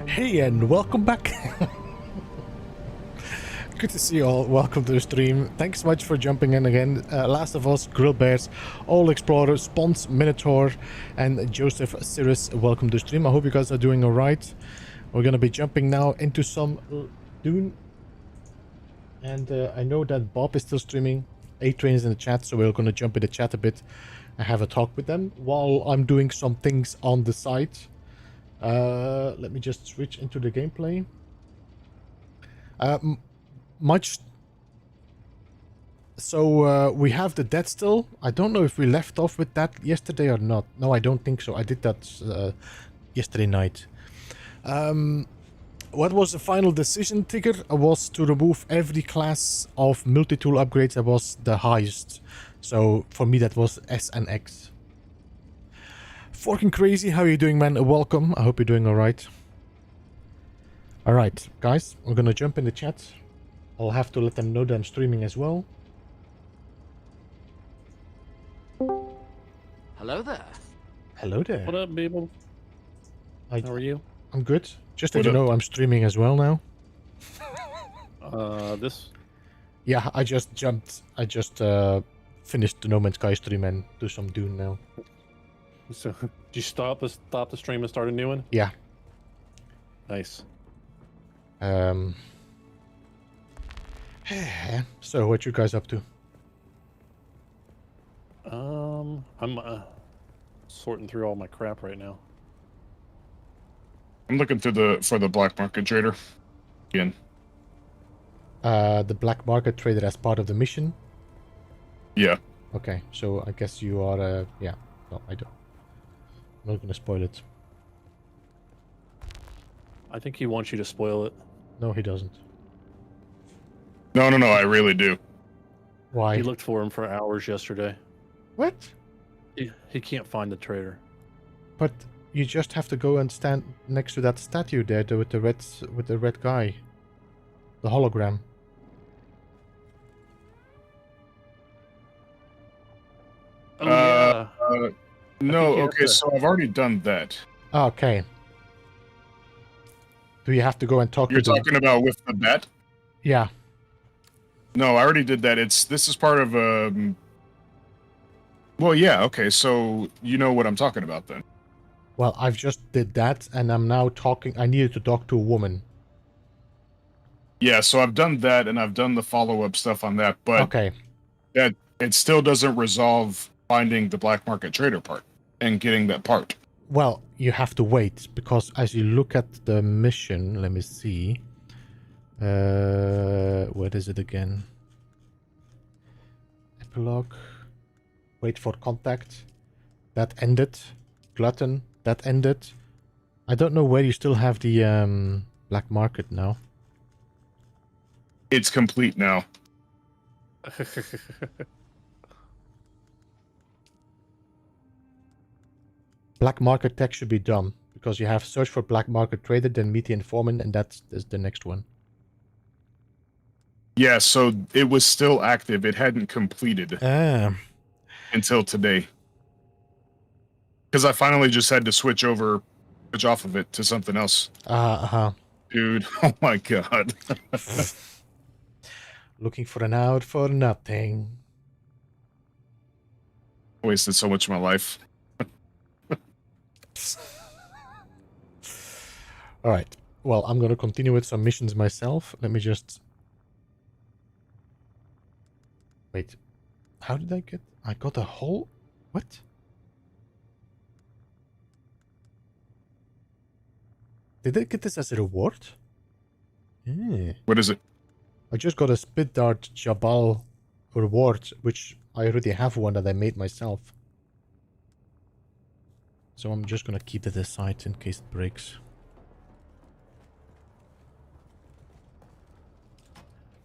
Hey, and welcome back. Good to see you all. Welcome to the stream. Thanks so much for jumping in again. Last of Us, Grill Bears, All Explorers, Spons, Minotaur, and Joseph Cirrus. Welcome to the stream. I hope you guys are doing alright. We're going to be jumping now into some Dune. And I know that Bob is still streaming. A-Train is in the chat, so we're going to jump in the chat a bit and have a talk with them while I'm doing some things on the side. Let me just switch into the gameplay. We have the dead still. I don't know if we left off with that yesterday or not. No, I don't think so. I did that yesterday night. What was the final decision, Tigger? Was to remove every class of multi-tool upgrades that was the highest. So for me that was S and X. Forking Crazy, how are you doing, man? Welcome. I hope you're doing alright. Alright, guys, we're gonna jump in the chat. I'll have to let them know that I'm streaming as well. Hello there. Hello there. What up, Beeblebum? How are you? I'm good. Just that you know, I'm streaming as well now. This? Yeah, I just jumped. I just finished the No Man's Sky stream and do some Dune now. So, did you stop the stream and start a new one? Yeah. Nice. So what you guys up to? I'm sorting through all my crap right now. I'm looking through for the black market trader again. The black market trader as part of the mission? Yeah. Okay, so I guess you are, yeah. No, I don't. I'm not gonna spoil it. I think he wants you to spoil it. No, he doesn't. No, I really do. Why? He looked for him for hours yesterday. What? He can't find the trader. But you just have to go and stand next to that statue there with the red guy. The hologram. Oh, yeah. No, okay, so I've already done that. Okay. Do you have to go and talk You're to them? talking about with the bat? Yeah. No, I already did that. This is part of well, yeah, okay, so you know what I'm talking about then. Well, I've just did that, and I'm now talking. I needed to talk to a woman. Yeah, so I've done that, and I've done the follow-up stuff on that, but okay, that it still doesn't resolve finding the black market trader part and getting that part. Well, you have to wait, because as you look at the mission, let me see. What is it again? Epilogue. Wait for contact. That ended. Glutton. That ended. I don't know where you still have the black market now. It's complete now. Black market tech should be done, because you have search for black market trader, then meet the informant, and that's the next one. Yeah, so it was still active. It hadn't completed until today. Because I finally just had to switch off of it to something else. Dude, oh my god. Looking for an out for nothing. Wasted so much of my life. Alright, well, I'm gonna continue with some missions myself. Let me just... Wait, how did I get... I got a whole... What? Did I get this as a reward? Yeah. What is it? I just got a Spit Dart Jabal reward, which I already have one that I made myself. So I'm just gonna keep it aside in case it breaks.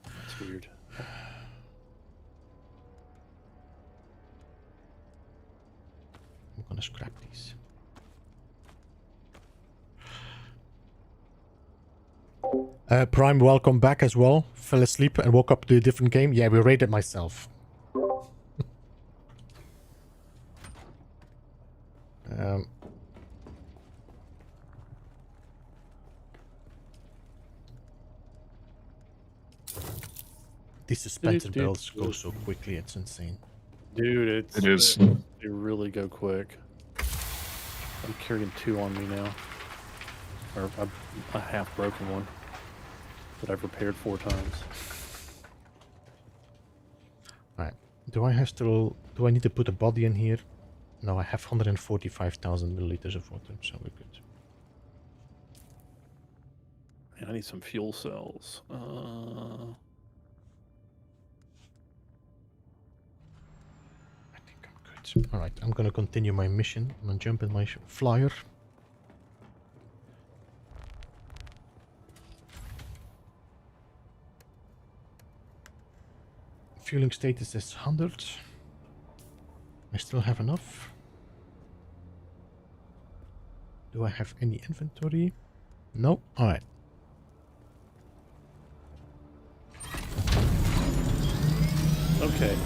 That's weird. I'm gonna scrap these. Prime, welcome back as well. Fell asleep and woke up to a different game. Yeah, we raided myself. These suspension belts go so quickly, it's insane. Dude, it is. They really go quick. I'm carrying 2 on me now. Or a half broken one that I've repaired 4 times. Alright. Do I need to put a body in here? No, I have 145,000 milliliters of water, so we're good. Man, I need some fuel cells. I think I'm good. Alright, I'm gonna continue my mission. I'm gonna jump in my flyer. Fueling status is 100. I still have enough. Do I have any inventory? No. Alright. Okay.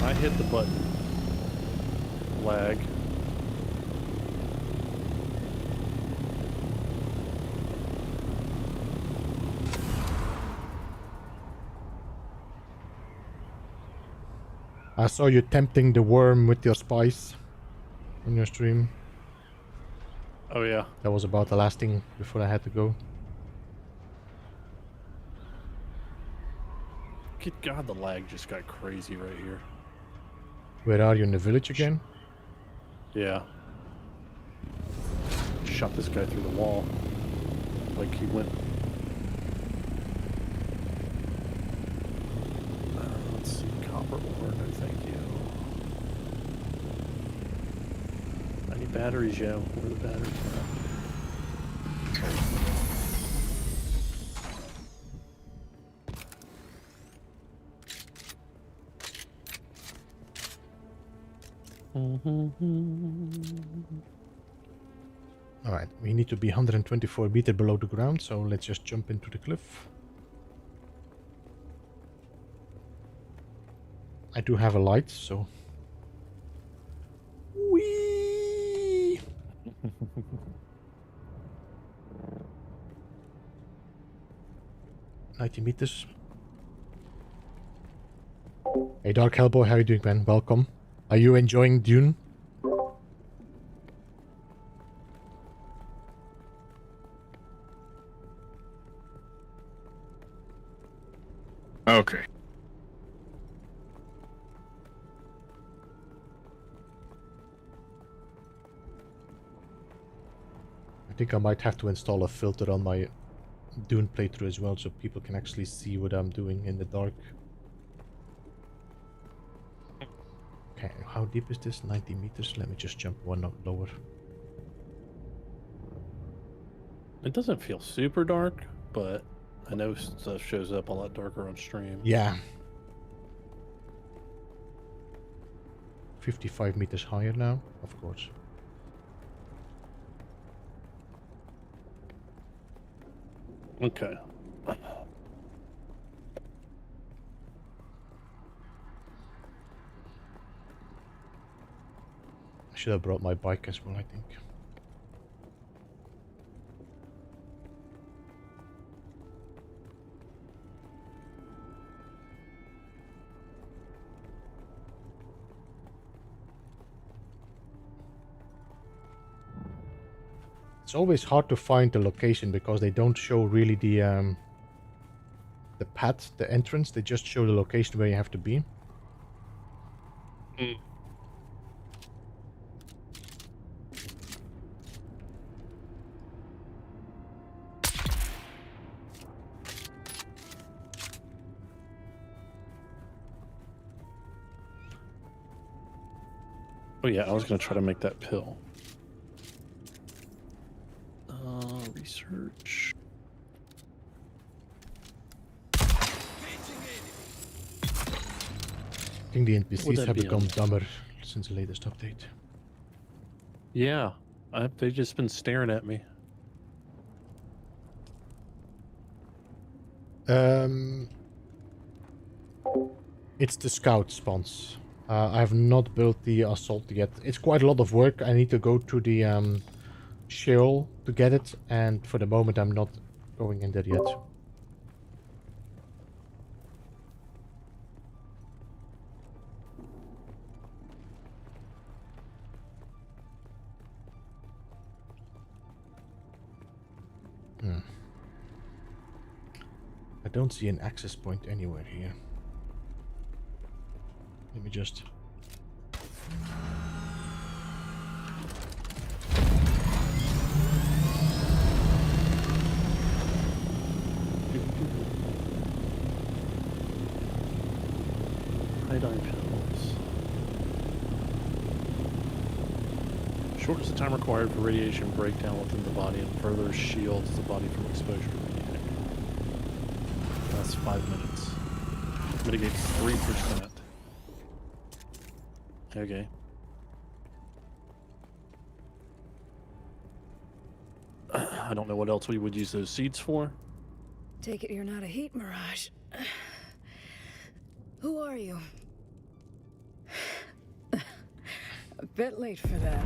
I hit the button. Lag. I saw you tempting the worm with your spice on your stream. Oh yeah. That was about the last thing before I had to go. Good God, the lag just got crazy right here. Where are you, in the village again? Yeah. Shot this guy through the wall. Like he went... let's see, copper ore, no thank you. I need batteries, yo. Where are the batteries at? Alright, we need to be 124 meters below the ground, so let's just jump into the cliff. I do have a light, so... Whee! 90 meters. Hey Dark Hellboy, how are you doing, man? Welcome. Are you enjoying Dune? Okay. I think I might have to install a filter on my Dune playthrough as well, so people can actually see what I'm doing in the dark. Okay, how deep is this? 90 meters. Let me just jump one up lower. It doesn't feel super dark, but I know stuff shows up a lot darker on stream. Yeah. 55 meters higher now, of course. Okay. I should have brought my bike as well, I think. It's always hard to find the location because they don't show really the path, the entrance. They just show the location where you have to be. Mm. Oh yeah, I was gonna try to make that pill. Research. I think the NPCs have become dumber since the latest update. Yeah, they've just been staring at me. It's the scout spawns. I have not built the assault yet. It's quite a lot of work. I need to go to the Sheol to get it, and for the moment I'm not going in there yet. I don't see an access point anywhere here. Let me just... Iodine pills. Shortens the time required for radiation breakdown within the body and further shields the body from exposure to radiation. That's 5 minutes. Mitigates 3%. Okay. I don't know what else we would use those seeds for. Take it you're not a heat mirage. Who are you? A bit late for that.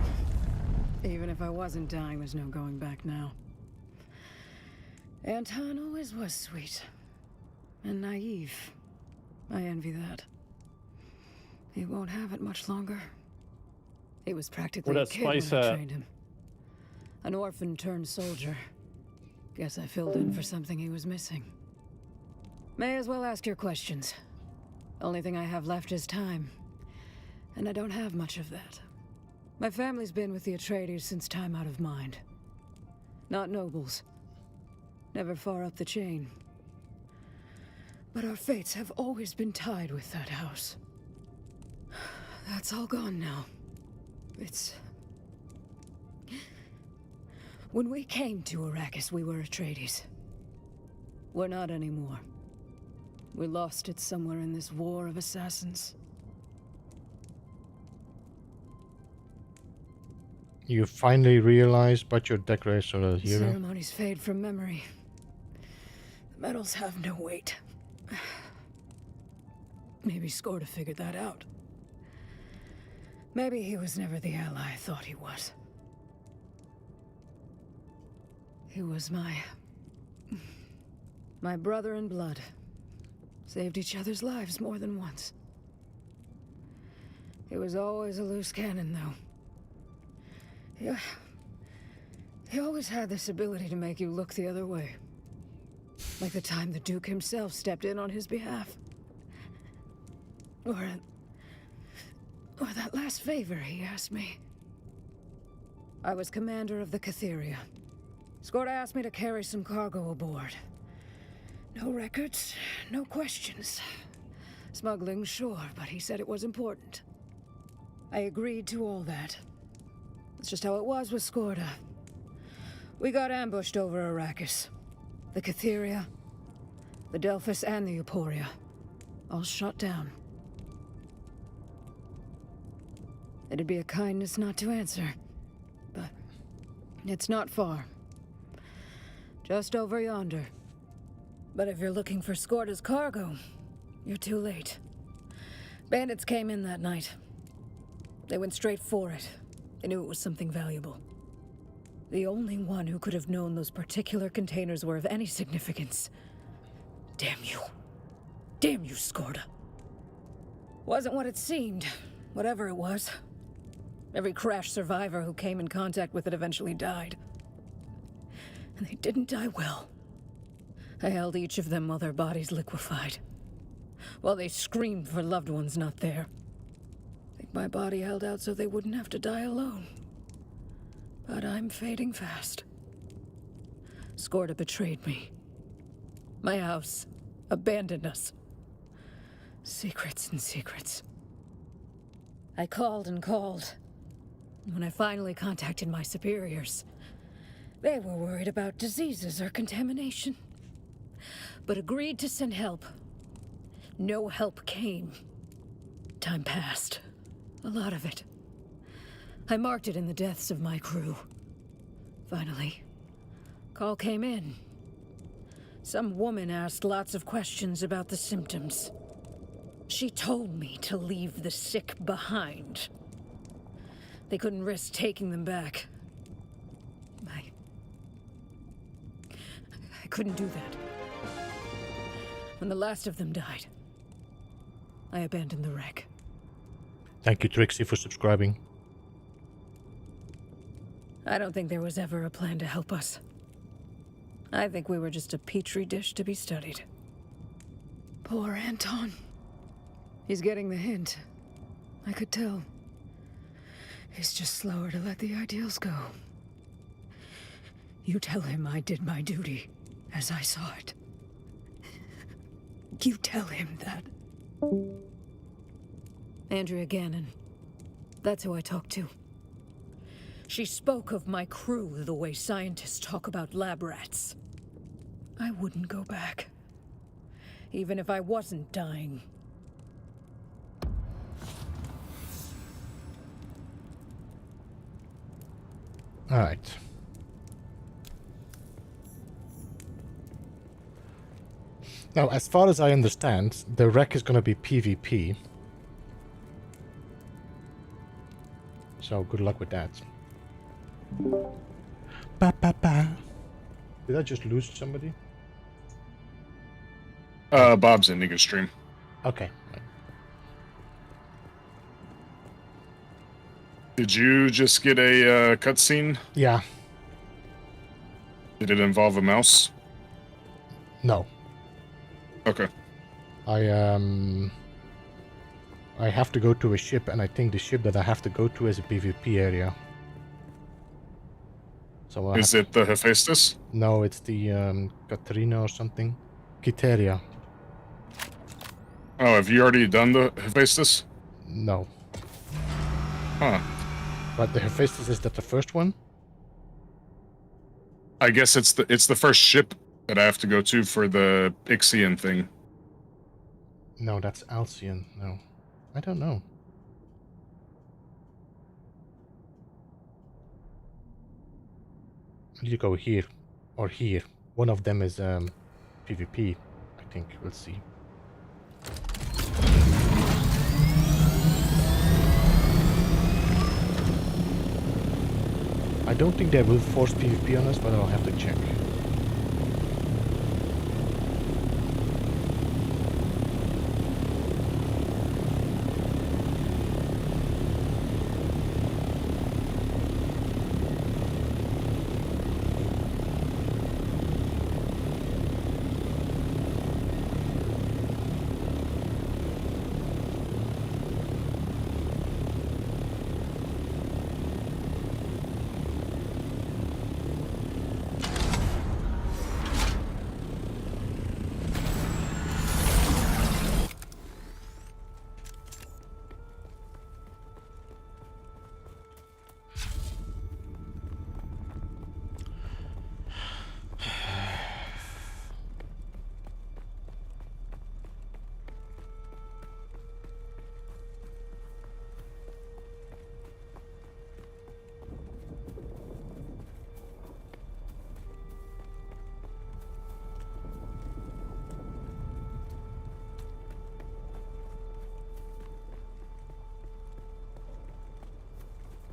Even if I wasn't dying, there's no going back now. Anton always was sweet. And naive. I envy that. He won't have it much longer. He was practically a kid when I trained him. An orphan turned soldier. Guess I filled in for something he was missing. May as well ask your questions. Only thing I have left is time. And I don't have much of that. My family's been with the Atreides since time out of mind. Not nobles. Never far up the chain. But our fates have always been tied with that house. That's all gone now. It's... When we came to Arrakis, we were Atreides. We're not anymore. We lost it somewhere in this war of assassins. You finally realized, but your decorators are a hero. Ceremonies fade from memory. The medals have no weight. Maybe Skorda figured that out. Maybe he was never the ally I thought he was. He was my brother in blood. Saved each other's lives more than once. He was always a loose cannon, though. He always had this ability to make you look the other way. Like the time the Duke himself stepped in on his behalf. Or that last favor he asked me. I was commander of the Catheria. Skorda asked me to carry some cargo aboard. No records, no questions. Smuggling, sure, but he said it was important. I agreed to all that. It's just how it was with Skorda. We got ambushed over Arrakis. The Catheria, the Delphus, and the Euphoria. All shot down. It'd be a kindness not to answer. But it's not far. Just over yonder. But if you're looking for Skorda's cargo, you're too late. Bandits came in that night. They went straight for it. They knew it was something valuable. The only one who could have known those particular containers were of any significance. Damn you. Damn you, Skorda. Wasn't what it seemed, whatever it was. Every crash survivor who came in contact with it eventually died. And they didn't die well. I held each of them while their bodies liquefied. While they screamed for loved ones not there. I think my body held out so they wouldn't have to die alone. But I'm fading fast. Skorda betrayed me. My house abandoned us. Secrets and secrets. I called and called. When I finally contacted my superiors, they were worried about diseases or contamination, but agreed to send help. No help came. Time passed. A lot of it. I marked it in the deaths of my crew. Finally, call came in. Some woman asked lots of questions about the symptoms. She told me to leave the sick behind. They couldn't risk taking them back. I couldn't do that. When the last of them died, I abandoned the wreck. Thank you, Trixie, for subscribing. I don't think there was ever a plan to help us. I think we were just a petri dish to be studied. Poor Anton. He's getting the hint. I could tell. He's just slower to let the ideals go. You tell him I did my duty, as I saw it. You tell him that. Andrea Gannon. That's who I talked to. She spoke of my crew the way scientists talk about lab rats. I wouldn't go back. Even if I wasn't dying. All right. Now, as far as I understand, the wreck is going to be PvP. So, good luck with that. Ba, ba, ba. Did I just lose somebody? Bob's ending a stream. Okay. Did you just get a cutscene? Yeah. Did it involve a mouse? No. Okay. I have to go to a ship, and I think the ship that I have to go to is a PvP area. So is it the Hephaestus? No, it's the Katrina or something. Kiteria. Oh, have you already done the Hephaestus? No. Huh. But the Hephaestus, is that the first one? I guess it's the first ship that I have to go to for the Ixian thing. No, that's Alcyon. No. I don't know. You go here or here. One of them is PvP, I think. Let's see. I don't think they will force PvP on us, but I'll have to check.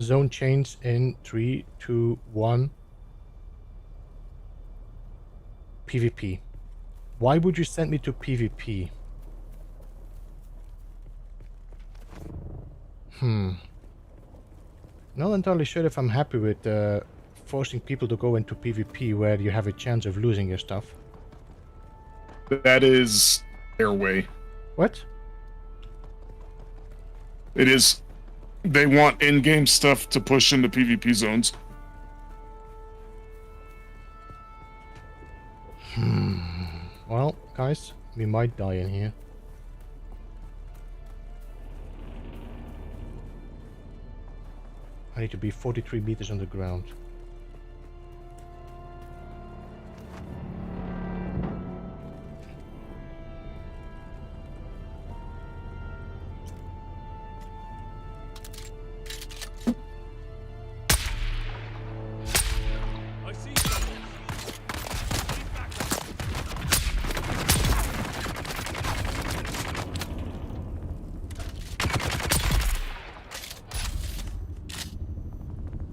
Zone change in 3, 2, 1. PvP. Why would you send me to PvP? Not entirely sure if I'm happy with forcing people to go into PvP where you have a chance of losing your stuff. That is their way. What? It is. They want in-game stuff to push into PvP zones. Well, guys, we might die in here. I need to be 43 meters underground.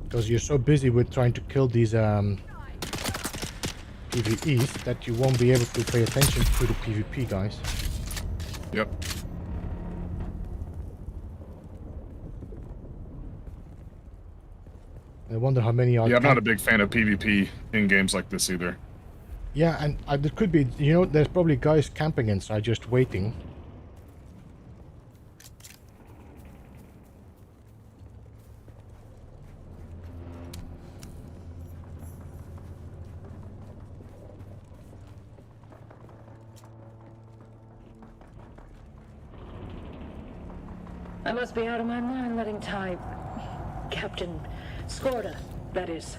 Because you're so busy with trying to kill these PvEs that you won't be able to pay attention to the PvP guys. Yep. I wonder how many are... Yeah, I'm not a big fan of PvP in games like this either. Yeah, and there could be, you know, there's probably guys camping inside just waiting. I must be out of my mind letting Captain Skorda, that is,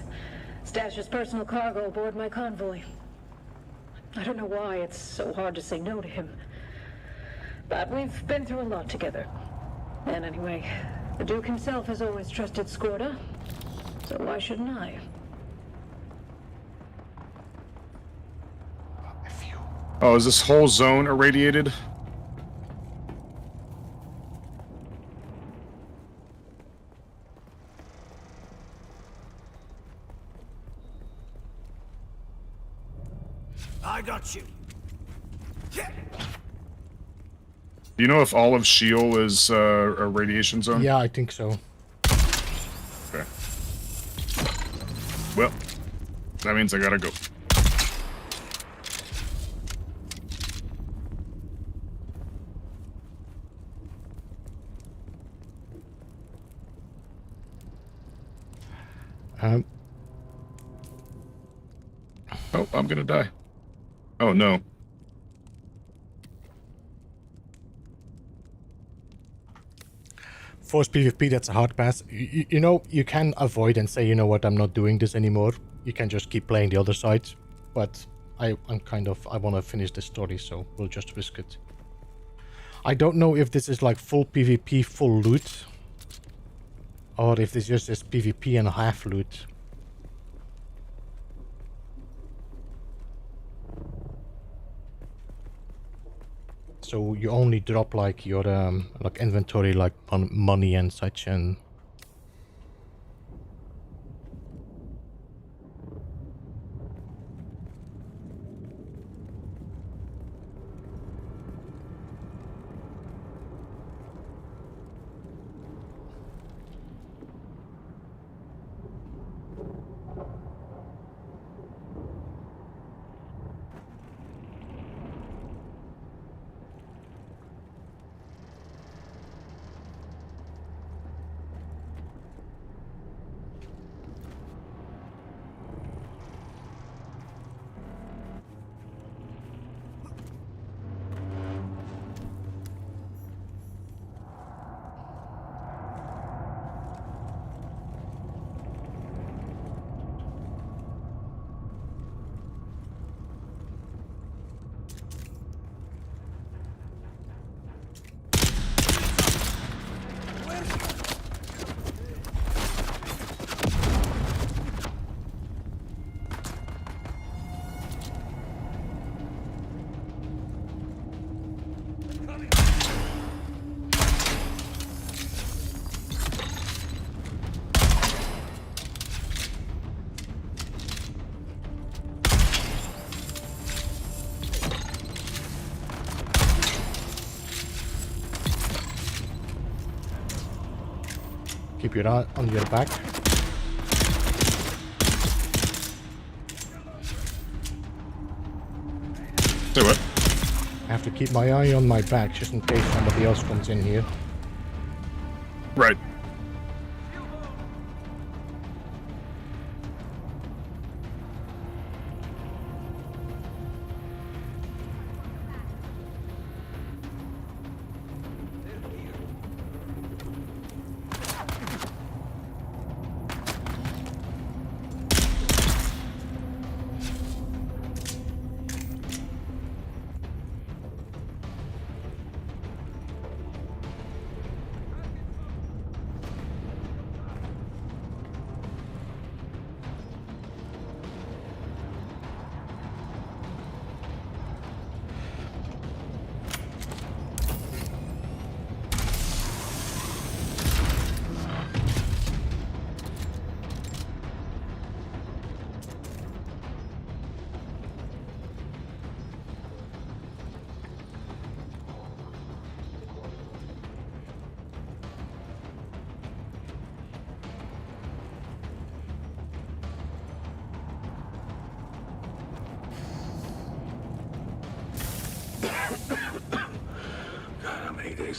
stash his personal cargo aboard my convoy. I don't know why it's so hard to say no to him. But we've been through a lot together. And anyway, the Duke himself has always trusted Skorda, so why shouldn't I? Oh, is this whole zone irradiated? I got you. Do you know if all of Sheol is a radiation zone? Yeah, I think so. Okay. Well, that means I gotta go. Oh, I'm gonna die. Oh no. Force PvP, that's a hard pass. You know, you can avoid and say, you know what, I'm not doing this anymore. You can just keep playing the other side. But I want to finish the story, so we'll just risk it. I don't know if this is like full PvP, full loot. Or if this just is PvP and half loot. So you only drop like your like inventory, like money and such, and keep your eye on your back. Do it. I have to keep my eye on my back just in case somebody else comes in here. Right.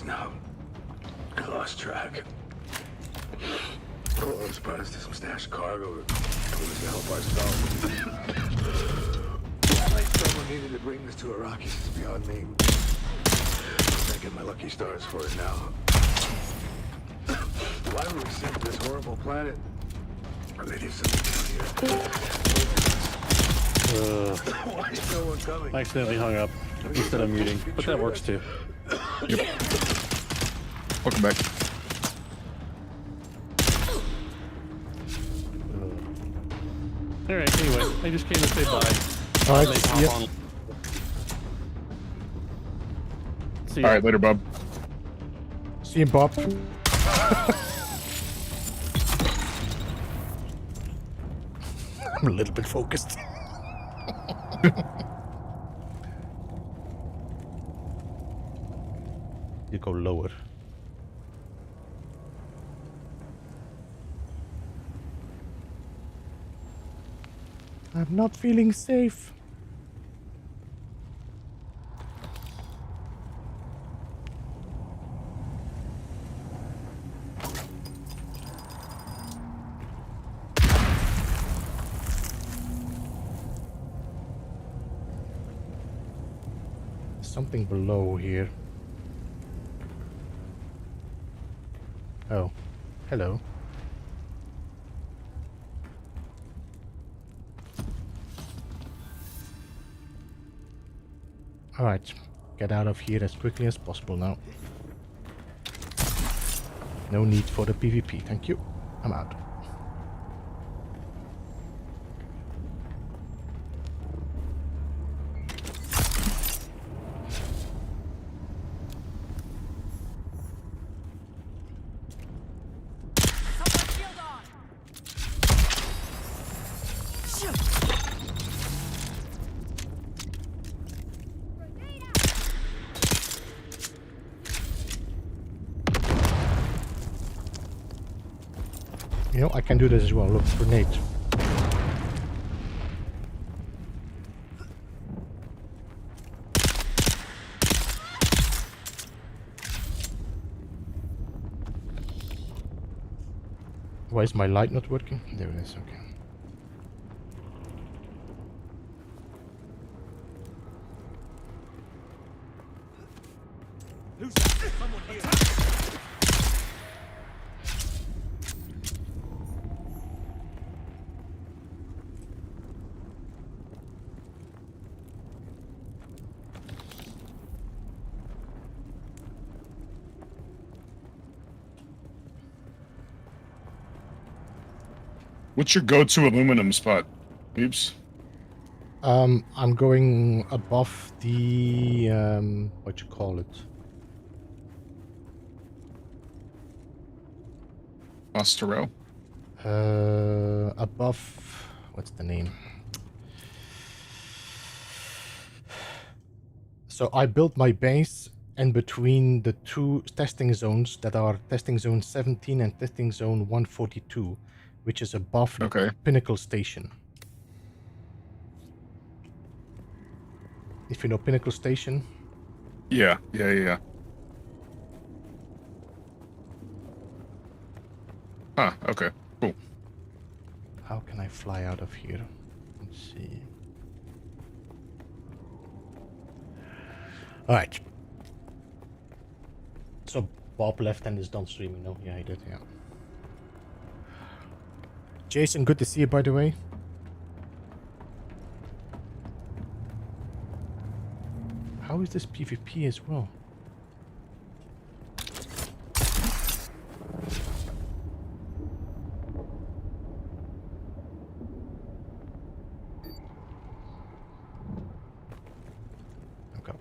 is now? I lost track. Oh, I'm surprised there's some stashed cargo that was to help ourselves. Why someone needed to bring this to Arrakis is beyond me. I'm thanking my lucky stars for it now. Why were we sent to this horrible planet? They do something down here. Why is no one coming? I accidentally hung up instead of muting, but that works too. Yep. Welcome back. Alright, anyway, I just came to say bye. Alright, Hop yep. on. See All ya. right, later, Bob. See you, Bob. I'm a little bit focused. You go lower. I'm not feeling safe. Something below here. Oh, hello. Alright, get out of here as quickly as possible now. No need for the PvP, thank you. I'm out. You know, I can do this as well. Look, grenade. Why is my light not working? There it is, okay. Someone here. What's your go-to aluminum spot, Beeps? I'm going above the what you call it? Osterel? Above, what's the name? So I built my base in between the two testing zones that are testing zone 17 and testing zone 142, which is above the Pinnacle Station. If you know Pinnacle Station. Yeah. Huh, okay, cool. How can I fly out of here? Let's see. Alright. So Bob left and is done streaming, no? Yeah, he did, yeah. Jason, good to see you, by the way. How is this PvP as well? Okay.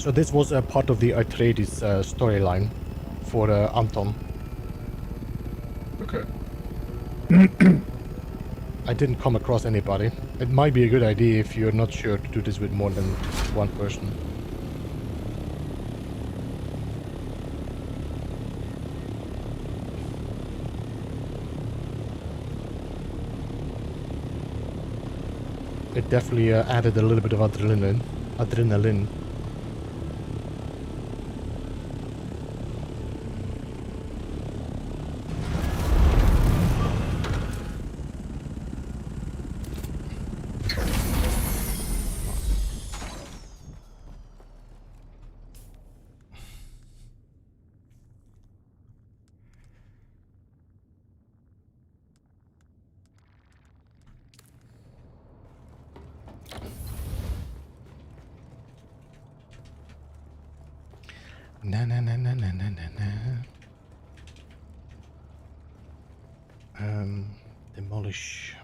So this was a part of the Atreides storyline for Anton. Okay. I didn't come across anybody. It might be a good idea if you're not sure to do this with more than one person. It definitely added a little bit of adrenaline. Demolish.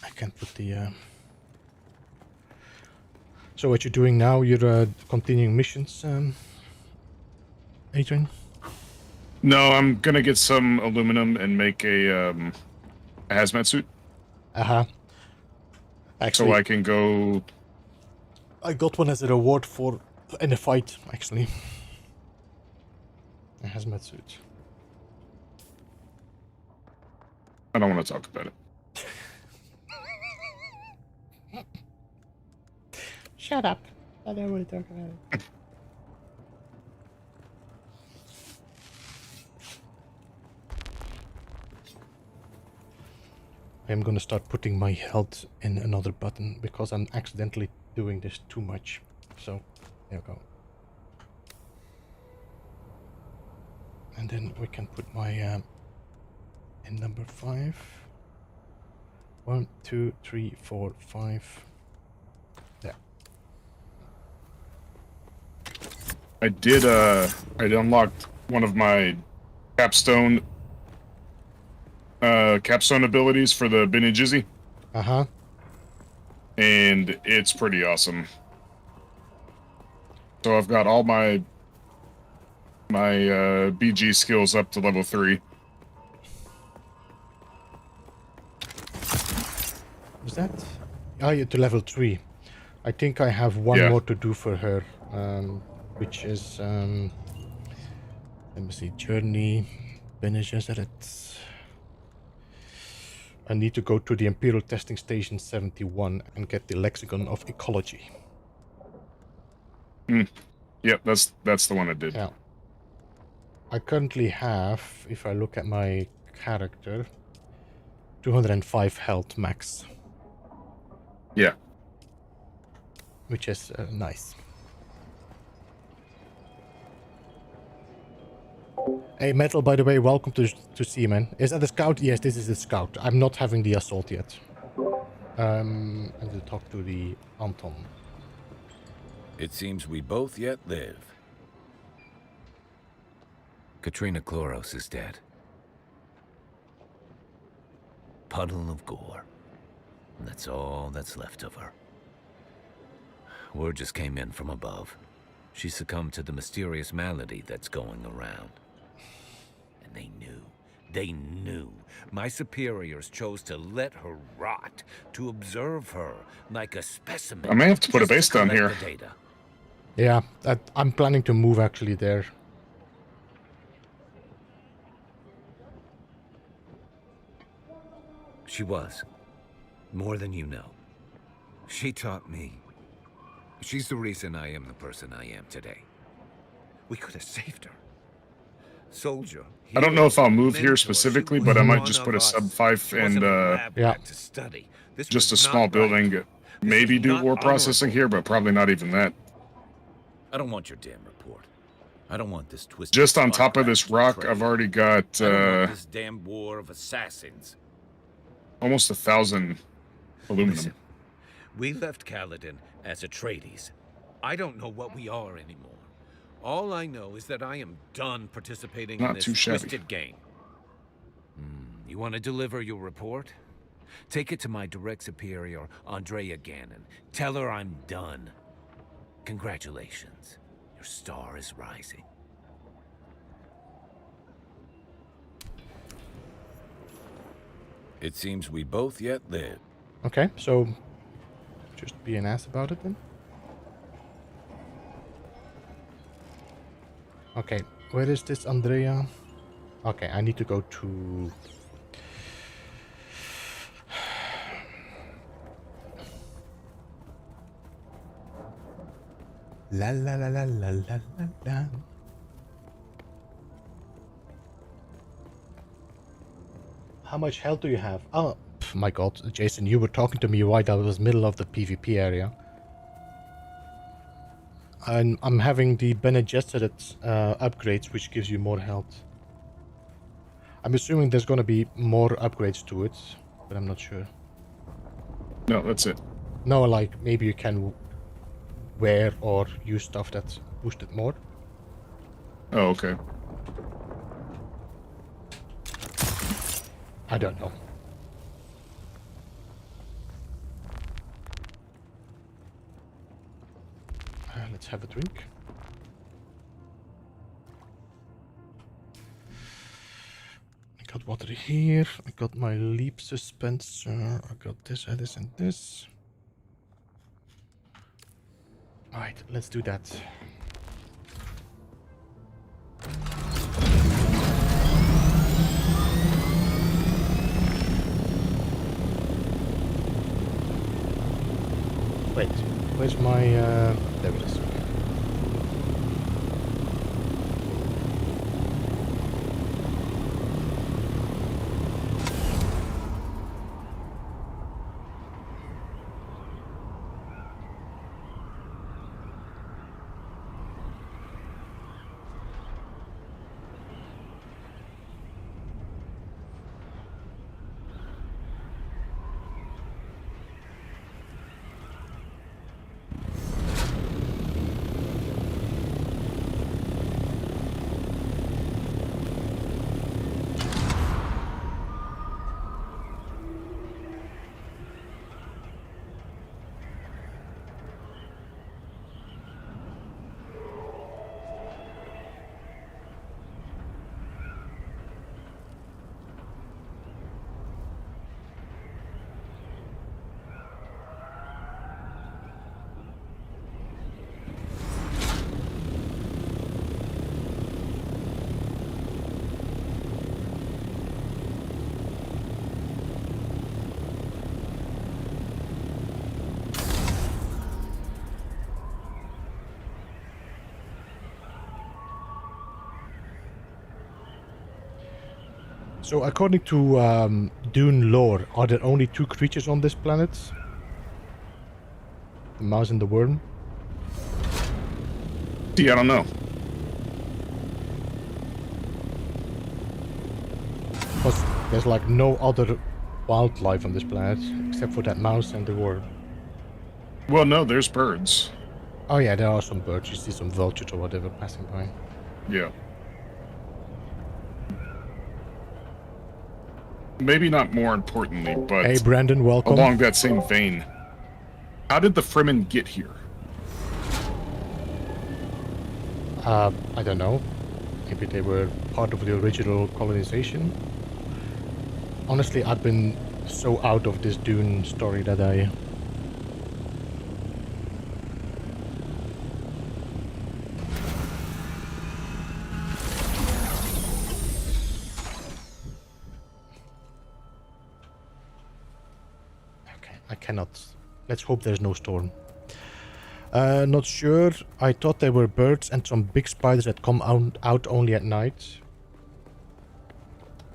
I can't put the So what you're doing now, you're continuing missions, Adrian? No, I'm gonna get some aluminum and make a hazmat suit. Actually, So I can go. I got one as a reward for in a fight, actually. A hazmat suit. I don't want to talk about it. Shut up. I don't want to talk about it. I'm gonna start putting my health in another button because I'm accidentally doing this too much. So, there we go. And then we can put my in number 5. 1, 2, 3, 4, 5. There. I unlocked one of my capstone abilities for the Bene Gesserit. And it's pretty awesome. So I've got all my BG skills up to level 3. Was that? Oh, yeah, to level 3. I think I have one more to do for her, which is let me see, journey, Bene Gesserit. I need to go to the Imperial Testing Station 71 and get the Lexicon of Ecology. Yep, that's the one I did. Yeah. I currently have, if I look at my character, 205 health max. Yeah. Which is nice. Hey, Metal, by the way, welcome to see, man. Is that the scout? Yes, this is the scout. I'm not having the assault yet. I need to talk to the Anton. It seems we both yet live. Katrina Kloros is dead. Puddle of gore. And that's all that's left of her. Word just came in from above. She succumbed to the mysterious malady that's going around. And they knew. My superiors chose to let her rot, to observe her like a specimen. I may have to put a base down here. Yeah, I'm planning to move actually there. She was. More than you know. She taught me. She's the reason I am the person I am today. We could have saved her. Soldier. I don't know if I'll move here specifically, but I might just put a sub 5 and just a small building. Maybe do war processing here, but probably not even that. I don't want your damn report. I don't want this twisted. Just on top of this rock, I've already got this damn war of assassins. Almost 1,000 Aluminum. Listen, we left Kaladin as Atreides. I don't know what we are anymore. All I know is that I am done participating in Not this too shabby. twisted game. You want to deliver your report? Take it to my direct superior, Andrea Gannon. Tell her I'm done. Congratulations. Your star is rising. It seems we both yet live. Okay, so just be an ass about it then. Okay, where is this Andrea? Okay, I need to go to... La la la la la la la la. How much health do you have? Oh, my god, Jason, you were talking to me right. I was middle of the PvP area. And I'm having the Bene Gesserit upgrades, which gives you more health. I'm assuming there's gonna be more upgrades to it, but I'm not sure. No, that's it. No, like maybe you can wear or use stuff that's boosted more. Oh, okay. I don't know. Let's have a drink. I got water here. I got my leap suspenser. I got this, this, and this. Alright, let's do that. Wait, where's my, there it is. So according to Dune lore, are there only two creatures on this planet? The mouse and the worm? See, I don't know. Because there's like no other wildlife on this planet except for that mouse and the worm. Well, no, there's birds. Oh yeah, there are some birds. You see some vultures or whatever passing by. Yeah. Maybe not more importantly, but Hey Brandon, welcome. along that same vein, how did the Fremen get here? I don't know. Maybe they were part of the original colonization. Honestly, I've been so out of this Dune story that I... Okay, I cannot... Let's hope there's no storm. Not sure. I thought they were birds and some big spiders that come out only at night.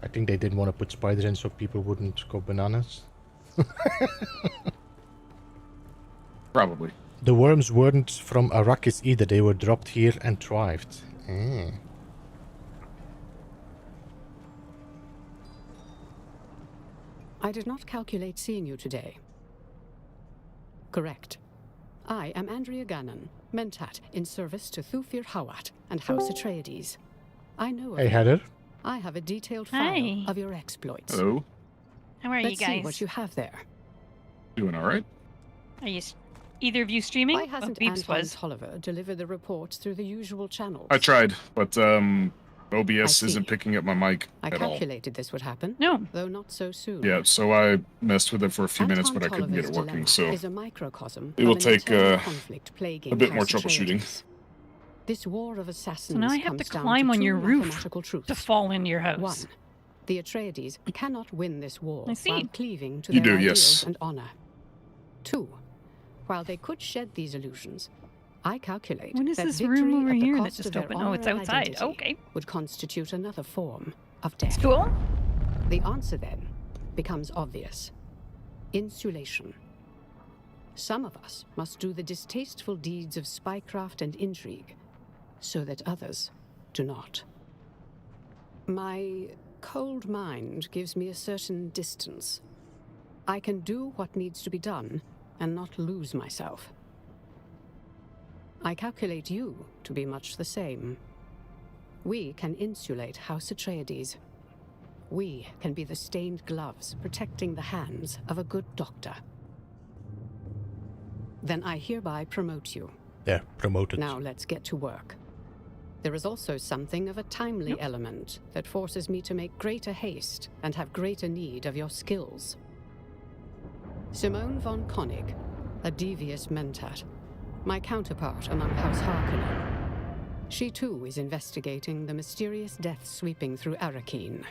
I think they didn't want to put spiders in so people wouldn't go bananas. Probably. The worms weren't from Arrakis either. They were dropped here and thrived. I did not calculate seeing you today. Correct. I am Andrea Gannon, Mentat, in service to Thufir Hawat and House Atreides. I know of Hey, you. Heather. I have a detailed file Hi. of your exploits. Hello. How are Let's you see guys? what you have there. Doing all right? Are you either of you streaming? Why hasn't Beeps Anton was. Tolliver delivered the reports through the usual channels? I tried, but I OBS see. isn't picking up my mic I at all. calculated this would happen. No. Though not so soon. Yeah, so I messed with it for a few minutes, Anton but I couldn't get it Tolliver's working. dilemma So is a microcosm it will of an take internal conflict plaguing a bit more House troubleshooting. Atreides. This war of assassins So now I have to comes down climb on two your roof mathematical truths. to fall into your house. One, the Atreides cannot win this war I see. while cleaving to You their do, ideals yes. and honor. Two, while they could shed these illusions, I calculate What is that this victory room over at the here that cost of just their opened? Oh, honor it's and outside. identity Okay. would constitute another form of It's death. cool. The answer then becomes obvious. Insulation. Some of us must do the distasteful deeds of spycraft and intrigue, so that others do not. My cold mind gives me a certain distance. I can do what needs to be done and not lose myself. I calculate you to be much the same. We can insulate House Atreides. We can be the stained gloves protecting the hands of a good doctor. Then I hereby promote you. There, promoted. Now let's get to work. There is also something of a timely element that forces me to make greater haste and have greater need of your skills. Simone von Koenig, a devious mentat, my counterpart among House Harkonnen. She too is investigating the mysterious death sweeping through Arrakis.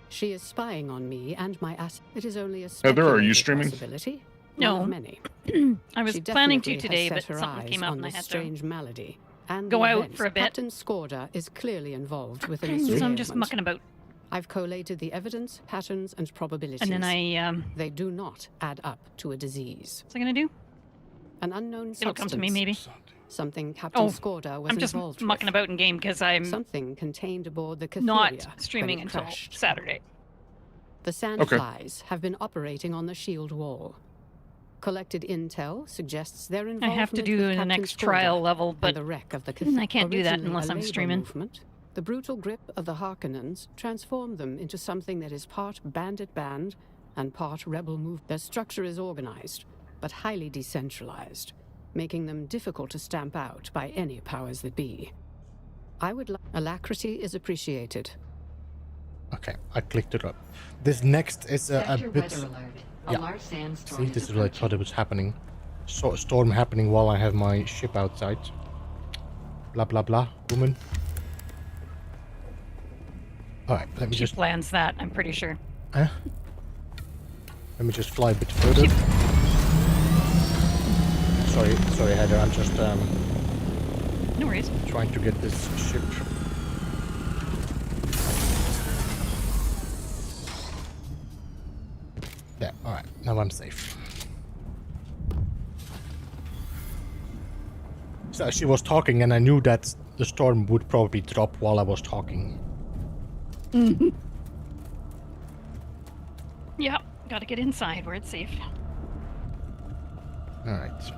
She is spying on me and my It is only a Heather, are you speculative streaming? possibility. No. One of many. I was She planning to definitely today, has but set her something eyes came up on and I this had to. strange malady. And go the out events. for a bit. Captain Skorda is clearly involved with the So mystery I'm just element. mucking about. I've collated the evidence, patterns, and probabilities. And then I, They do not add up to a disease. what's I gonna do? An unknown It'll substance. come to me maybe. Something Captain Oh, Skorda was I'm just involved mucking with. about in game because I'm Something contained aboard the Catheria not when streaming it until crashed. Saturday. The sandflies have been operating on the shield wall. Collected intel suggests their I involvement have to do with the Captain next Skorda trial level, and but the wreck of the I can't do that Originally unless a I'm labor streaming. Movement, the brutal grip of the Harkonnens transformed them into something that is part bandit band and part rebel move. Their structure is organized, but highly decentralized, making them difficult to stamp out by any powers that be. Alacrity is appreciated. Okay, I clicked it up. This next is a Sector bit... weather alert. A Yeah. large sandstorm See, is this is what I approaching. thought it was happening. So, storm happening while I have my ship outside. Blah, blah, blah, woman. Alright, let me She just... plans that, I'm pretty sure. Let me just fly a bit further. Sorry, Heather, I'm just No worries. trying to get this ship. There, alright, now I'm safe. So she was talking and I knew that the storm would probably drop while I was talking. Yeah, gotta get inside where it's safe. Alright.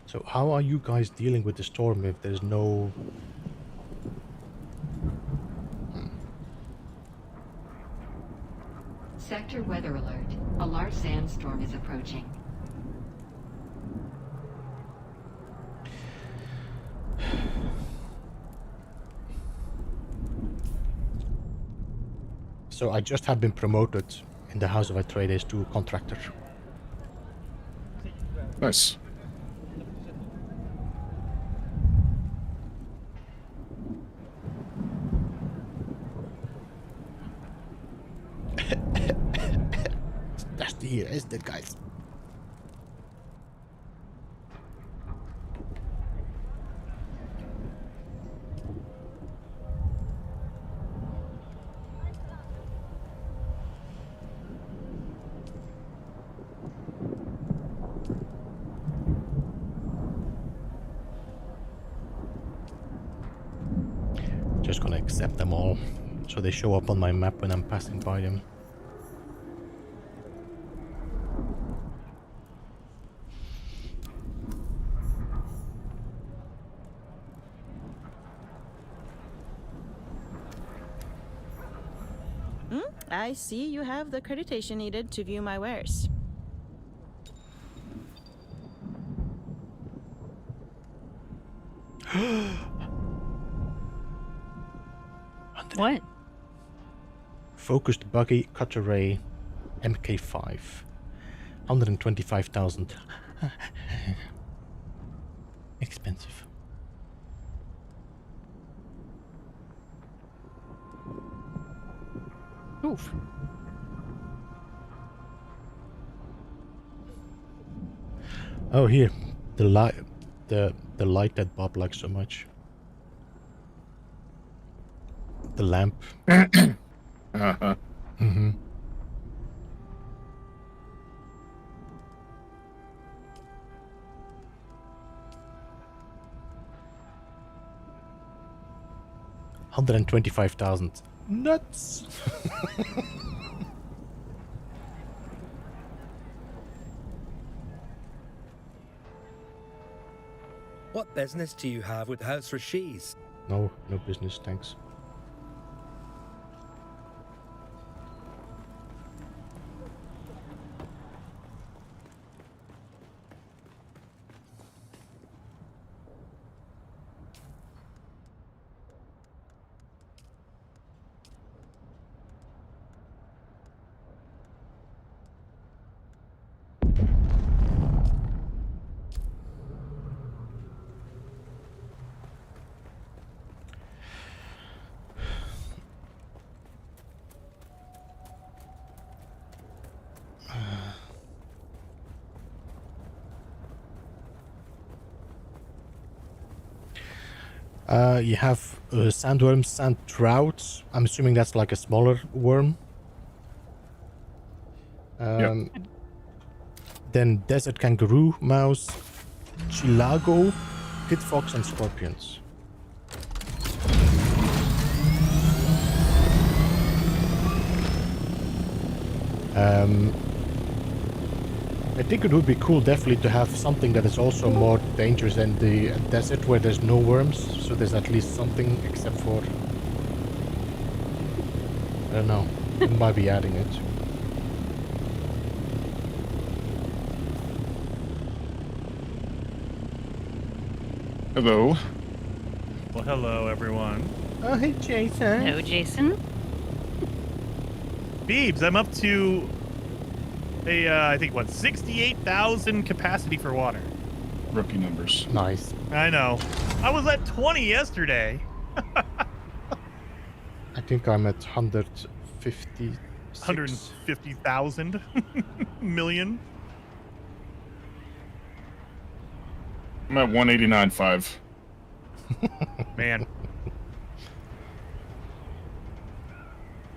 So how are you guys dealing with the storm if there's no... Sector weather alert. A large sandstorm is approaching. So I just have been promoted in the House of Atreides to contractor. Nice. That's the year, isn't it, guys? Just gonna accept them all. so they show up on my map when I'm passing by them. I see you have the accreditation needed to view my wares. What? Focused buggy cutter ray MK5. 125,000. Expensive. Oof. Oh, here, the light that Bob likes so much. The lamp. Uh-huh. Mm-hmm. $125,000. Nuts. What business do you have with House Rashiz? No business, thanks. You have sandworms, sand trouts. I'm assuming that's like a smaller worm. Yep. Then desert kangaroo, mouse, chilago, pit fox, and scorpions. I think it would be cool definitely to have something that is also more dangerous than the desert where there's no worms, so there's at least something except for... I don't know, I might be adding it. Hello. Well, hello, everyone. Oh, hey, Jason. No, Jason. Beebs, I'm up to I think, what, 68,000 capacity for water. Rookie numbers. Nice. I know. I was at 20 yesterday. I think I'm at 150. 150,000 million. I'm at 189.5. Man.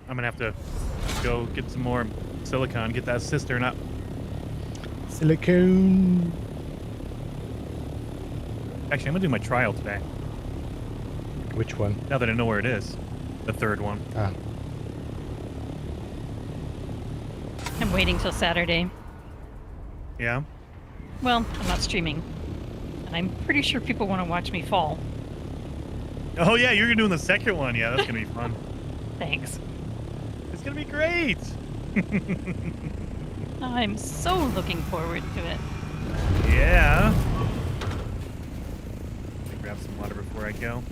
I'm gonna have to go get some more silicon, get that cistern up. Silicone. Actually, I'm gonna do my trial today. Which one? Now that I know where it is. The third one. Ah. I'm waiting till Saturday. Yeah? Well, I'm not streaming. And I'm pretty sure people want to watch me fall. Oh yeah, you're doing the second one. Yeah, that's gonna be fun. Thanks. It's gonna be great. I'm so looking forward to it. Yeah. Let me grab some water before I go.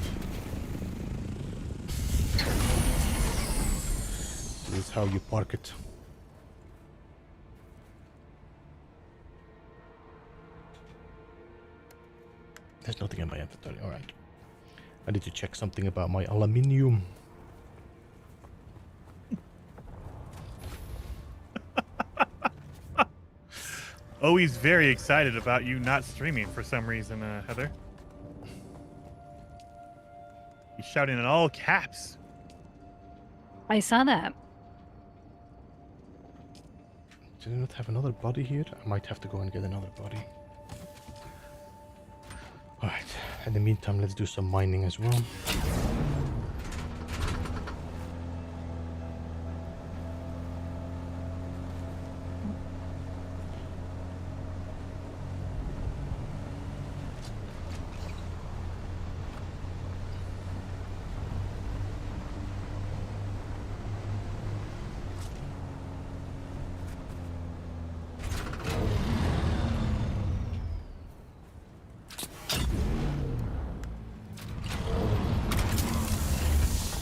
This is how you park it. There's nothing in my inventory. Alright. I need to check something about my aluminium. Oh, he's very excited about you not streaming for some reason, Heather. He's shouting in all caps. I saw that. Did I not have another body here? I might have to go and get another body. Alright, in the meantime, let's do some mining as well.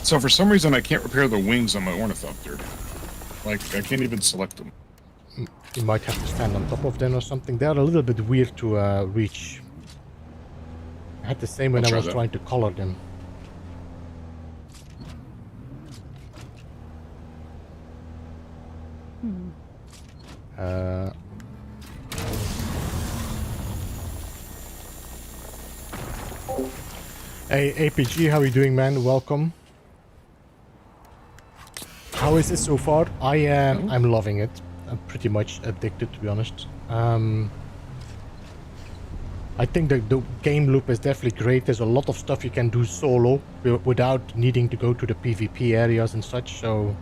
So for some reason, I can't repair the wings on my ornithopter. Like, I can't even select them. You might have to stand on top of them or something. They're a little bit weird to reach. I had the same when I was trying to color them. Hey APG, how are you doing, man? Welcome. How is it so far? I'm loving it. I'm pretty much addicted, to be honest. I think the game loop is definitely great. There's a lot of stuff you can do solo without needing to go to the PvP areas and such, so...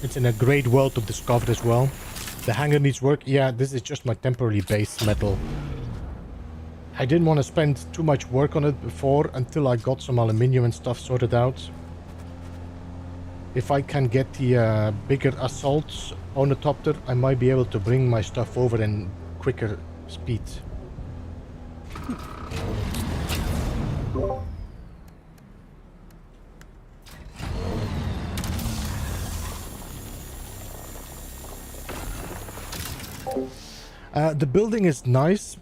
It's in a great world to discover as well. The hangar needs work. Yeah, this is just my temporary base metal. I didn't want to spend too much work on it before until I got some aluminium and stuff sorted out. If I can get the bigger assault ornithopter, I might be able to bring my stuff over in quicker speed. The building is nice,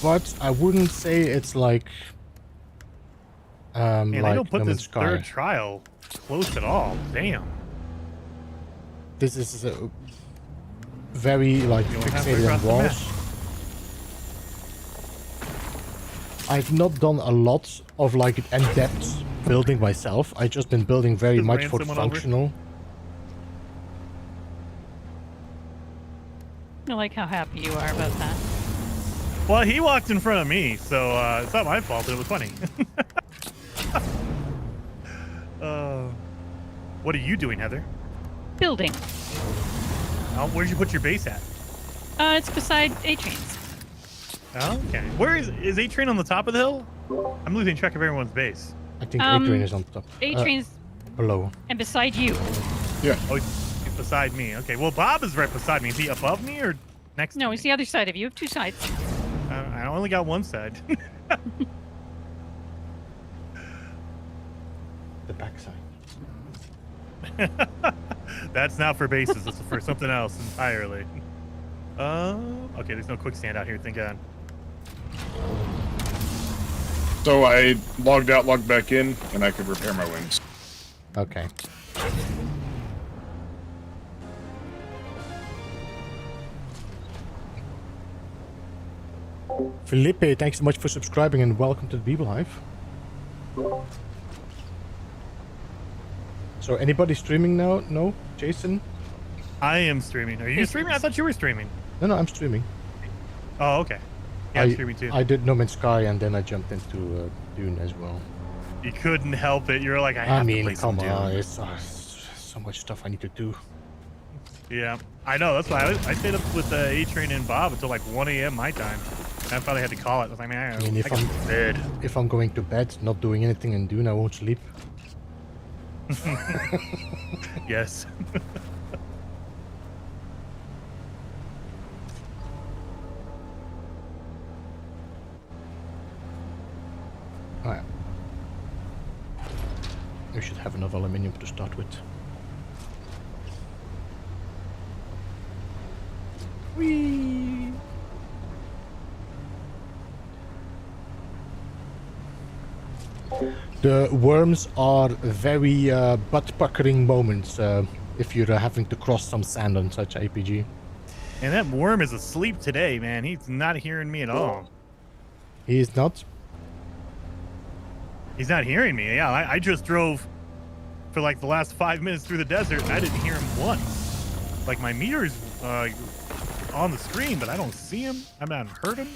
but I wouldn't say it's like Man, like they don't put No Man's this Sky. third trial close at all. Damn. This is very like fixated on walls. I've not done a lot of like in-depth building myself. I've just been building very Just much ran for someone functional. I like how happy you are about that. Well, he walked in front of me, so it's not my fault. It was funny. What are you doing, Heather? Building. Oh, where did you put your base at? It's beside A-Trains. Oh, okay. Where is A-Train on the top of the hill? I'm losing track of everyone's base. I think A-Train is on top. A-Train's below. and beside you. Yeah. Oh, he's beside me. Okay. Well, Bob is right beside me. Is he above me or next? No, to he's me? the other side of you. You have two sides. I only got one side. The backside. That's not for bases. That's for something else entirely. Okay, there's no quicksand out here, thank God. So I logged out, logged back in, and I could repair my wings. Okay. Felipe, thanks so much for subscribing and welcome to the Beeble Hive. So anybody streaming now? No? Jason? I am streaming. Are you streaming? I thought you were streaming. No, I'm streaming. Oh, okay. Yeah, I'm streaming too. I did No Man's Sky and then I jumped into Dune as well. You couldn't help it. You're like, I have to play some come Dune. on, it's so much stuff I need to do. Yeah, I know. That's why I stayed up with A-Train and Bob until like 1 a.m. my time. I probably had to call it. I was like, man, I if got bed. If I'm going to bed, not doing anything in Dune, I won't sleep. Yes. Alright. We should have enough aluminium to start with. Whee! The worms are very butt-puckering moments if you're having to cross some sand on such APG. And that worm is asleep today, man. He's not hearing me at all. He is not? He's not hearing me. Yeah, I just drove for like the last 5 minutes through the desert, and I didn't hear him once. Like my meter's on the screen, but I don't see him. I haven't heard him.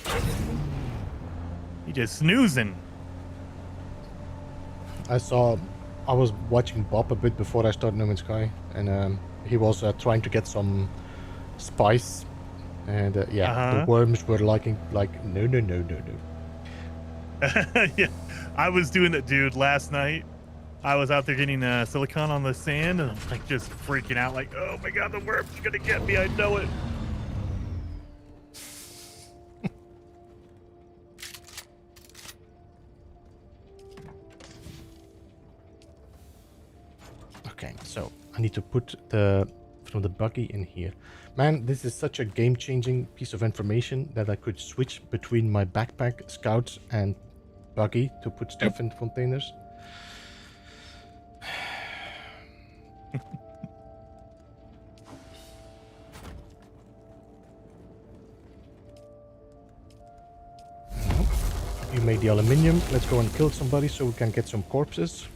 He just snoozing. I was watching Bob a bit before I started No Man's Sky, and he was trying to get some spice, and the worms were like no. Yeah, I was doing it, dude. Last night, I was out there getting silicon on the sand, and I'm like just freaking out, like, oh my god, the worm's gonna get me. I know it. So I need to put from the buggy in here. Man, this is such a game-changing piece of information that I could switch between my backpack, scouts, and buggy to put stuff in containers. You made the aluminium. Let's go and kill somebody so we can get some corpses.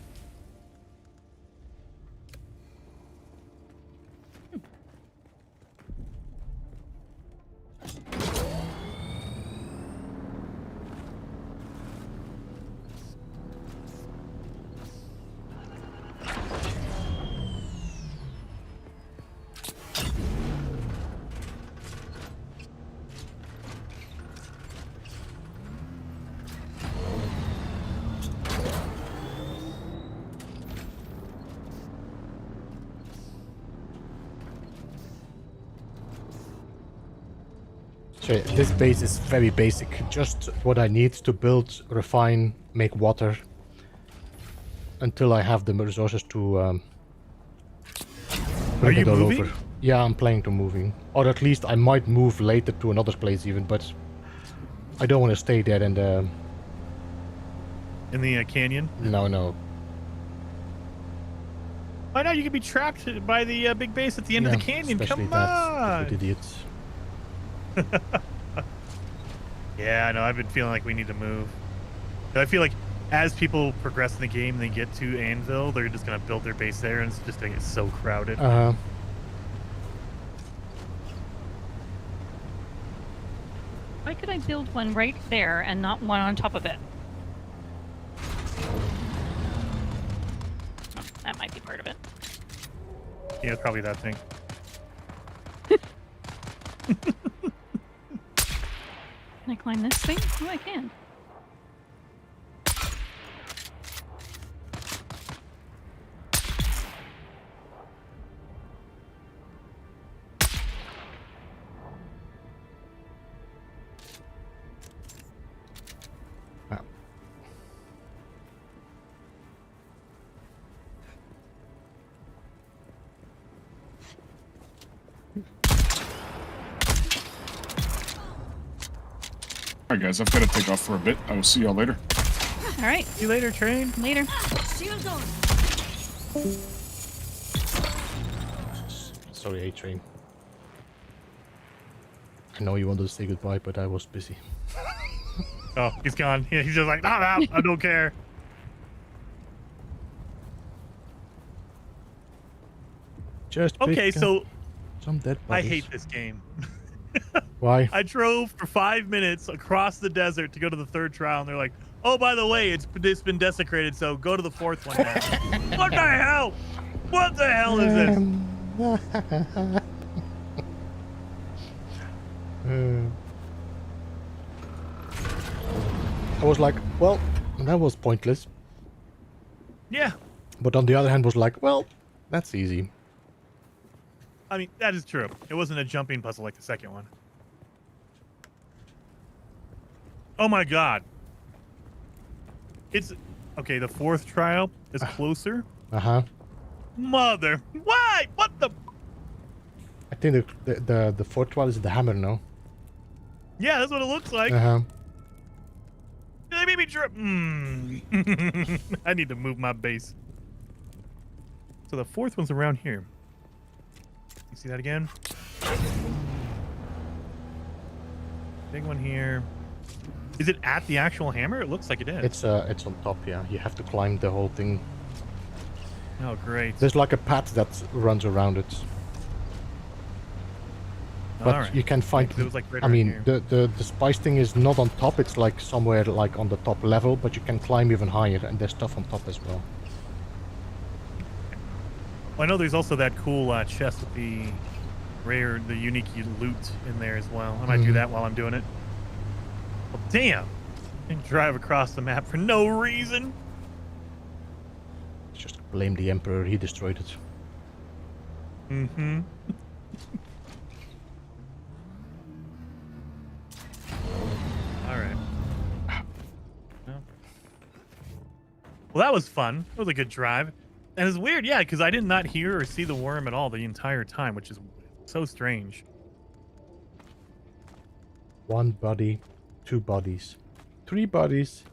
So this base is very basic, just what I need to build, refine, make water, until I have the resources to bring it all over. Yeah, I'm planning to moving, or at least I might move later to another place even, but I don't want to stay there in the canyon. No. Why not? You could be trapped by the big base at the end of the canyon. Come on, idiots. Yeah, I know. I've been feeling like we need to move. I feel like as people progress in the game and they get to Anvil, they're just going to build their base there, and it's just going to get so crowded. Why could I build one right there and not one on top of it? Oh, that might be part of it. Yeah, it's probably that thing. Can I climb this thing? Oh, I can. Alright guys, I've got to take off for a bit. I will see y'all later. All right. See you later, train. Later. Shield on. Sorry, A-Train. I know you wanted to say goodbye, but I was busy. Oh, he's gone. Yeah, he's just like, I don't care. Just okay, so some dead I bodies. hate this game. Why? I drove for 5 minutes across the desert to go to the third trial, and they're like, "Oh, by the way, it's been desecrated, so go to the fourth one now." What the hell? What the hell is this? I was like, well, that was pointless. Yeah. But on the other hand was like, well, that's easy. I mean, that is true. It wasn't a jumping puzzle like the second one. Oh my god. It's... Okay, the fourth trial is closer. Uh-huh. Mother... Why? What the... I think the fourth trial is the hammer, no? Yeah, that's what it looks like. Uh-huh. They made me drip. I need to move my base. So the fourth one's around here. You see that again? Big one here. Is it at the actual hammer? It looks like it is. It's on top, yeah. You have to climb the whole thing. Oh, great. There's like a path that runs around it. But right. you can find... It was like right I mean, here. the spice thing is not on top. It's like somewhere like on the top level, but you can climb even higher, and there's stuff on top as well. Well, I know there's also that cool chest with the rare, the unique loot in there as well. I might do that while I'm doing it. Well, damn! I can drive across the map for no reason. Just blame the Emperor. He destroyed it. Mm-hmm. All right. Well, that was fun. That was a good drive. And it's weird, yeah, because I did not hear or see the worm at all the entire time, which is so strange. 1 body, 2 bodies, 3 bodies,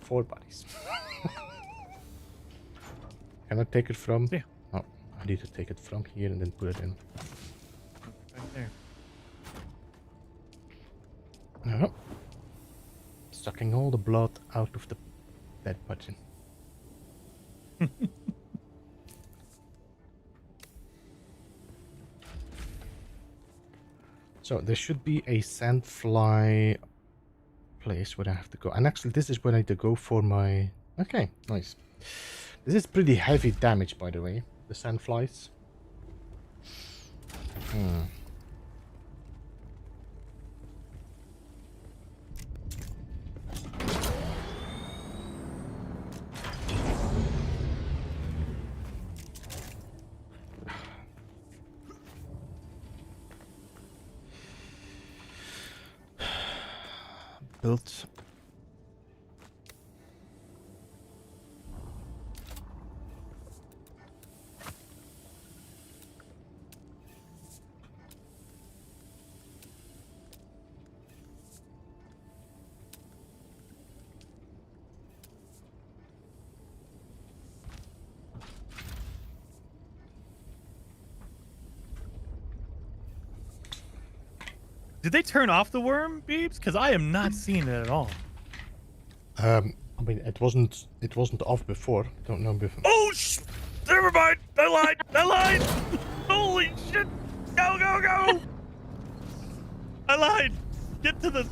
4 bodies. Can I take it from? Yeah. Oh, I need to take it from here and then put it in. Right there. Oh. Sucking all the blood out of the dead button. So there should be a sandfly place where I have to go. And actually this is where I need to go for my... Okay, nice. This is pretty heavy damage, by the way, the sandflies. Built. Did they turn off the worm, Beebs? Because I am not seeing it at all. I mean, it wasn't off before. Don't know before. Oh, never mind. I lied. I lied. Holy shit. Go, go, go. I lied. Get to the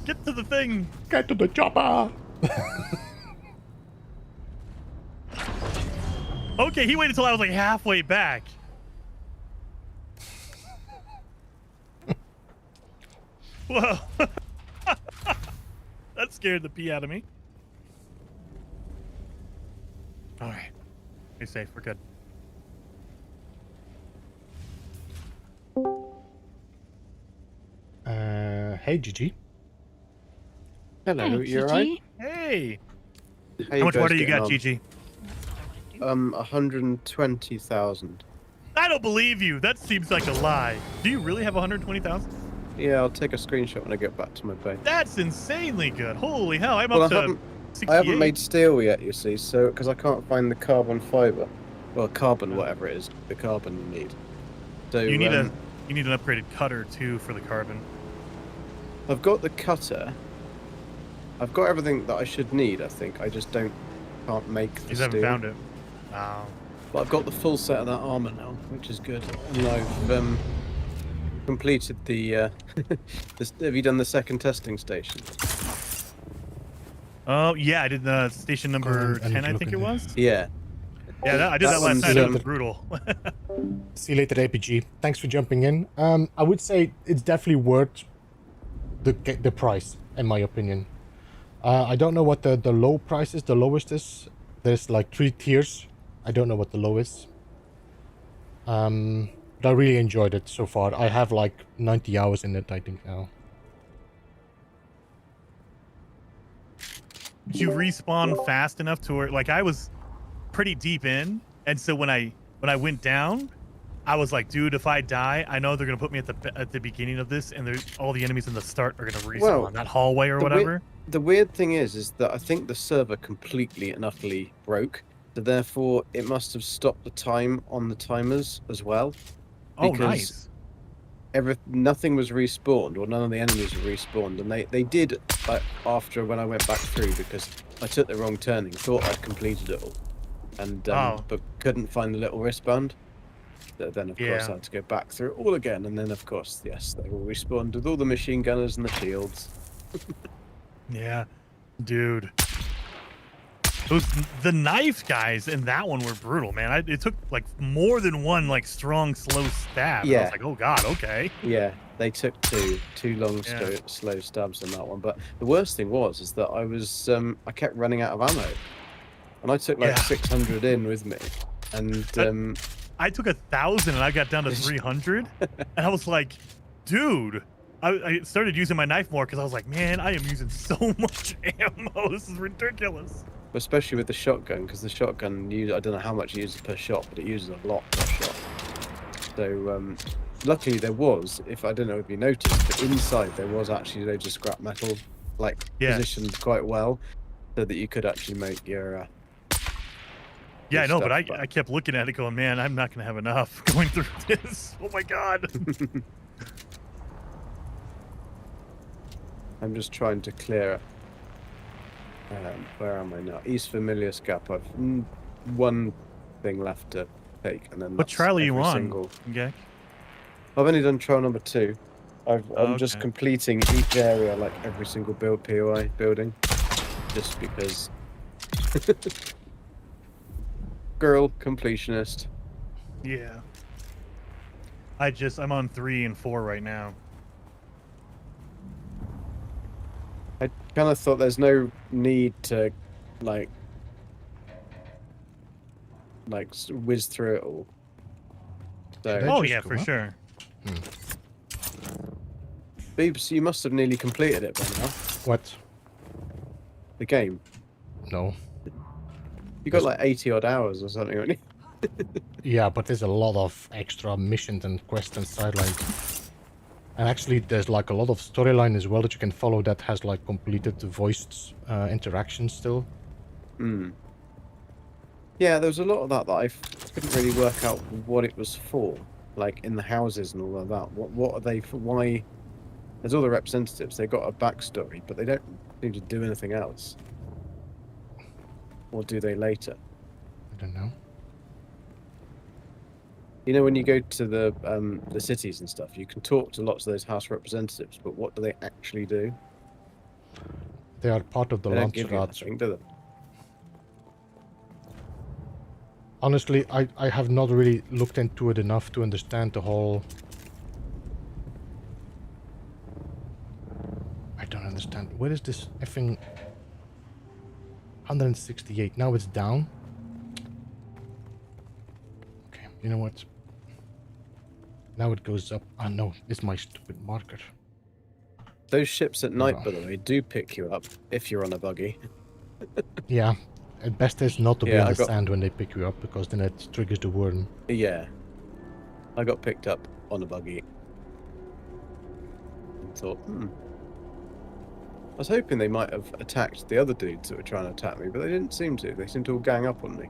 thing. Get to the chopper. Okay, he waited until I was like halfway back. Whoa. That scared the pee out of me. All right. Stay safe. We're good. Hey, Gigi. Hello, you alright? Hey. How much water you getting got, on? Gigi? 120,000. I don't believe you. That seems like a lie. Do you really have 120,000? Yeah, I'll take a screenshot when I get back to my base. That's insanely good. Holy hell. I'm Well, up to I haven't 68. made steel yet, you see, so because I can't find the carbon fiber. Well, carbon, whatever it is, the carbon you need. So You need an upgraded cutter too for the carbon. I've got the cutter. I've got everything that I should need, I think. I just can't make the You steel. haven't found it. Oh. But I've got the full set of that armor now, which is good. And I've completed the... have you done the second testing station? Oh, yeah, I did the station number 10, I think it was. Yeah. Yeah, I did that last night. It was brutal. See you later, APG. Thanks for jumping in. I would say it's definitely worth the price, in my opinion. I don't know what the low price is. The lowest is. There's like 3 tiers. I don't know what the low is. But I really enjoyed it so far. I have like 90 hours in it, I think now. You respawn fast enough to where, like, I was pretty deep in, and so when I went down, I was like, dude, if I die, I know they're gonna put me at the beginning of this, and all the enemies in the start are gonna respawn in that hallway or whatever. The weird thing is that I think the server completely and utterly broke, so therefore it must have stopped the time on the timers as well. Oh, nice. Nothing was respawned, or none of the enemies were respawned, and they did after when I went back through, because I took the wrong turning, thought I'd completed it all, and but couldn't find the little wristband. Then of course I had to go back through it all again, and then of course yes, they all respawned with all the machine gunners and the shields. Yeah, dude. The knife guys in that one were brutal, man. It took like more than one like strong, slow stab. Yeah. I was like, oh god, okay. Yeah, they took two long, slow stabs in that one. But the worst thing is that I kept running out of ammo, and I took like 600 in with me, and I took 1,000 and I got down to 300, and I was like, dude. I started using my knife more because I was like, man, I am using so much ammo. This is ridiculous. especially with the shotgun, because the shotgun I don't know how much it uses per shot, but it uses a lot per shot. So luckily there was, if I don't know if you noticed, but inside there was actually loads of scrap metal, like positioned quite well, so that you could actually make your. Yeah, I know, stuff, but I kept looking at it going, man, I'm not going to have enough going through this. Oh my god. I'm just trying to clear it. Where am I now? East Familius Gap. I've one thing left to take, and then what trial are you on? Single... Okay. I've only done trial number 2. I'm just completing each area, like every single POI building, just because. Girl completionist. Yeah. I'm on 3 and 4 right now. I kind of thought there's no need to, like whiz through it all. So, oh yeah, for sure. Beebs, you must have nearly completed it by now. What? The game. No. You got like 80 odd hours or something, haven't you? Yeah, but there's a lot of extra missions and quests and sidelines. And actually, there's like a lot of storyline as well that you can follow that has like completed voiced interactions still. Yeah, there was a lot of that I couldn't really work out what it was for. Like in the houses and all of that. What are they for? Why? There's all the representatives. They got a backstory, but they don't seem to do anything else. Or do they later? I don't know. You know, when you go to the cities and stuff, you can talk to lots of those house representatives, but what do they actually do? They are part of the Landsraad. Do they? Honestly, I have not really looked into it enough to understand the whole... I don't understand. Where is this effing... 168. Now it's down. Okay, you know what? Now it goes up. Ah, no, it's my stupid marker. Those ships at night, by the way, do pick you up if you're on a buggy. Yeah, at best is not to be on the sand when they pick you up, because then it triggers the worm. Yeah. I got picked up on a buggy. And thought, I was hoping they might have attacked the other dudes that were trying to attack me, but they didn't seem to. They seemed to all gang up on me.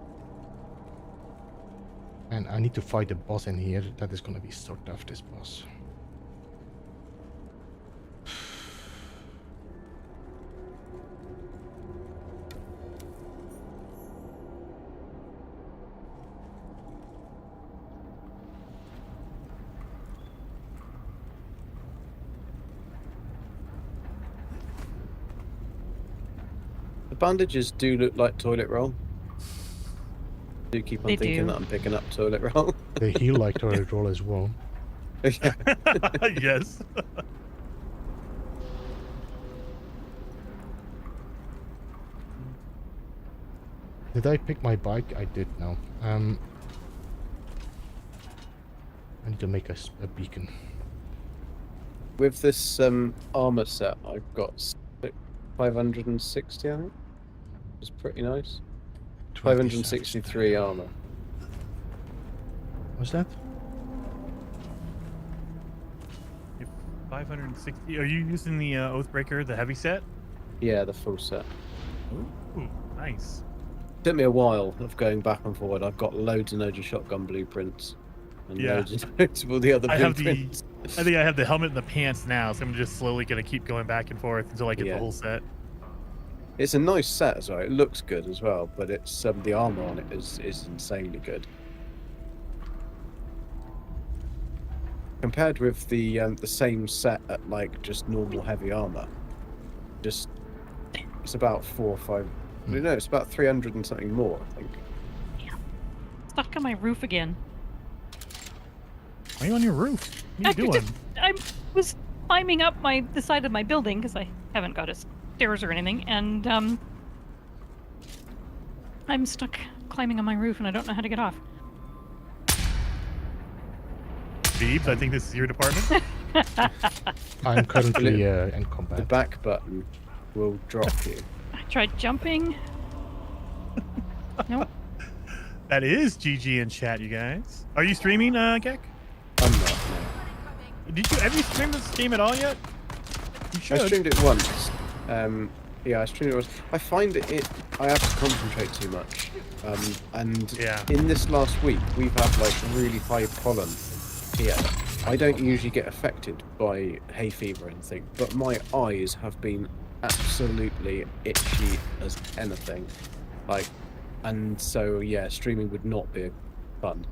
And I need to fight the boss in here. That is going to be so tough, this boss. The bandages do look like toilet roll. I do keep on thinking that I'm picking up toilet roll. They heal like toilet roll as well. Yes. Did I pick my bike? I did now. I need to make a beacon. With this armor set, I've got 560, I think. It's pretty nice. 563 armor. What's that? 560. Are you using the Oathbreaker, the heavy set? Yeah, the full set. Ooh, nice. It took me a while of going back and forward. I've got loads and loads of shotgun blueprints. And loads of all the other blueprints. I think I have the helmet and the pants now, so I'm just slowly going to keep going back and forth until I get the whole set. It's a nice set as well. It looks good as well, but it's the armor on it is insanely good. Compared with the same set at like just normal heavy armor, it's about 4 or 5. No, it's about 300 and something more, I think. Yeah. Stuck on my roof again. Why are you on your roof? What are you doing? I was climbing up the side of my building because I haven't got stairs or anything, and I'm stuck climbing on my roof and I don't know how to get off. Beebs, I think this is your department. I'm currently in combat. The back button will drop you. I tried jumping. Nope. That is GG in chat, you guys. Are you streaming, Gek? I'm not, no. Have you streamed this game at all yet? You should. I streamed it once. Yeah, I streamed it once. I find I have to concentrate too much. And in this last week, we've had like really high pollen here. I don't usually get affected by hay fever or anything, but my eyes have been absolutely itchy as anything. And so yeah, streaming would not be fun.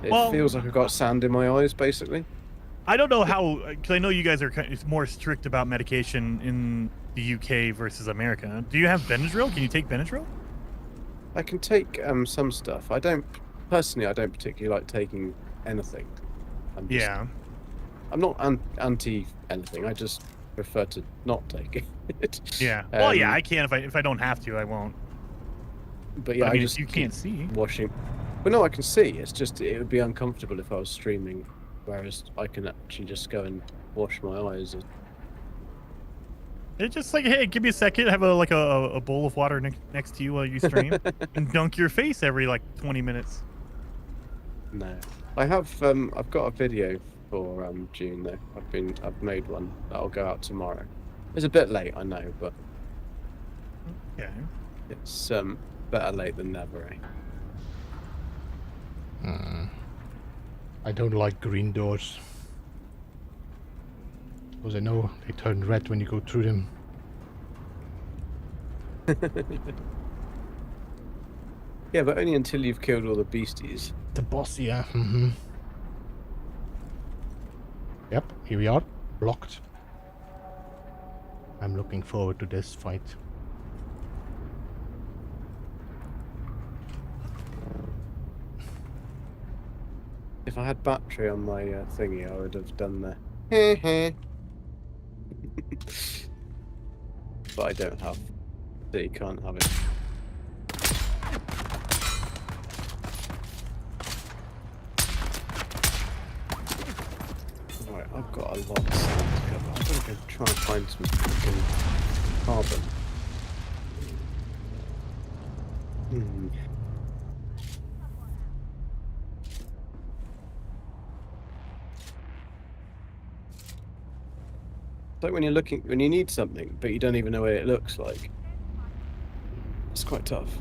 It feels like I've got sand in my eyes, basically. I don't know how, because I know you guys are more strict about medication in the UK versus America. Do you have Benadryl? Can you take Benadryl? I can take some stuff. I don't particularly like taking anything. I'm not anti anything. I just prefer to not take it. Yeah. Well, yeah, I can if I don't have to, I won't. But yeah, I mean, just you can't see. Washing. But no, I can see. It's just it would be uncomfortable if I was streaming, whereas I can actually just go and wash my eyes. It's just like, hey, give me a second. Have a bowl of water next to you while you stream, and dunk your face every like 20 minutes. No, I have. I've got a video for June though. I've made one that'll go out tomorrow. It's a bit late, I know, but yeah, it's better late than never. I don't like green doors. Because I know they turn red when you go through them. Yeah, but only until you've killed all the beasties. The boss, yeah. Yep, here we are. Blocked. I'm looking forward to this fight. If I had battery on my thingy, I would have done the but I don't have. So you can't have it. Right, I've got a lot of sand to cover. I'm gonna go try and find some fucking carbon. It's like when you need something, but you don't even know what it looks like. It's quite tough.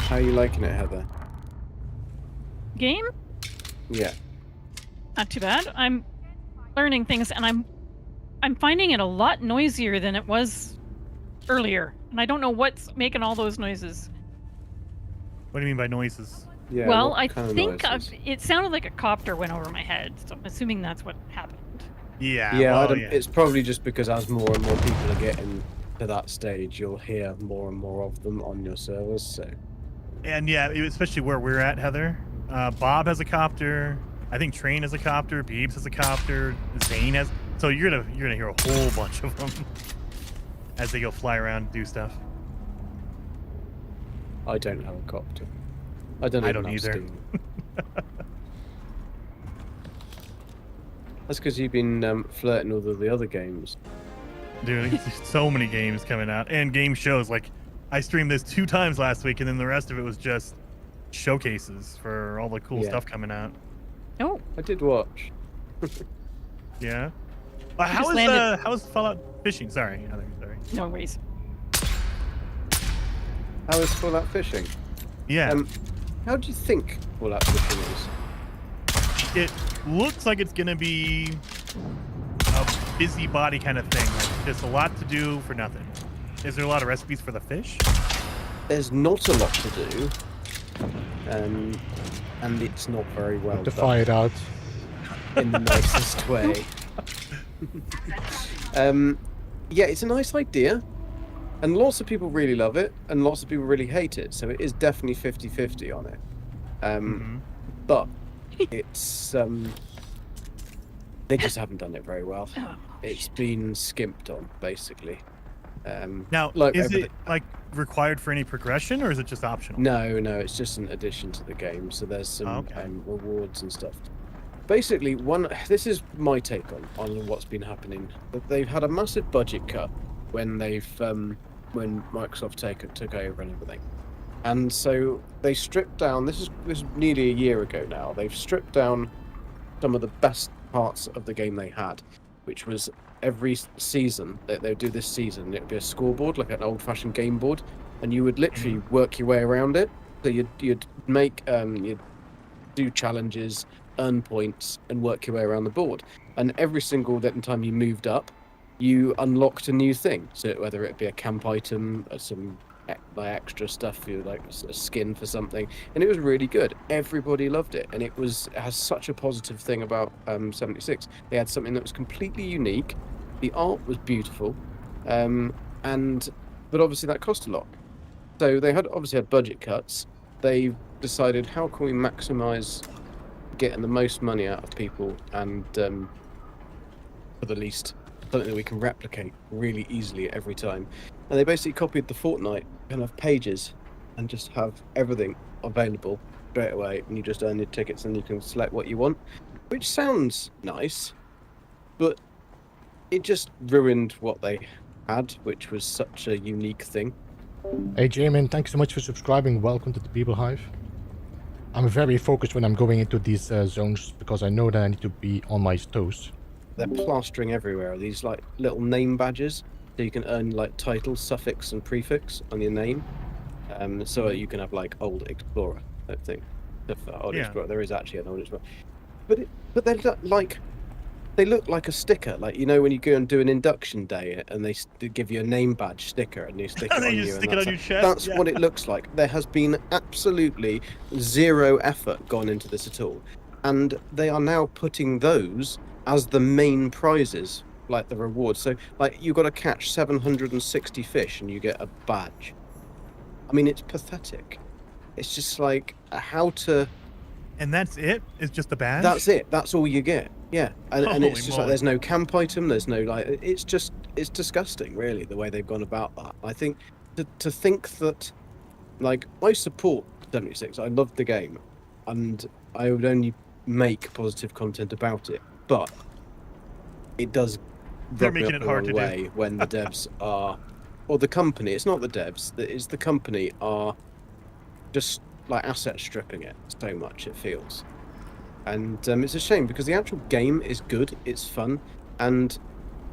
How are you liking it, Heather? Game? Yeah. Not too bad. I'm learning things, and I'm finding it a lot noisier than it was earlier, and I don't know what's making all those noises. What do you mean by noises? Yeah, well, I think it sounded like a copter went over my head, so I'm assuming that's what happened. Yeah. Yeah, well, it's probably just because as more and more people are getting to that stage, you'll hear more and more of them on your servers. So. And yeah, especially where we're at, Heather. Bob has a copter. I think Train has a copter. Beebs has a copter. Zane has. So you're gonna hear a whole bunch of them as they go fly around and do stuff. I don't have a copter. I don't either. That's because you've been flirting with all the other games. Dude, there's so many games coming out and game shows. Like, I streamed this 2 times last week, and then the rest of it was just showcases for all the cool stuff coming out. Oh, I did watch. Yeah. How is Fallout fishing? Sorry. No worries. How is Fallout fishing? Yeah. How do you think Fallout fishing is? It looks like it's gonna be a busybody kind of thing. Like, just a lot to do for nothing. Is there a lot of recipes for the fish? There's not a lot to do. And it's not very well done. To fire it out. In the nicest way. Yeah, it's a nice idea. And lots of people really love it, and lots of people really hate it. So it is definitely 50-50 on it. But it's they just haven't done it very well. It's been skimped on, basically. Now, like is everything. it like required for any progression, or is it just optional? No, it's just an addition to the game. So there's some Okay. rewards and stuff. Basically, this is my take on what's been happening. They've had a massive budget cut when when Microsoft took over and everything, and so they stripped down. This is nearly a year ago now. They've stripped down some of the best parts of the game they had, which was every season that they would do this season. It would be a scoreboard, like an old-fashioned game board, and you would literally work your way around it. So you'd make you'd do challenges, earn points, and work your way around the board. And every single time you moved up, you unlocked a new thing. So whether it be a camp item, or some extra stuff, like a skin for something, and it was really good. Everybody loved it, and it has such a positive thing about 76. They had something that was completely unique. The art was beautiful, but obviously that cost a lot. So they obviously had budget cuts. They decided, how can we maximize getting the most money out of people, and for the least, something that we can replicate really easily every time. And they basically copied the Fortnite kind of pages and just have everything available straight away, and you just earn your tickets and you can select what you want, which sounds nice, but it just ruined what they had, which was such a unique thing. Hey Jamin, thanks so much for subscribing. Welcome to the People Hive. I'm very focused when I'm going into these zones because I know that I need to be on my toes. They're plastering everywhere these like little name badges, so you can earn like title, suffix, and prefix on your name. So you can have like old explorer type thing. Old explorer, there is actually an old explorer, but they're like. They look like a sticker, like when you go and do an induction day and they give you a name badge sticker and you stick it on you. Stick it on your chest. That's what it looks like. There has been absolutely zero effort gone into this at all, and they are now putting those as the main prizes, like the rewards. So, like, you've got to catch 760 fish and you get a badge. I mean, it's pathetic. It's just like how to. And that's it? It's just a badge? That's it. That's all you get. Yeah, and it's just like there's no camp item, there's no it's disgusting, really, the way they've gone about that. I think to think that, like, I support 76, I love the game, and I would only make positive content about it, but it does rub me up the wrong way when the devs are, or the company, it's not the devs, it's the company are just like asset stripping it so much, it feels. And it's a shame because the actual game is good, it's fun, and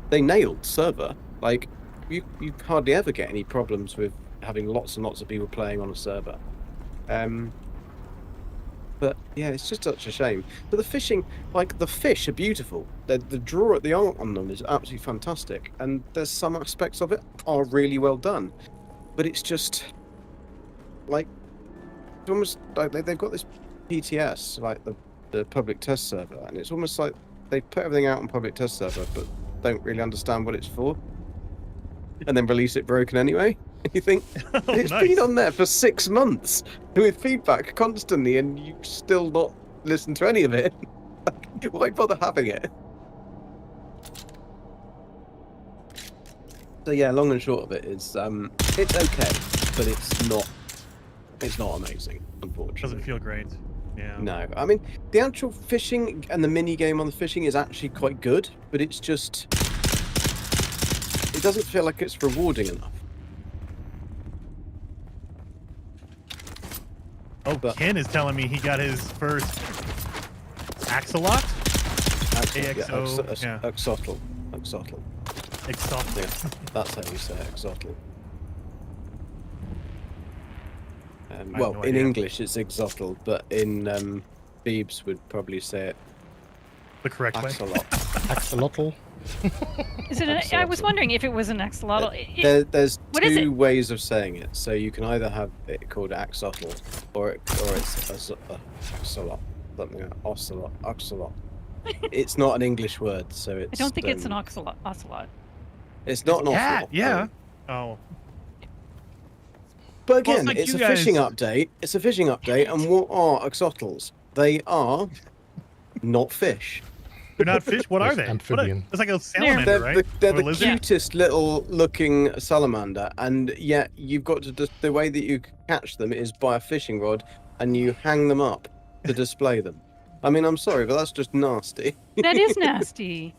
they nailed server. Like, you hardly ever get any problems with having lots and lots of people playing on a server. But yeah, it's just such a shame. But the fishing, like, the fish are beautiful. The art on them is absolutely fantastic, and there's some aspects of it are really well done. But it's just like, it's almost like they've got this PTS, like the public test server, and it's almost like they put everything out on public test server but don't really understand what it's for, and then release it broken anyway. You think it's been on there for 6 months with feedback constantly and you still not listen to any of it. Like, why bother having it? So yeah, long and short of it is it's okay, but it's not amazing, unfortunately. Doesn't feel great. Yeah. No, I mean, the actual fishing and the mini game on the fishing is actually quite good, but it's just, it doesn't feel like it's rewarding enough. Oh, but Ken is telling me he got his first axolot? Axolotl. Axolotl. Axolotl. Yeah, that's how you say axolotl. Well, in English it's exotl, but in Beebs would probably say it the correct way. Axolotl. Is it? I was wondering if it was an axolotl. There's two ways of saying it. So you can either have it called axolotl, or it's axolot, something like ocelot, axolot. It's not an English word, so it's. I don't think it's an ocelot. It's not an ocelot. Yeah. Oh. But again, it's a fishing update. It's a fishing update, and what are axolotls? They are not fish. They're not fish. What are they? Amphibian. It's like a salamander, right? They're Or a the lizard? cutest little looking salamander, and yet you've got to just the way that you catch them is by a fishing rod, and you hang them up to display them. I mean, I'm sorry, but that's just nasty. That is nasty.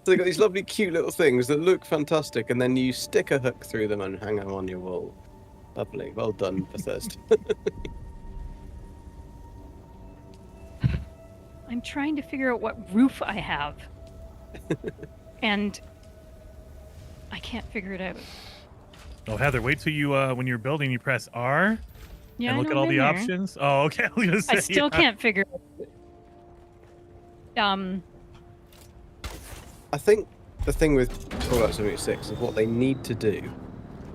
So they've got these lovely, cute little things that look fantastic, and then you stick a hook through them and hang them on your wall. Lovely. Well done, Bethesda. I'm trying to figure out what roof I have. And I can't figure it out. Oh, Heather, wait till you, when you're building, you press R Yeah, and I look know at all I'm the in there. options. Oh, okay. I was gonna say, I still yeah. can't figure it out. I think the thing with Fallout 76 is what they need to do,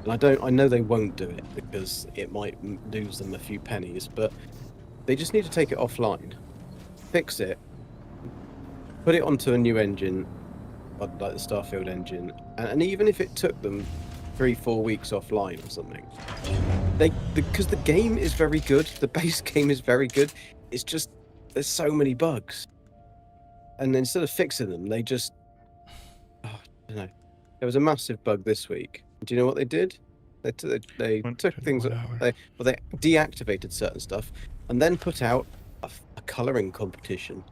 and I know they won't do it because it might lose them a few pennies, but they just need to take it offline, fix it, put it onto a new engine, like the Starfield engine, and even if it took them 3-4 weeks offline or something, because the game is very good, the base game is very good, it's just there's so many bugs, and instead of fixing them, they just I don't know. There was a massive bug this week. Do you know what they did? They took things. They deactivated certain stuff, and then put out a colouring competition.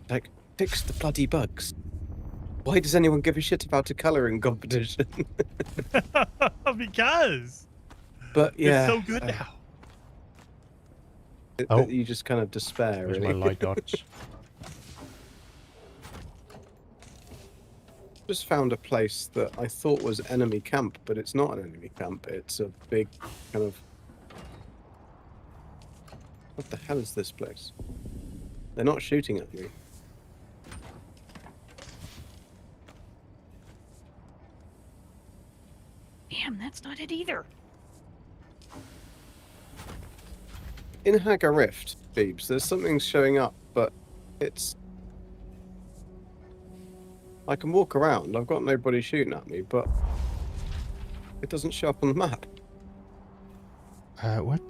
Like, fix the bloody bugs. Why does anyone give a shit about a colouring competition? Because. But yeah, it's so good now. You just kind of despair. Where's really. my light darts? Just found a place that I thought was enemy camp, but it's not an enemy camp. It's a big kind of... What the hell is this place? They're not shooting at me. Damn, that's not it either. In Hagar Rift, Beebs, there's something showing up, but it's... I can walk around, I've got nobody shooting at me, but it doesn't show up on the map. What?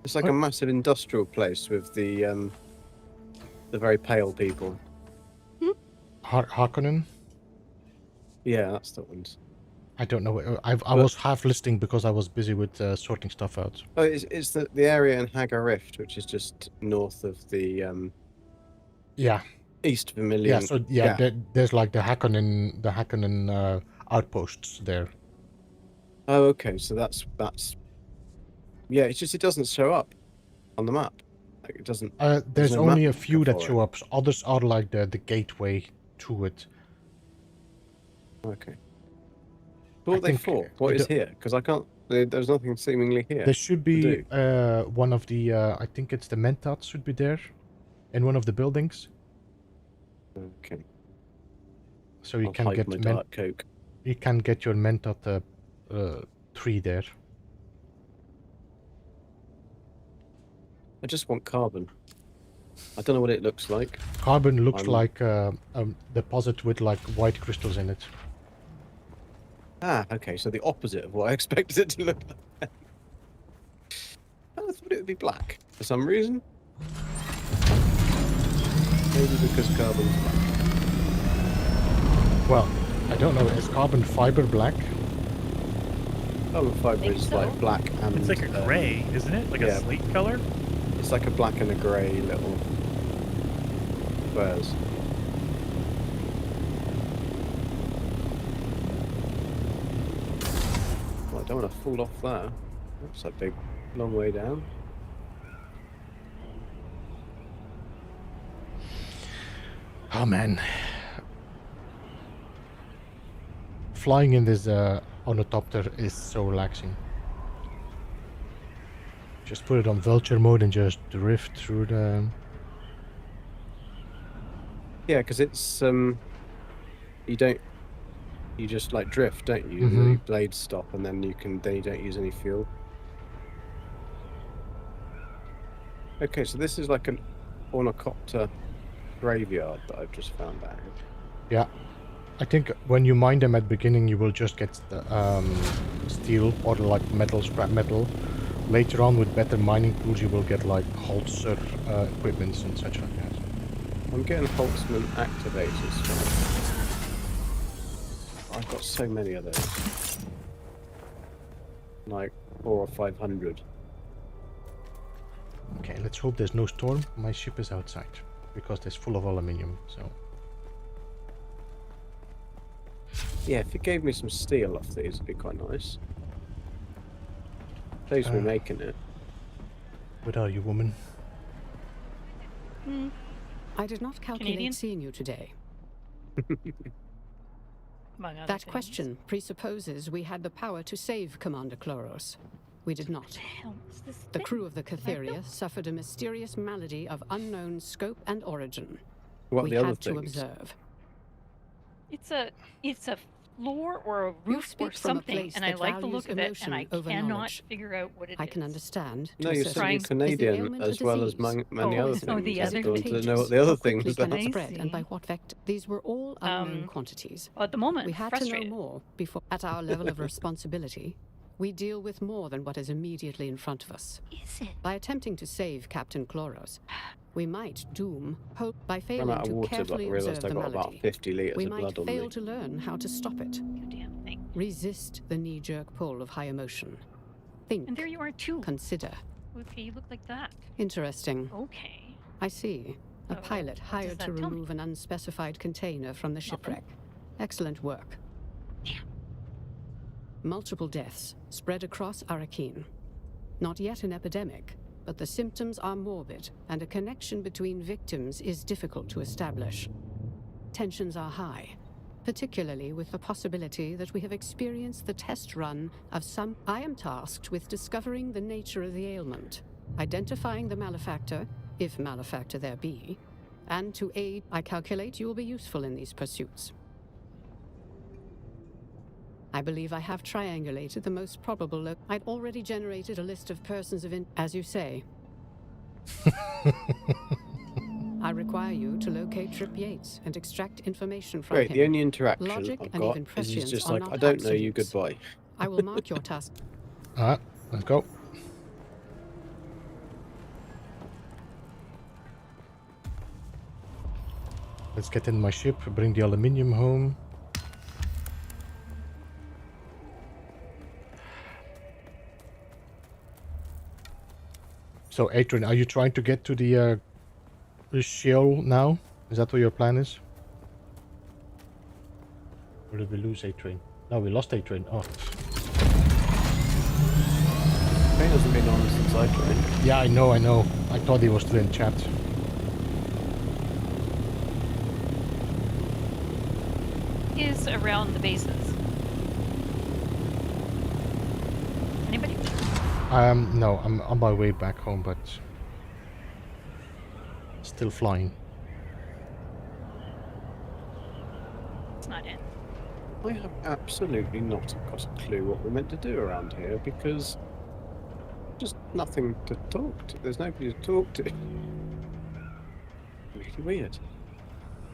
It's like a massive industrial place with the very pale people. Harkonnen? Yeah, that's the ones. I don't know. I was half listening because I was busy with sorting stuff out. Oh, it's the area in Hagar Rift, which is just north of the Yeah. East Vermilion. Yeah. So there's like the Harkonnen outposts there. Oh, okay. So that's. Yeah, it's just it doesn't show up on the map. Like it doesn't. There's no only map a few that for show it. up. Others are like the gateway to it. Okay. What are they for? What is here? Because I can't. There's nothing seemingly here. There should be one of the. I think it's the Mentats should be there, in one of the buildings. Okay. So you I'll can hide get my Dark Coke. You can get your Mentat tree there. I just want carbon. I don't know what it looks like. Carbon looks like a deposit with like white crystals in it. Ah, okay, so the opposite of what I expected it to look like. I thought it would be black for some reason. Maybe because carbon's black. Well, I don't know. Is carbon fiber black? Carbon fiber is like black and... It's like a gray, isn't it? Like a slate color? It's like a black and a grey little squares. Well, I don't want to fall off there. That's a big, long way down. Oh man. Flying in this ornithopter is so relaxing. Just put it on vulture mode and just drift through the... Yeah, because it's you just like drift, don't you? Mhm. The blades stop, and then you don't use any fuel. Okay, so this is like an ornithopter graveyard that I've just found out. Yeah. I think when you mine them at beginning, you will just get the, steel or like metal, scrap metal. later on with better mining tools you will get like Holzer equipments and such like that. I'm getting Holtzman activators. I've got so many of those. Like 400 or 500. Okay, let's hope there's no storm. My ship is outside because it's full of aluminium, so... Yeah, if it gave me some steel off these, it'd be quite nice. Saves me making it. What are you, woman? I did not calculate Canadian? seeing you today. Among other That things. question presupposes we had the power to save Commander Kloros. We did not. Hell, is this The thing? crew of the Catheria suffered a mysterious malady of unknown scope and origin. What We the other had to things? observe. It's a floor or a You roof speak or from a something, place and I that like the values look of it, emotion and I over cannot knowledge. figure out what it is. I can understand. No, to you're a simply certain extent. Is the Canadian ailment a as well as disease? many Oh, other oh, things. the I other don't contagious? know what the other How things quickly are. can it I spread, and by see. what vector? These were all unknown quantities. Well, at the moment, We had frustrated. to know more before. At our level of responsibility, we deal with more than what is immediately in front of us. Is it? By attempting to save Captain Kloros, we might doom hope. By Ran failing out of to water, but I carefully observe realised I the got about malady, 50 litres we of might blood on fail me. to learn how to stop it. You damn thing. Resist the knee-jerk pull of high emotion. Think. And there you are too. Consider. Okay, you look like that. Interesting. Okay. I see. A So, pilot what does hired to that tell me? remove an unspecified container from the shipwreck. Excellent work. Damn. Multiple deaths spread across Arrakis. Not yet an epidemic, but the symptoms are morbid, and a connection between victims is difficult to establish. Tensions are high, particularly with the possibility that we have experienced the test run of some. I am tasked with discovering the nature of the ailment, identifying the malefactor, if malefactor there be, and to aid. I calculate you will be useful in these pursuits. I believe I have triangulated the most probable. I'd already generated a list of persons of as you say. I require you to locate Trip Yates and extract information from Great, him. the only interaction Logic I've and got even is he's prescience just are like, not I don't know you, absolutes. goodbye. I will mark your task. Alright, let's go. Let's get in my ship, bring the aluminium home. So, Adrian, are you trying to get to the Sheol now? Is that what your plan is? Or did we lose Adrian? No, we lost Adrian. Oh. He hasn't been on since I joined. Yeah, I know. I thought he was still in chat. Is around the bases. Anybody? No, I'm on my way back home, but still flying. It's not in. I have absolutely not got a clue what we're meant to do around here because just nothing to talk to. There's nobody to talk to. Really weird.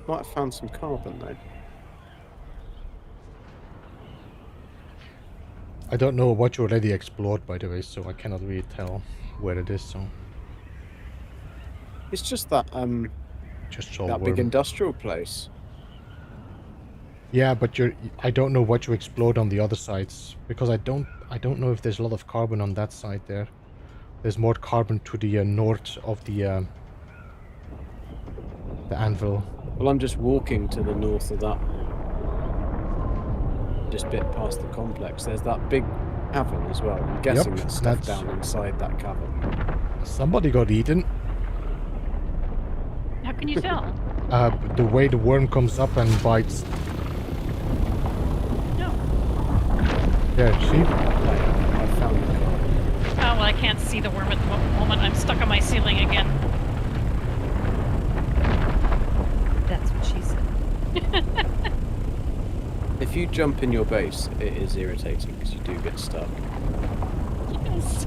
Might have found some carbon though. I don't know what you already explored, by the way, so I cannot really tell where it is. So It's just that just saw that big worm. industrial place. Yeah, but I don't know what you explored on the other sides because I don't know if there's a lot of carbon on that side there. There's more carbon to the north of the anvil. Well, I'm just walking to the north of that. Just bit past the complex. There's that big cavern as well. I'm guessing Yep, there's stuff that's- down inside that cavern. Somebody got eaten. How can you tell? The way the worm comes up and bites. No. There, see? I found the car. Oh, well, I can't see the worm at the moment. I'm stuck on my ceiling again. That's what she said. If you jump in your base, it is irritating because you do get stuck. Yes.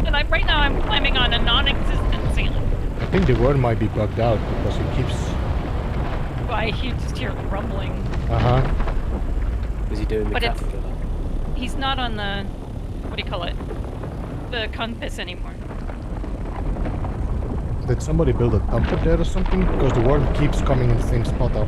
And right now I'm climbing on a non-existent ceiling. I think the worm might be bugged out because it keeps. Well, I just hear rumbling. Is he doing the But cat it's- killer? He's not on the, what do you call it? the compass anymore. Did somebody build a dumper there or something? Because the worm keeps coming in the same spot up.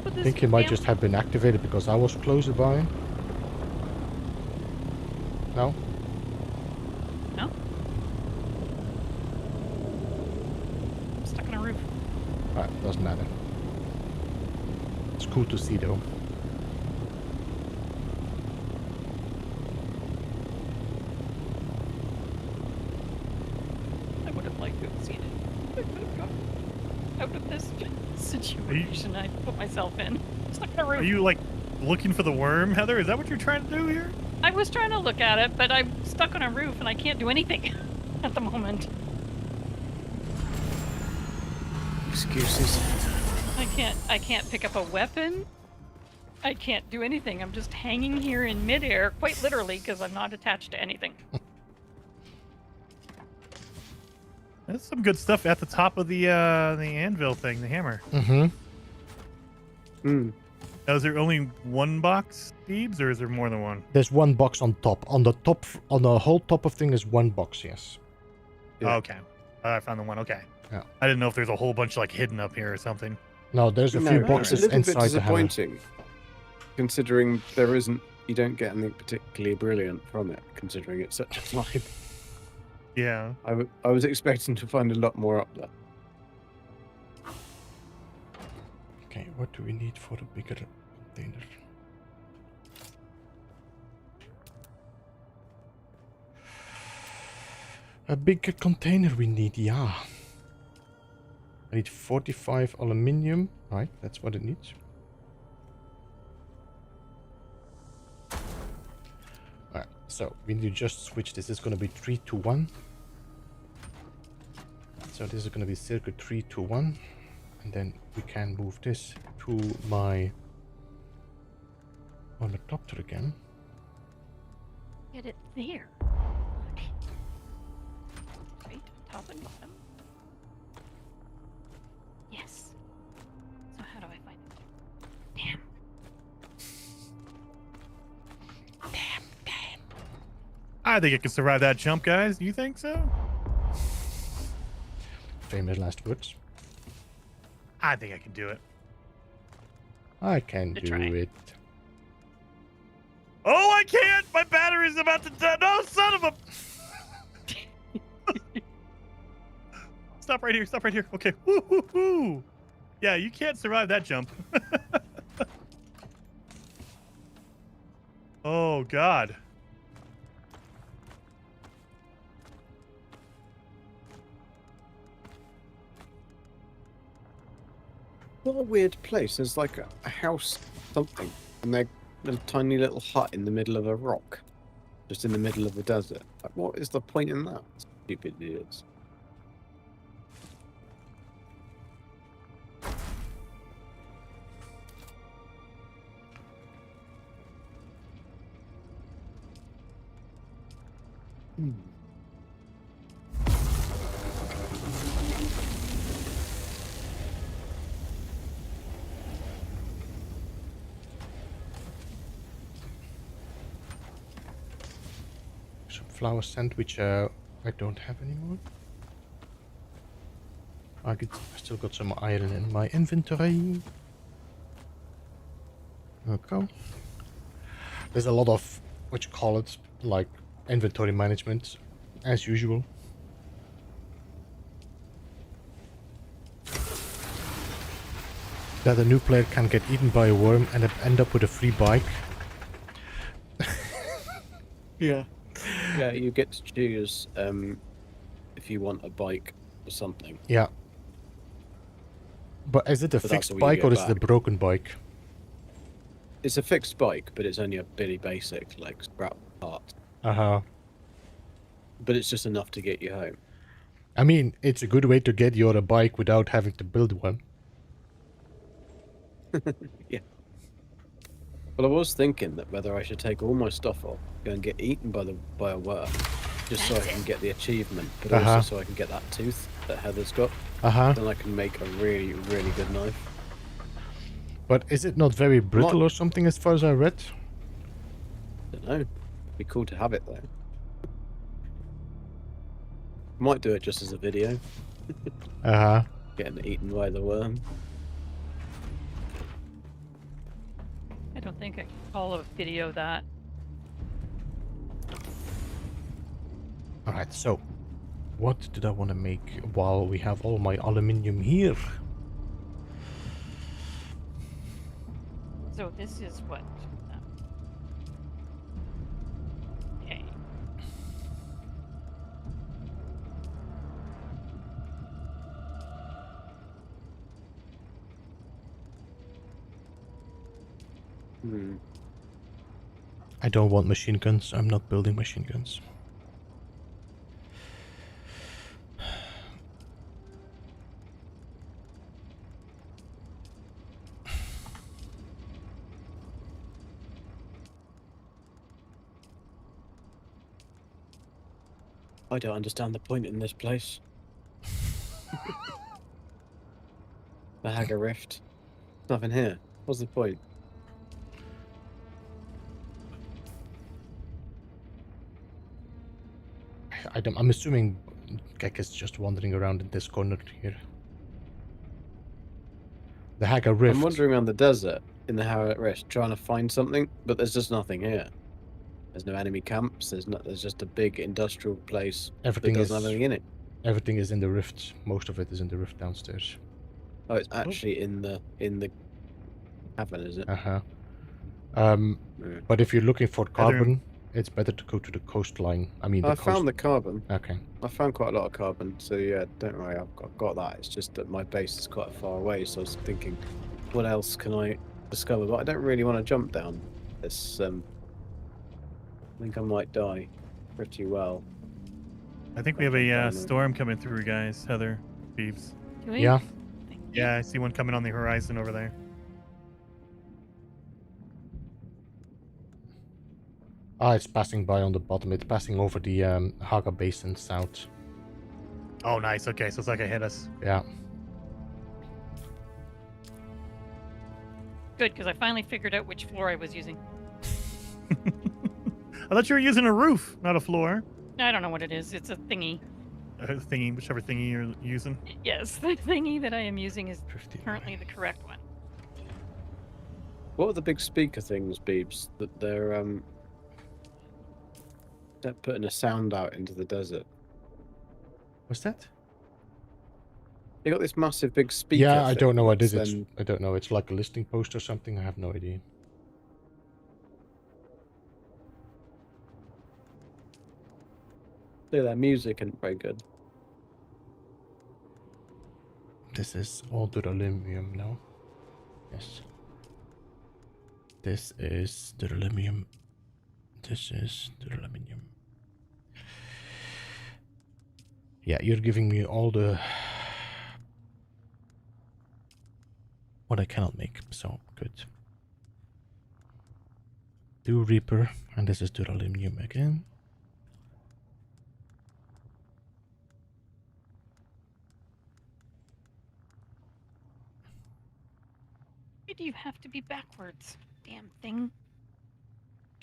I think he might just have been activated because I was closer by. No? No? I'm stuck on a roof. Alright, doesn't matter. It's cool to see though. I would have liked to have seen it. I could have gotten out of this situation I put myself in. Stuck on a roof. Are you like looking for the worm, Heather? Is that what you're trying to do here? I was trying to look at it, but I'm stuck on a roof and I can't do anything at the moment. Excuses. I can't pick up a weapon. I can't do anything. I'm just hanging here in midair, quite literally, because I'm not attached to anything. There's some good stuff at the top of the anvil thing, the hammer. Mm-hmm. Now, is there only one box, Thebes, or is there more than one? There's one box on top. On the whole top of thing is one box, yes. Yeah. Oh, okay. I found the one, okay. Yeah. I didn't know if there's a whole bunch like hidden up here or something. No, there's a few boxes it's a little inside bit the hammer. disappointing, considering you don't get anything particularly brilliant from it, considering it's such a climb. Yeah. I was expecting to find a lot more up there. Okay, what do we need for a bigger container? A bigger container we need, yeah. I need 45 aluminium. Right, that's what it needs. Alright, so we need to just switch this. It's going to be 3 to 1. So this is going to be circa 3 to 1. And then we can move this to my ornithopter again. Get it there. Right, top and bottom. Yes. So how do I find it? Damn. I think I can survive that jump, guys. You think so? Famous last words. I think I can do it. I can do it. Oh, I can't! My battery's about to die. No, son of a... Stop right here. Stop right here. Okay. Woo-hoo-hoo. Yeah, you can't survive that jump. Oh, God. What a weird place. There's like a house, something, and they're a tiny little hut in the middle of a rock, just in the middle of the desert. Like, what is the point in that? Stupid idiots. Some flour sand, which I don't have anymore. I still got some iron in my inventory. Okay. There's a lot of, what you call it, like inventory management, as usual. That a new player can get eaten by a worm and end up with a free bike. Yeah. Yeah, you get to choose if you want a bike or something. Yeah. But is it a But fixed that's what you bike or get is it a back. broken bike? It's a fixed bike, but it's only a really basic, like, scrap part. Uh-huh. But it's just enough to get you home. I mean, it's a good way to get your bike without having to build one. Yeah. Well, I was thinking that whether I should take all my stuff off, go and get eaten by a worm, just so I can get the achievement, but also so I can get that tooth that Heather's got. Then I can make a really, really good knife. But is it not very brittle or something as far as I read? I don't know. Be cool to have it though. Might do it just as a video. Getting eaten by the worm. I don't think I can call a video that. Alright, so what did I want to make while we have all my aluminium here? So this is what? Okay. I don't want machine guns. I'm not building machine guns. I don't understand the point in this place. The Hagger Rift. Nothing here. What's the point? I'm assuming Gek is just wandering around in this corner here. The Hagger Rift. I'm wandering around the desert in the Hagger Rift trying to find something, but there's just nothing here. There's no enemy camps. There's just a big industrial place that doesn't have anything in it. Everything is in the rift. Most of it is in the rift downstairs. Oh, it's actually in the cavern, is it? But if you're looking for carbon, it's better to go to the coastline. I mean, I found the carbon. Okay. I found quite a lot of carbon, so yeah, don't worry, I've got that. It's just that my base is quite far away, so I was thinking, what else can I discover? But I don't really want to jump down this. I think I might die pretty well. I think we have a storm coming through, guys. Heather, Beebs. Yeah. Yeah, I see one coming on the horizon over there. Ah, it's passing by on the bottom. It's passing over the Haga Basin south. Oh, nice. Okay, so it's like it hit us. Yeah. Good, because I finally figured out which floor I was using. I thought you were using a roof, not a floor. I don't know what it is. It's a thingy. Whichever thingy you're using. Yes, the thingy that I am using is currently the correct one. What are the big speaker things, Beebs? That they're putting a sound out into the desert. What's that? They got this massive big speaker. Yeah, I don't know what it is. Then... I don't know. It's like a listing post or something. I have no idea. Yeah, their music isn't very good. This is all duralumium now. Yes. This is duralumium. This is duralumium. Yeah, you're giving me all the... what I cannot make, so good. Do Reaper, and this is duralumium again. Why do you have to be backwards? Damn thing.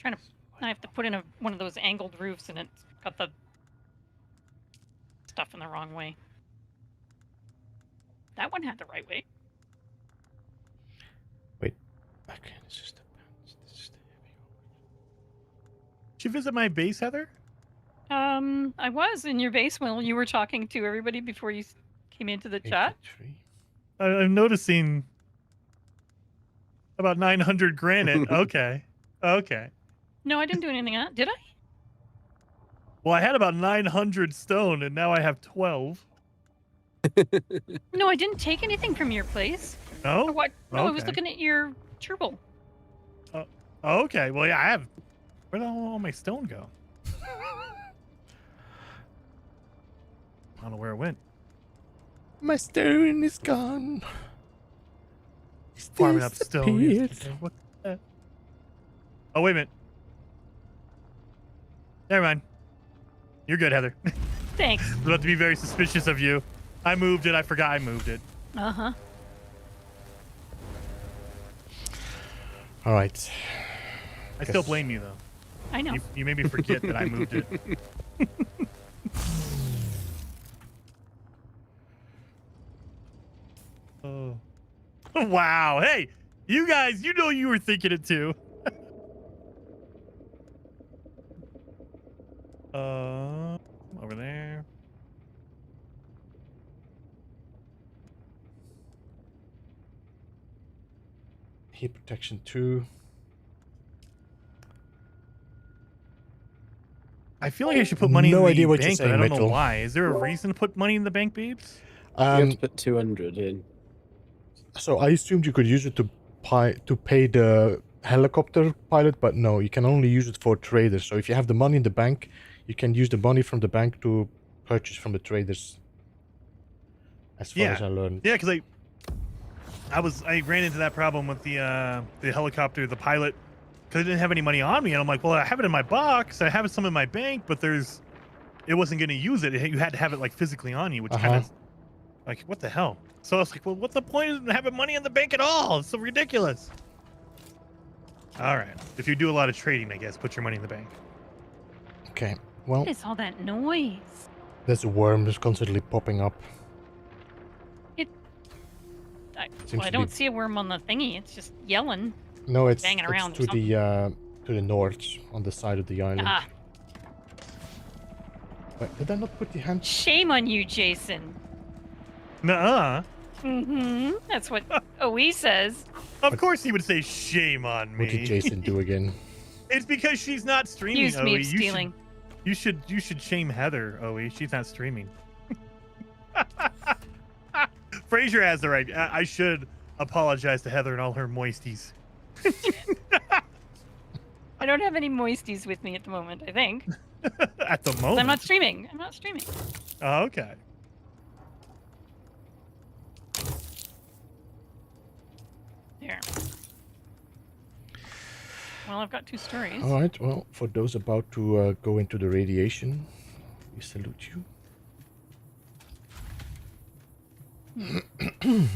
I have to put in one of those angled roofs and it's got the stuff in the wrong way. That one had the right way. Wait. Okay, this is the heavy one. Did you visit my base, Heather? I was in your base when you were talking to everybody before you came into the chat. I'm noticing about 900 granite. Okay. Okay. No, I didn't do anything on that. Did I? Well, I had about 900 stone, and now I have 12. No, I didn't take anything from your place. No? What? No, Okay. I was looking at your turbo. Okay. Well, yeah, I have... Where did all my stone go? I don't know where it went. My stone is gone. Farming up stone. Disappeared. Yesterday. What's that? Oh, wait a minute. Never mind. You're good, Heather. Thanks. I was about to be very suspicious of you. I moved it. I forgot I moved it. Uh-huh. All right. I still blame you, though. I know. You made me forget that I moved it. Oh. Wow. Hey, you guys, you know you were thinking it too. Over there. Heat protection 2. I feel like I should put money in the idea what bank, you're saying, but I don't know Mitchell. why. Is there a reason to put money in the bank, Beebs? You have to put 200 in. So I assumed you could use it to pay the helicopter pilot, but no, you can only use it for traders. So if you have the money in the bank, you can use the money from the bank to purchase from the traders. As far as I learned. Yeah, because I ran into that problem with the helicopter, the pilot, because I didn't have any money on me, and I'm like, well, I have it in my box, I have some in my bank, but it wasn't going to use it. You had to have it like physically on you, which kind of like, what the hell? So I was like, well, what's the point of having money in the bank at all? It's so ridiculous. All right, if you do a lot of trading, I guess put your money in the bank. Okay, well, What is all that noise? there's a worm that's constantly popping up. I don't see a worm on the thingy. It's just yelling. No, it's banging around to the north on the side of the island. Ah, Wait, did I not put the hand? shame on you, Jason. Nuh-uh. Mm-hmm. That's what OE says. Of course he would say shame on me. What did Jason do again? It's because she's not streaming. Accused me OE. of stealing. You should shame Heather, OE. She's not streaming. Fraser has the right. I should apologize to Heather and all her moisties. I don't have any moisties with me at the moment, I think. At the moment? I'm not streaming. Oh, okay. There. Well, I've got 2 stories. All right. Well, for those about to go into the radiation, we salute you. I'm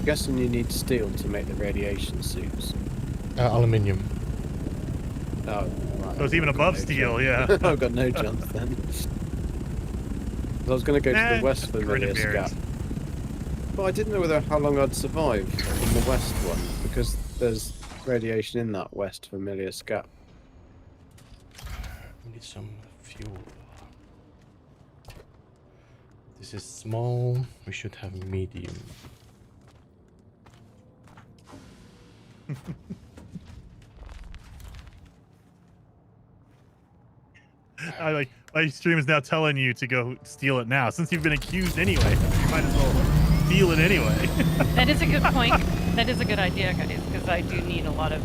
guessing you need steel to make the radiation suits. Aluminium. Oh, right. So it's even above steel, yeah. I've got no chance then. I was going to go to the west familiar scat. But I didn't know how long I'd survive in the west one, because there's radiation in that west familiar scat. We need some fuel. This is small. We should have medium. My stream is now telling you to go steal it now. Since you've been accused anyway, you might as well steal it anyway. That is a good point. That is a good idea, guys, because I do need a lot of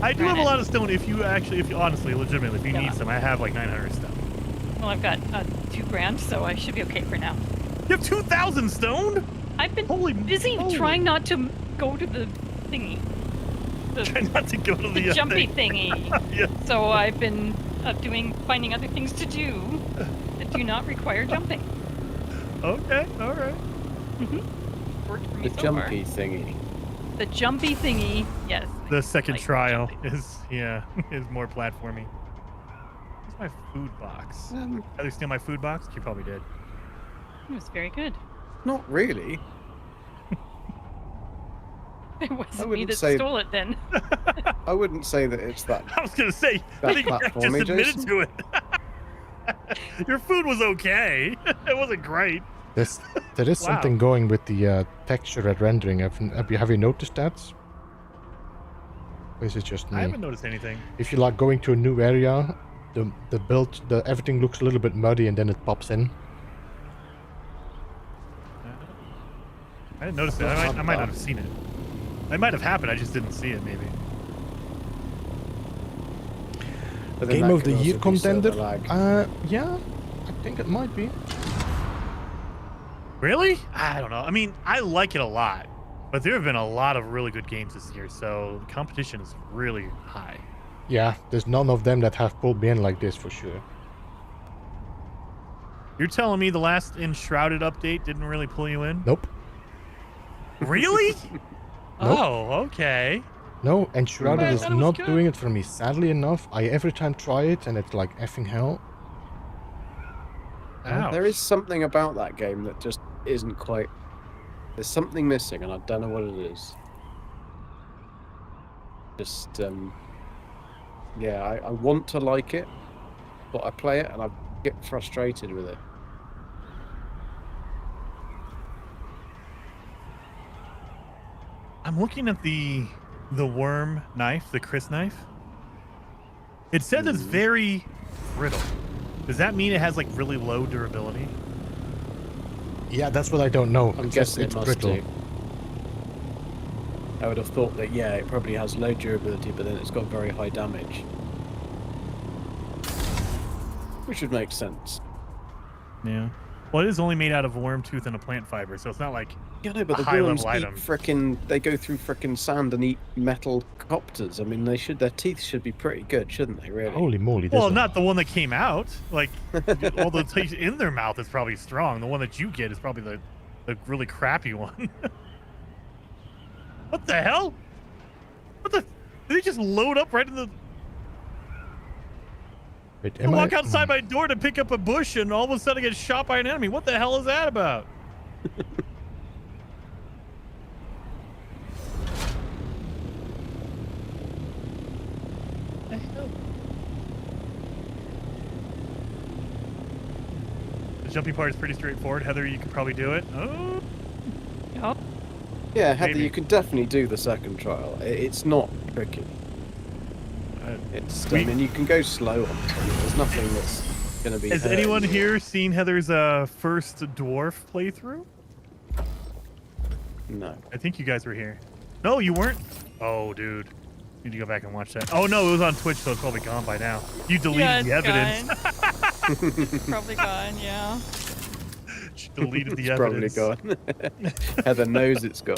I do have a lot of stone. If you honestly, legitimately, if you need some, I have like 900 stone. Well, I've got 2 grand, so I should be okay for now. You have 2,000 stone? I've been busy trying not to go to the thingy. Try not to go to the jumpy thingy. Yeah. So I've been finding other things to do that do not require jumping. Okay, all right. Worked for me The so jumpy far. thingy. The jumpy thingy, yes. The second trial is more platformy. Where's my food box? Did you steal my food box? You probably did. It was very good. Not really. It wasn't me wouldn't that say- stole it then. I wouldn't say that it's that. I was gonna say, That I think you just platforming, admitted Jason. to it. Your food was okay. It wasn't great. There is Wow. something going with the texture at rendering. Have you noticed that? Or is it just me? I haven't noticed anything. If you like going to a new area, everything looks a little bit muddy and then it pops in. I didn't notice it. I might not have seen it. It might have happened. I just didn't see it. Maybe. But then Game that of the could Year also be server contender? lag. Yeah, I think it might be. Really? I don't know. I mean, I like it a lot, but there have been a lot of really good games this year, so the competition is really high. Yeah, there's none of them that have pulled me in like this for sure. You're telling me the last Enshrouded update didn't really pull you in? Nope. Really? Nope. Oh, okay. No, Enshrouded Man, is that was not good. doing it for me. Sadly enough, I every time try it and it's like effing hell. There is something about that game that just isn't quite... There's something missing, and I don't know what it is. Just, yeah, I want to like it, but I play it and I get frustrated with it. I'm looking at the worm knife, the Chris knife. It says it's very brittle. Does that mean it has like really low durability? Yeah, that's what I don't know. I'm It says guessing it's it must brittle. do. I would have thought that, yeah, it probably has low durability, but then it's got very high damage. Which would make sense. Yeah. Well, it is only made out of worm tooth and a plant fiber, so it's not like Yeah, no, but a the high worms level eat item. frickin'... They go through frickin' sand and eat metal copters. I mean, their teeth should be pretty good, shouldn't they, really? Holy moly. Well, not the one that came out. Like, all the teeth in their mouth is probably strong. The one that you get is probably the really crappy one. What the hell? What the? Did they just load up right in the... Wait, I walk outside my door to pick up a bush, and all of a sudden I get shot by an enemy. What the hell is that about? The jumping part is pretty straightforward. Heather, you could probably do it. Oh. Yep. Yeah, Heather, Maybe. you can definitely do the second trial. It's not tricky. I mean, you can go slow on it. There's nothing that's going to be... Has anyone here seen Heather's first dwarf playthrough? No. I think you guys were here. No, you weren't? Oh, dude. Need to go back and watch that. Oh, no, it was on Twitch, so it's probably gone by now. You deleted the evidence. It's probably gone, yeah. She deleted the It's probably evidence. gone. Heather knows it's gone.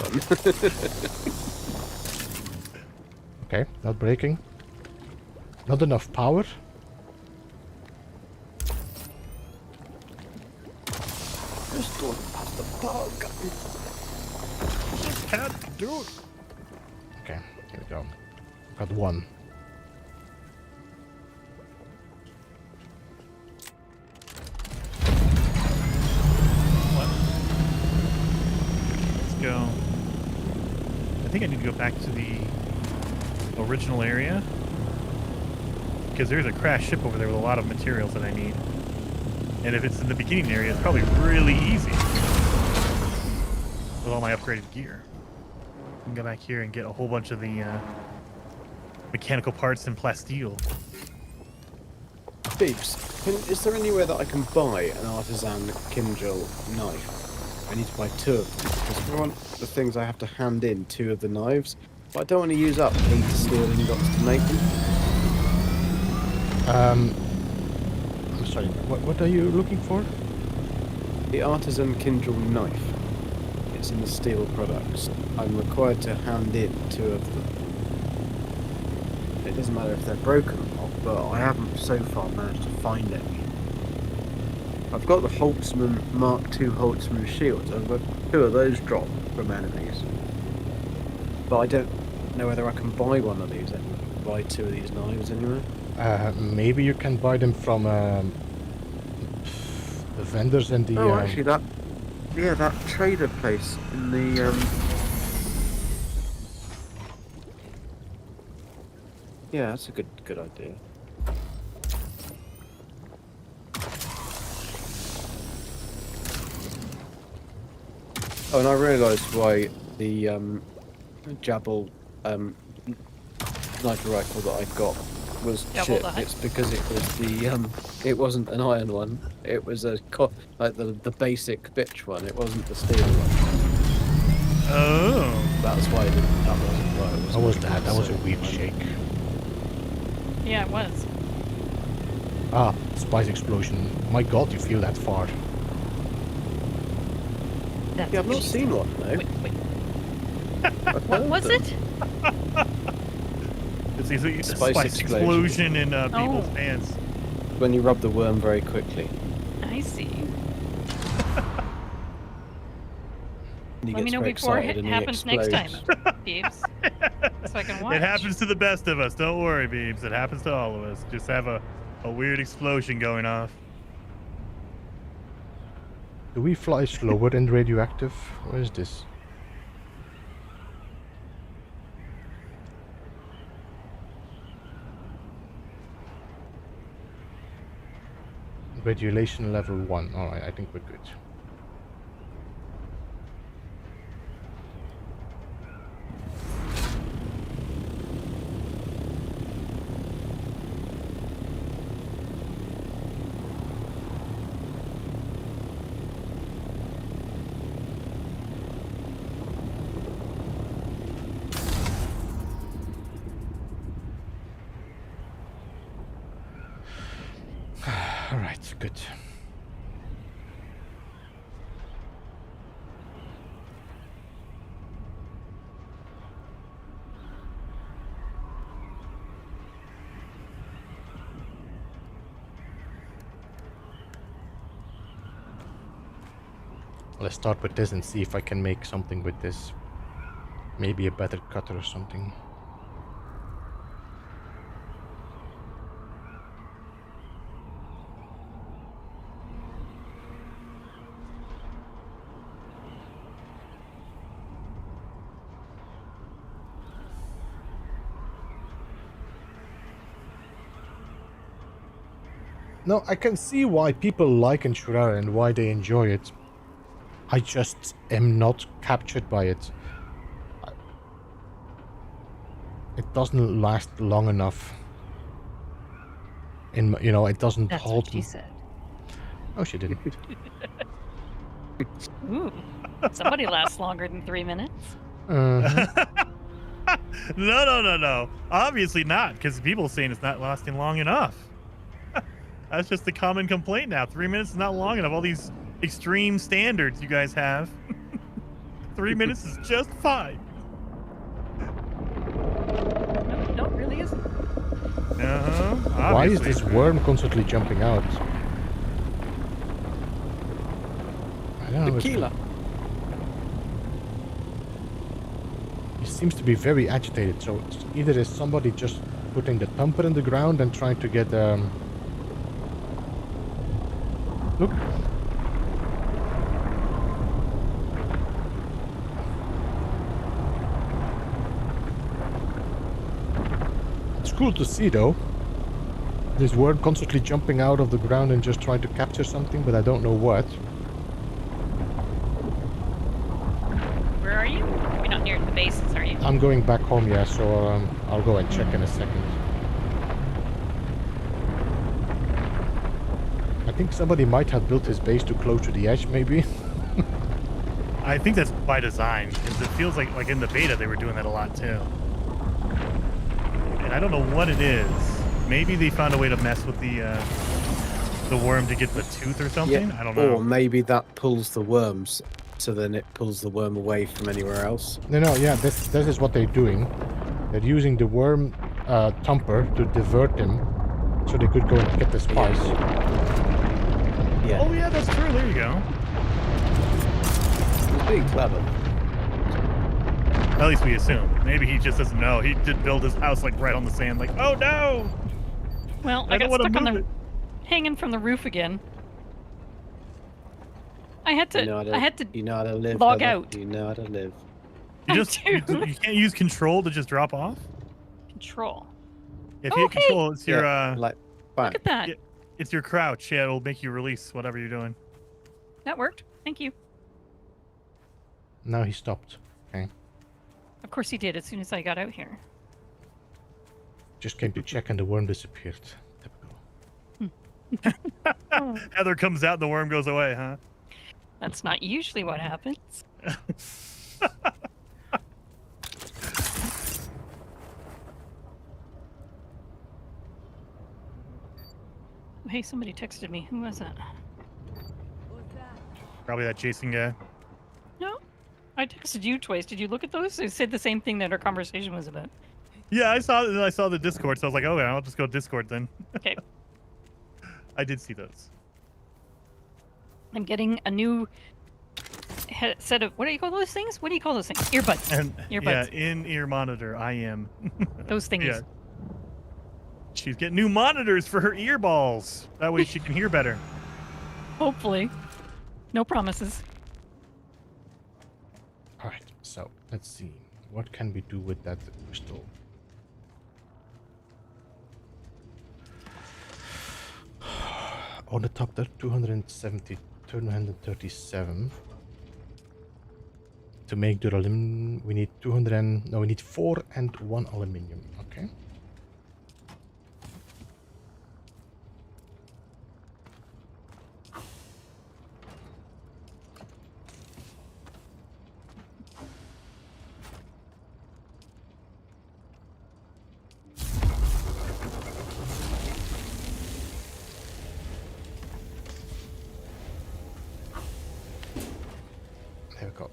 Okay, not breaking. Not enough power. Just going past the bug. Can't do it. Okay, here we go. Got one. Let's go. I think I need to go back to the original area, because there's a crashed ship over there with a lot of materials that I need. And if it's in the beginning area, it's probably really easy with all my upgraded gear. I can go back here and get a whole bunch of the mechanical parts and plasteel. Beeps, is there anywhere that I can buy an artisan Kindle knife? I need to buy 2 of them, because for one of the things I have to hand in 2 of the knives, but I don't want to use up 8 steel ingots to make them. I'm sorry, what are you looking for? The artisan Kindle knife. It's in the steel products. I'm required to hand in 2 of them. It doesn't matter if they're broken or not, but I haven't so far managed to find any. I've got the Holtzman Mark II Holtzman shields. I've got 2 of those dropped from enemies. But I don't know whether I can buy one of these and buy 2 of these knives anywhere. Maybe you can buy them from the vendors in the... Oh, actually, that trader place in the... Yeah, that's a good idea. Oh, and I realised why the Jabal sniper rifle that I got was shit. It's because it was the it wasn't an iron one. It was a like the basic bitch one. It wasn't the steel one. Oh, that's why that wasn't right. How was that? That was a weird shake. Yeah, it was. Ah, spice explosion. My god, you feel that far. That's Yeah, I've what not she seen said. one though. What was it? It's a Spice spice explosion in people's Oh. pants. When you rub the worm very quickly. I see. And he Let me gets know very before excited it and he happens next time, explodes. Beebs. So I can watch. It happens to the best of us. Don't worry, Beebs. It happens to all of us. Just have a weird explosion going off. Do we fly slower in radioactive? What is this? Radiation level 1. Alright, I think we're good. Alright, good. Let's start with this and see if I can make something with this. Maybe a better cutter or something. No, I can see why people like Enshurara and why they enjoy it. I just am not captured by it. It doesn't last long enough. You know, it doesn't That's hold what she me. said. Oh, she didn't. Ooh, somebody lasts longer than 3 minutes. No. Obviously not, because people are saying it's not lasting long enough. That's just the common complaint now. 3 minutes is not long enough. All these extreme standards you guys have. 3 minutes is just fine. No, it really isn't. Why is this worm constantly jumping out? I don't know. Tequila. He seems to be very agitated, so it's either is somebody just putting the thumper in the ground and trying to get look. It's cool to see though. This worm constantly jumping out of the ground and just trying to capture something, but I don't know what. Where are you? You're not near the bases, are you? I'm going back home, yeah, so I'll go and check in a second. I think somebody might have built his base too close to the edge, maybe. I think that's by design, because it feels like in the beta they were doing that a lot too. And I don't know what it is. Maybe they found a way to mess with the worm to get the tooth or something. Yeah, I don't know. or maybe that pulls the worms, so then it pulls the worm away from anywhere else. No, yeah, this is what they're doing. They're using the worm thumper to divert him, so they could go and get the spice. Yeah. Oh yeah, that's true. There you go. He's being clever. At least we assume. Maybe he just doesn't know. He did build his house like right on the sand. Like, oh no! Well, I I got don't wanna stuck on move the it. hanging from the roof again. I had to. You know how to live. log Heather. out. You know how to live. You just you can't use control to just drop off. Control. If you hit control, it's your like bang. Look at that. it's your crouch. Yeah, it'll make you release whatever you're doing. That worked. Thank you. Now he stopped. Okay. Of course he did as soon as I got out here. Just came to check and the worm disappeared. Typical. Heather comes out, the worm goes away, huh? That's not usually what happens. Hey, somebody texted me. Who was that? Probably that Jason guy. I texted you twice. Did you look at those? It said the same thing that our conversation was about. Yeah, I saw the Discord, so I was like, okay, I'll just go Discord then. Okay. I did see those. I'm getting a new set of, what do you call those things? What do you call those things? Earbuds. And Earbuds. yeah, in-ear monitor. I am. Those things. Yeah. She's getting new monitors for her earballs. That way she can hear better. Hopefully. No promises. All right, so let's see. What can we do with that crystal? On the top there, 270, 237. To make duralumin, we need 200 and... No, we need 4 and 1 aluminium. Okay. There we go.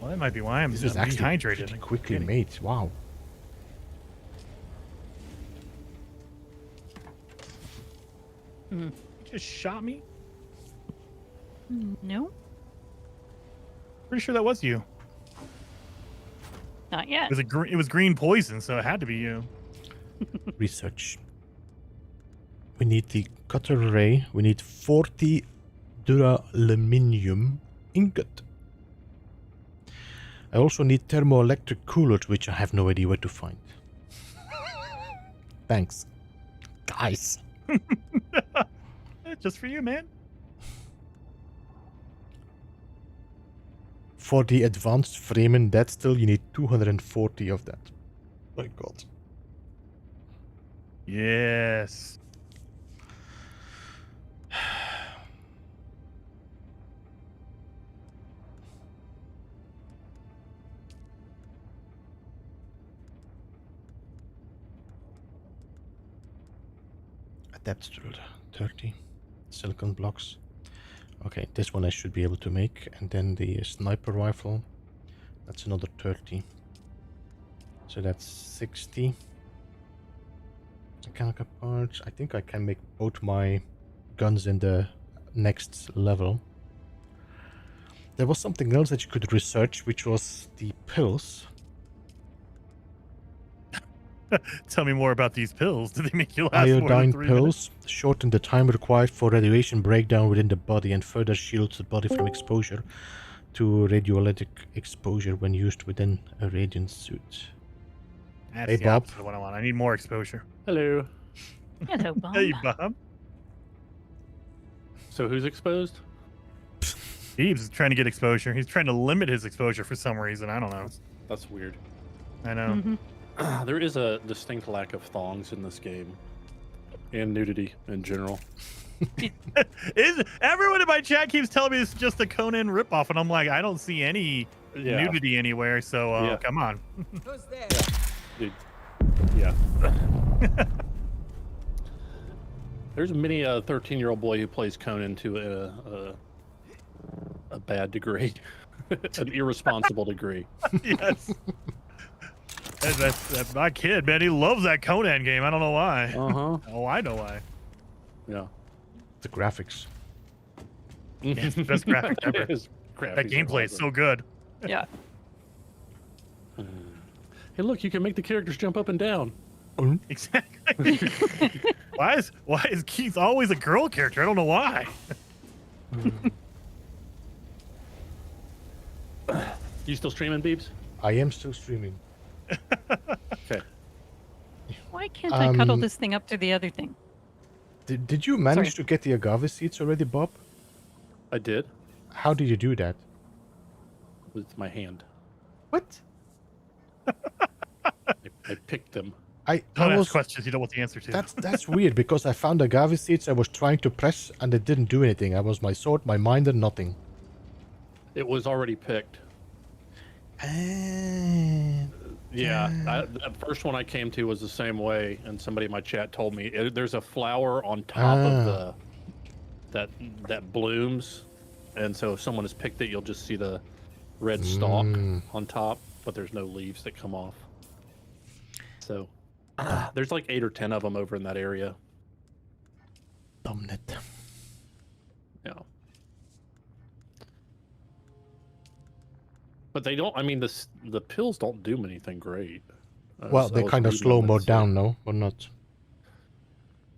Well, that might be why I'm This is actually dehydrated. pretty quickly made. Wow. Just shot me? No, Pretty sure that was you. not yet. It was green poison, so it had to be you. Research. We need the cutter ray. We need 40 duraluminum ingot. I also need thermoelectric coolers, which I have no idea where to find. Thanks, guys. Just for you, man. For the advanced Fremen, that still you need 240 of that. My God. Yes. Adapter 30 silicon blocks. Okay, this one I should be able to make, and then the sniper rifle, that's another 30. So that's 60 mechanical parts. I think I can make both my guns in the next level. There was something else that you could research, which was the pills. Tell me more about these pills. Do they make you last more than Iodine 3 pills shorten the time required for radiation breakdown within the body and further shields the body from exposure to radioelectric exposure when used within a radiant suit. That's Hey, the Bob. opposite of what I want. I need more exposure. Hello. Hello, Bob. Hey, Bob. So who's exposed? Beebs is trying to get exposure. He's trying to limit his exposure for some reason. I don't know. That's weird. I know. There is a distinct lack of thongs in this game, and nudity in general. Everyone in my chat keeps telling me it's just a Conan ripoff, and I'm like, I don't see any nudity anywhere. So come on. Who's there? Dude. Yeah. There's many a 13-year-old boy who plays Conan to a bad degree, an irresponsible degree. Yes. That's my kid, man. He loves that Conan game. I don't know why. Uh-huh. Oh, I know why. Yeah. The graphics. Yeah, it's the best graphic ever. His That graphics are gameplay is awesome. so good. Yeah. Hey, look, you can make the characters jump up and down. Exactly. why is Keith always a girl character? I don't know why. You still streaming, Beebs? I am still streaming. Okay. Why can't I cuddle this thing up to the other thing? Did you manage to get the agave seeds already, Bob? I did. How did you do that? With my hand. What? I picked them. Don't ask questions you don't want the answer to. That's weird, because I found agave seeds I was trying to press and it didn't do anything. I was my sword, my minder, nothing. It was already picked. Yeah, that first one I came to was the same way, and somebody in my chat told me there's a flower on top of that blooms, and so if someone has picked it, you'll just see the red stalk on top, but there's no leaves that come off. So there's like 8 or 10 of them over in that area. Damn it. Yeah. But they don't. I mean, the pills don't do anything great. Well, they kind of slow more down, no, or not?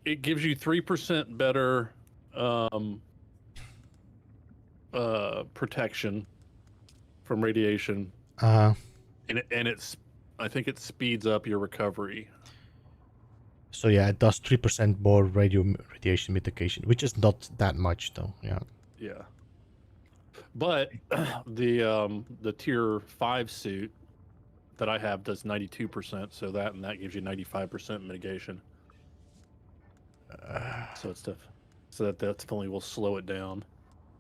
It gives you 3% better protection from radiation. And it's, I think it speeds up your recovery. So yeah, it does 3% more radiation mitigation, which is not that much though. Yeah. Yeah. But the tier 5 suit that I have does 92%, so that gives you 95% mitigation. So it's tough. So that definitely will slow it down.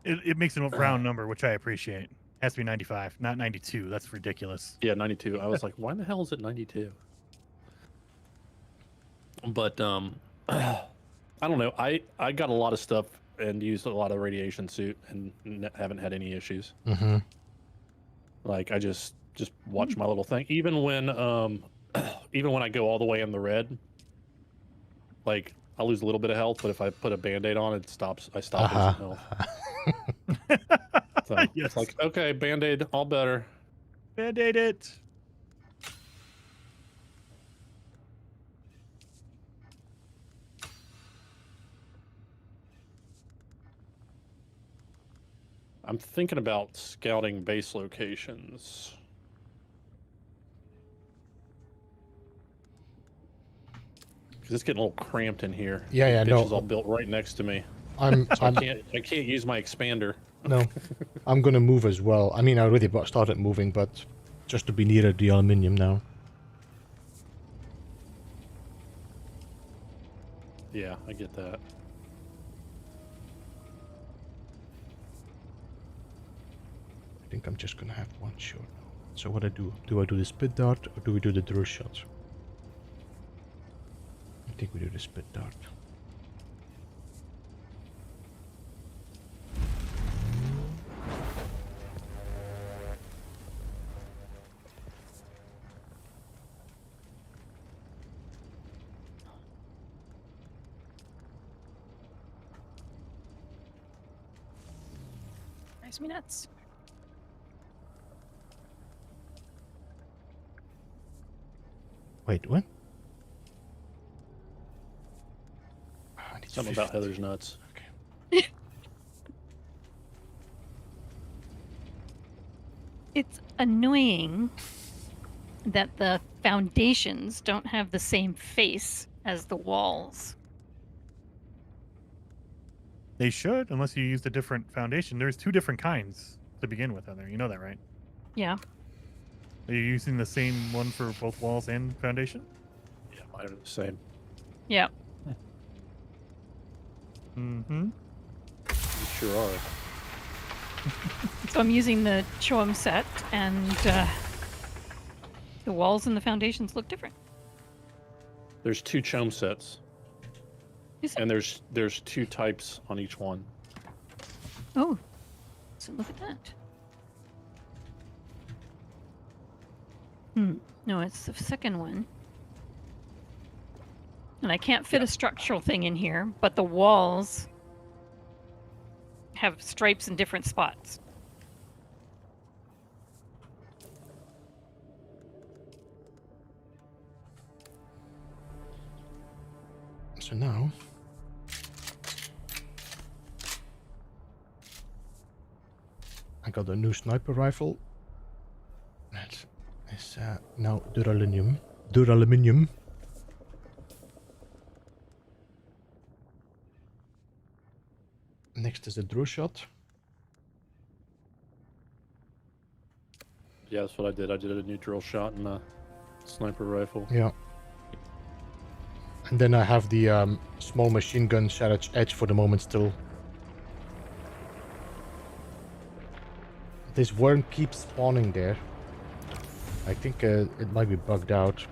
It makes it a round number, which I appreciate. Has to be 95, not 92. That's ridiculous. Yeah, 92. I was like, why the hell is it 92? But I don't know. I got a lot of stuff and used a lot of radiation suit and haven't had any issues. Like I just watch my little thing. Even when I go all the way in the red, like I lose a little bit of health, but if I put a Band-Aid on, it stops. I stop losing health. So it's like, okay, Band-Aid, all better. Band-Aid it. I'm thinking about scouting base locations. Because it's getting a little cramped in here. Yeah, the no. ditch is all built right next to me. I can't use my expander. No, I'm gonna move as well. I mean, I already started moving, but just to be nearer the aluminium now. Yeah, I get that. I think I'm just gonna have one shot. So what do I do the spit dart or do we do the drill shot? I think we do the spit dart. Drives me nuts. Wait, what? Something about Heather's nuts. Okay. It's annoying that the foundations don't have the same face as the walls. They should, unless you used a different foundation. There's 2 different kinds to begin with, Heather. You know that, right? Yeah. Are you using the same one for both walls and foundation? Yeah, mine are the same. Yeah. Mm-hmm. You sure are. So I'm using the Choem set, and the walls and the foundations look different. There's 2 Choem sets. Is it? And there's 2 types on each one. Oh, so look at that. No, it's the second one. And I can't fit a structural thing in here, but the walls have stripes in different spots. So now I got a new sniper rifle. That is now duraluminium. Next is a drill shot. Yeah, that's what I did. I did a new drill shot and a sniper rifle. Yeah. And then I have the small machine gun Savage Edge for the moment still. This worm keeps spawning there. I think it might be bugged out.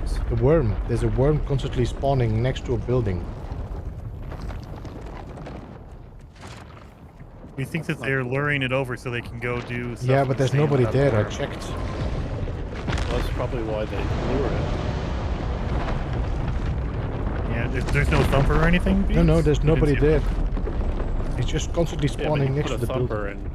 worms? The worm. There's a worm constantly spawning next to a building. You think that they're luring it over so they can go do stuff? Yeah, but there's insane nobody without the there. I worm? checked. Well, that's probably why they lure it. Yeah, there's no thumper or anything? No, no, there's You didn't nobody see there. It's just constantly Yeah, but spawning you next put to a the building. thumper and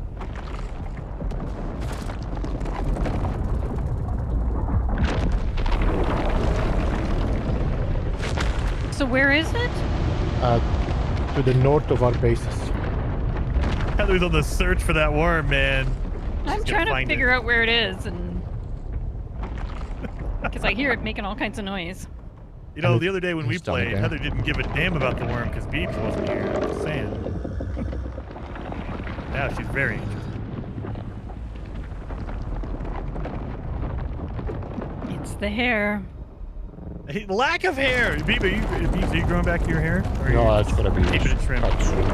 So where is it? To the north of our bases. Heather's on the search for that worm, man. I'm trying to figure out where it is, and because I hear it making all kinds of noise. You know, the other day when we It's done played, again. Heather didn't give a damn about the worm because Beebs wasn't here. I'm just saying. Now she's very interested. It's the hair. Hey, lack of hair! Beebs, are you growing back your hair? Or are No, you that's gonna be keeping it trimmed? cut soon.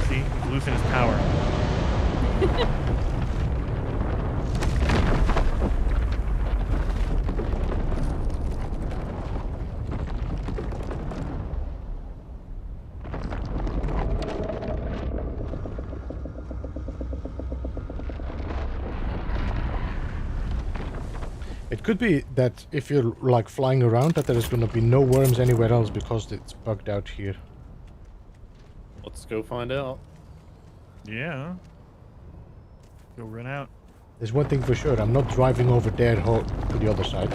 See, he's losing his power. It could be that if you're like flying around, that there is gonna be no worms anywhere else because it's bugged out here. let's go find out. Yeah. Go run out. There's one thing for sure. I'm not driving over there to the other side.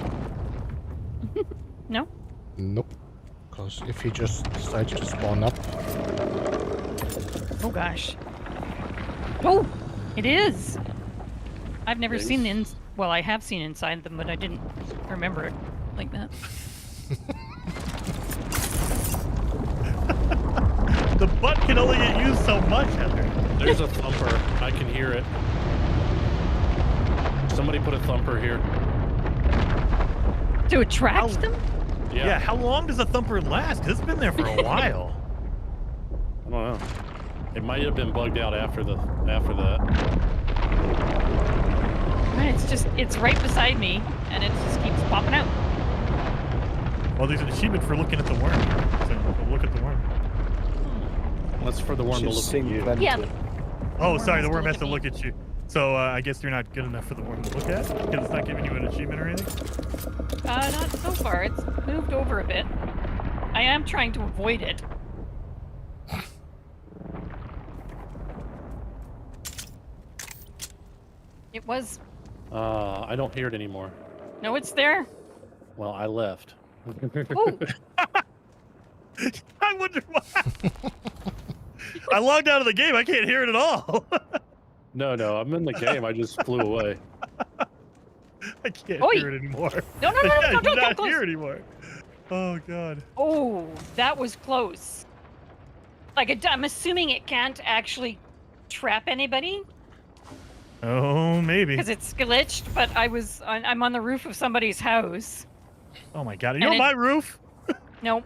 No? Nope. Because if he just decides to spawn up, Oh gosh. Oh, it is. I've never Yes. seen the well, I have seen inside them, but I didn't remember it like that. The butt can only get used so much, Heather. There's a thumper. I can hear it. Somebody put a thumper here. To attract them? Yeah, how long does a thumper last? 'Cause it's been there for a while. I don't know. It might have been bugged out after that. It's right beside me, and it just keeps popping out. Well, there's an achievement for looking at the worm. So go look at the worm. That's for the worm to look at you. Yeah. Oh, sorry, the worm has to look at you. So I guess you're not good enough for the worm to look at because it's not giving you an achievement or anything. Not so far. It's moved over a bit. I am trying to avoid it. It was. I don't hear it anymore. No, it's there. Well, I left. Ooh. I wonder why. I logged out of the game. I can't hear it at all. No, I'm in the game. I just flew away. I can't Oi. hear it anymore. No, I don't cannot close. hear it anymore. Oh, God. Oh, that was close. Like, I'm assuming it can't actually trap anybody Oh, maybe. because it's glitched. But I'm on the roof of somebody's house. Oh, my God. Are you And on my roof? Nope.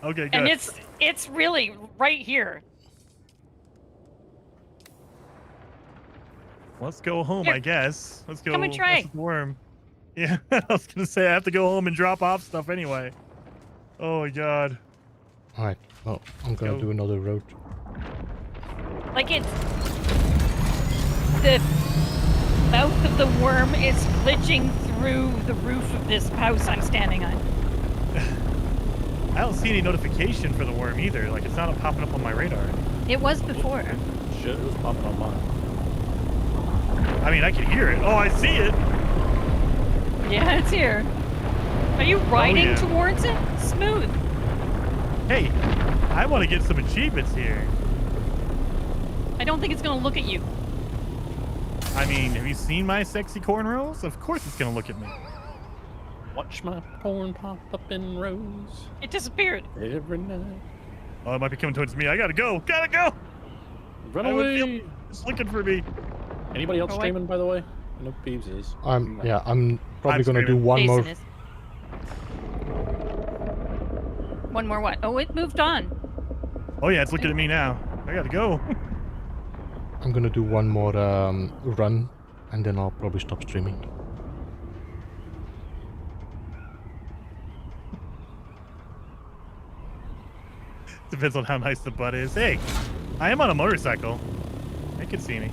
Okay, good. And it's really right here. Let's go home, Here. I guess. Let's go. Come and try. mess with the worm. Yeah, I was going to say, I have to go home and drop off stuff anyway. Oh, my God. alright. Well, I'm gonna Go. do another road. Like the mouth of the worm is glitching through the roof of this house I'm standing on. I don't see any notification for the worm either. Like, it's not popping up on my radar. It was before. Shit, it was popping on mine. I mean, I can hear it. Oh, I see it. Yeah, it's here. Are you riding yeah. towards it? Smooth. Hey, I want to get some achievements here. I don't think it's gonna look at you. I mean, have you seen my sexy cornrows? Of course it's going to look at me. Watch my porn pop up in rows It disappeared. every night. Oh, it might be coming towards me. I got to go. Got to go. Run I have a away! feeling it's looking for me. Anybody else Oh, streaming, by the way? I know Peeves is. I'm probably I'm gonna do screaming. one more. Jason is. One more what? Oh, it moved on. Oh, yeah, it's looking at me now. I got to go. I'm gonna do one more run, and then I'll probably stop streaming. Depends on how nice the butt is. Hey, I am on a motorcycle. They can see me.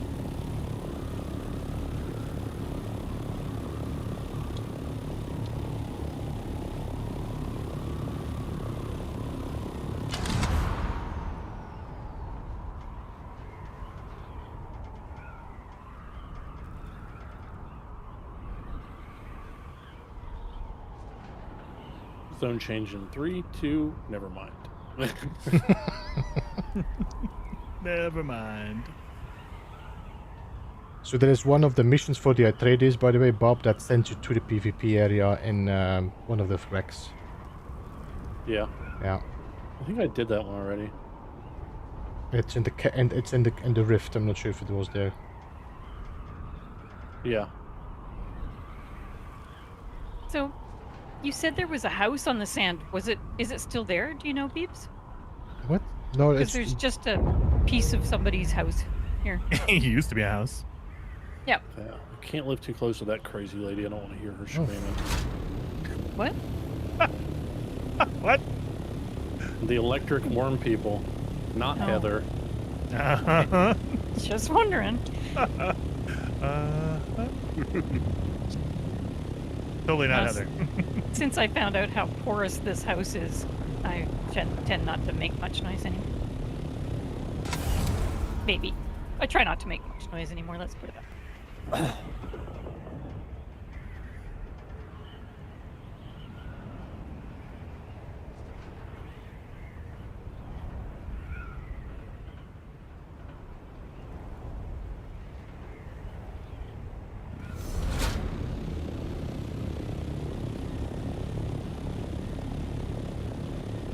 Zone change in 3, 2, never mind. Never mind. So there is one of the missions for the Atreides, by the way, Bob, that sends you to the PvP area in one of the wrecks. Yeah. Yeah. I think I did that one already. It's in the rift. I'm not sure if it was there. Yeah. So, you said there was a house on the sand. Is it still there? Do you know, Beeps? What? No, Because there's just a piece of somebody's house here. It used to be a house. Yep. Yeah. I can't live too close to that crazy lady. I don't want to hear her screaming. What? What? The electric worm people, not Oh. Heather. Just wondering. Totally not Heather. Since I found out how porous this house is, I tend not to make much noise anymore. Maybe. I try not to make much noise anymore, let's put it that way.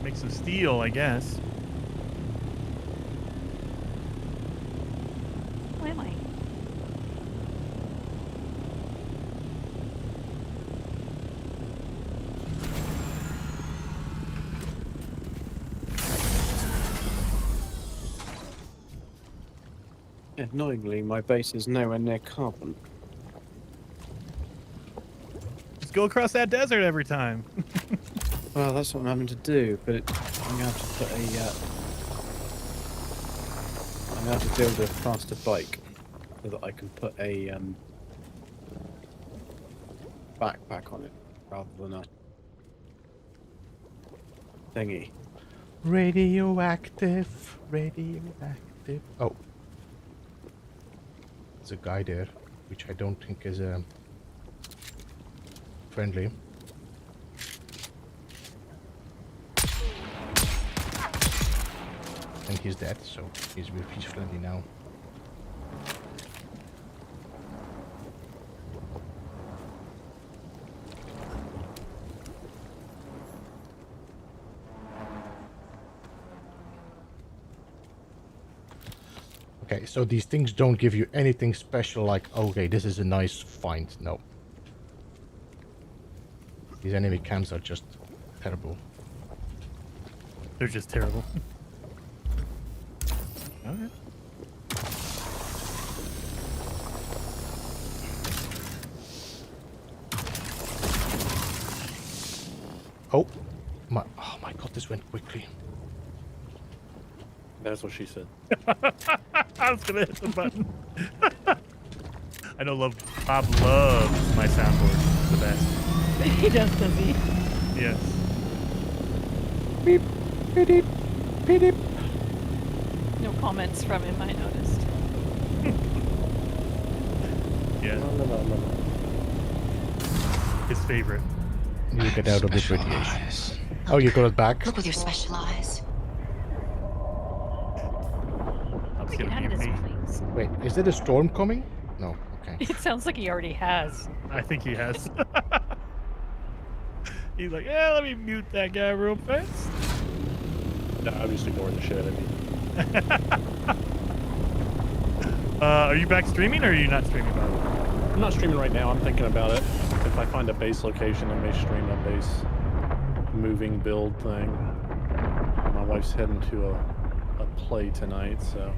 Make some steel, I guess. Where am I? Annoyingly, my base is nowhere near carbon. Just go across that desert every time. Well, that's what I'm having to do, but I'm going to have to put I'm going to have to build a faster bike so that I can put a backpack on it rather than a thingy. Radioactive. Oh. There's a guy there, which I don't think is friendly. And he's dead, so he's friendly now. Okay, so these things don't give you anything special like, okay, this is a nice find. No. These enemy camps are just terrible. They're just terrible. Okay. Oh my god, this went quickly. That's what she said. I was gonna hit the button. I know Bob loves my soundboard. It's the best. He does he? Yes. Beep, beep, beep, beep. No comments from him, I noticed. Yeah. No. His favorite. You get out of this radiation. Oh, you got it back? Look with your special eyes. We can have this, please. Wait, is there a storm coming? No, okay. It sounds like he already has. I think he has. He's like, yeah, let me mute that guy real fast. No, I'm just ignoring the shit. Are you back streaming or are you not streaming, Bob? I'm not streaming right now. I'm thinking about it. If I find a base location, I may stream a base moving build thing. My wife's heading to a play tonight, so.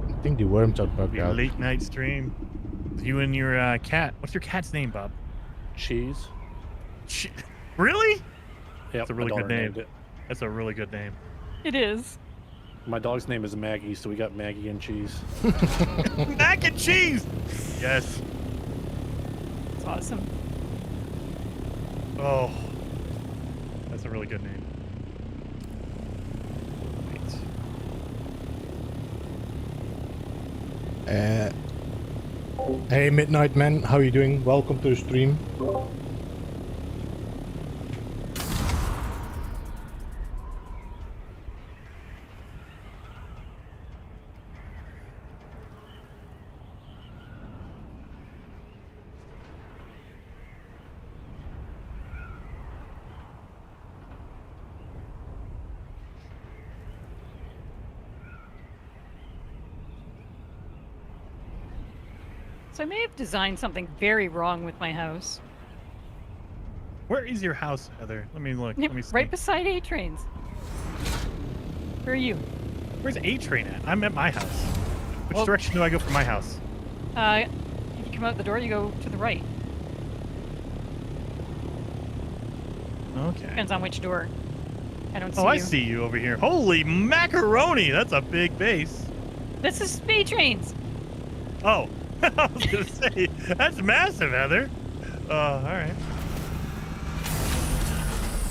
I think the worms are bugged out. Late night stream. You and your cat. What's your cat's name, Bob? Cheese. Really? Yeah, That's a really good name. That's a really good name. It is. My dog's name is Maggie, so we got Maggie and cheese. Mac and cheese! Yes. It's awesome. Oh. That's a really good name. Hey, Midnight Man, how you doing? Welcome to the stream. So I may have designed something very wrong with my house. Where is your house, Heather? Let me look. Let me see. Right beside A-Trains. Where are you? Where's A-Train at? I'm at my house. Which direction do I go from my house? If you come out the door, you go to the right. Okay. Depends on which door. I don't see Oh, I you. see you over here. Holy macaroni! That's a big base. This is A-Trains. Oh. I was gonna say, that's massive, Heather. All right.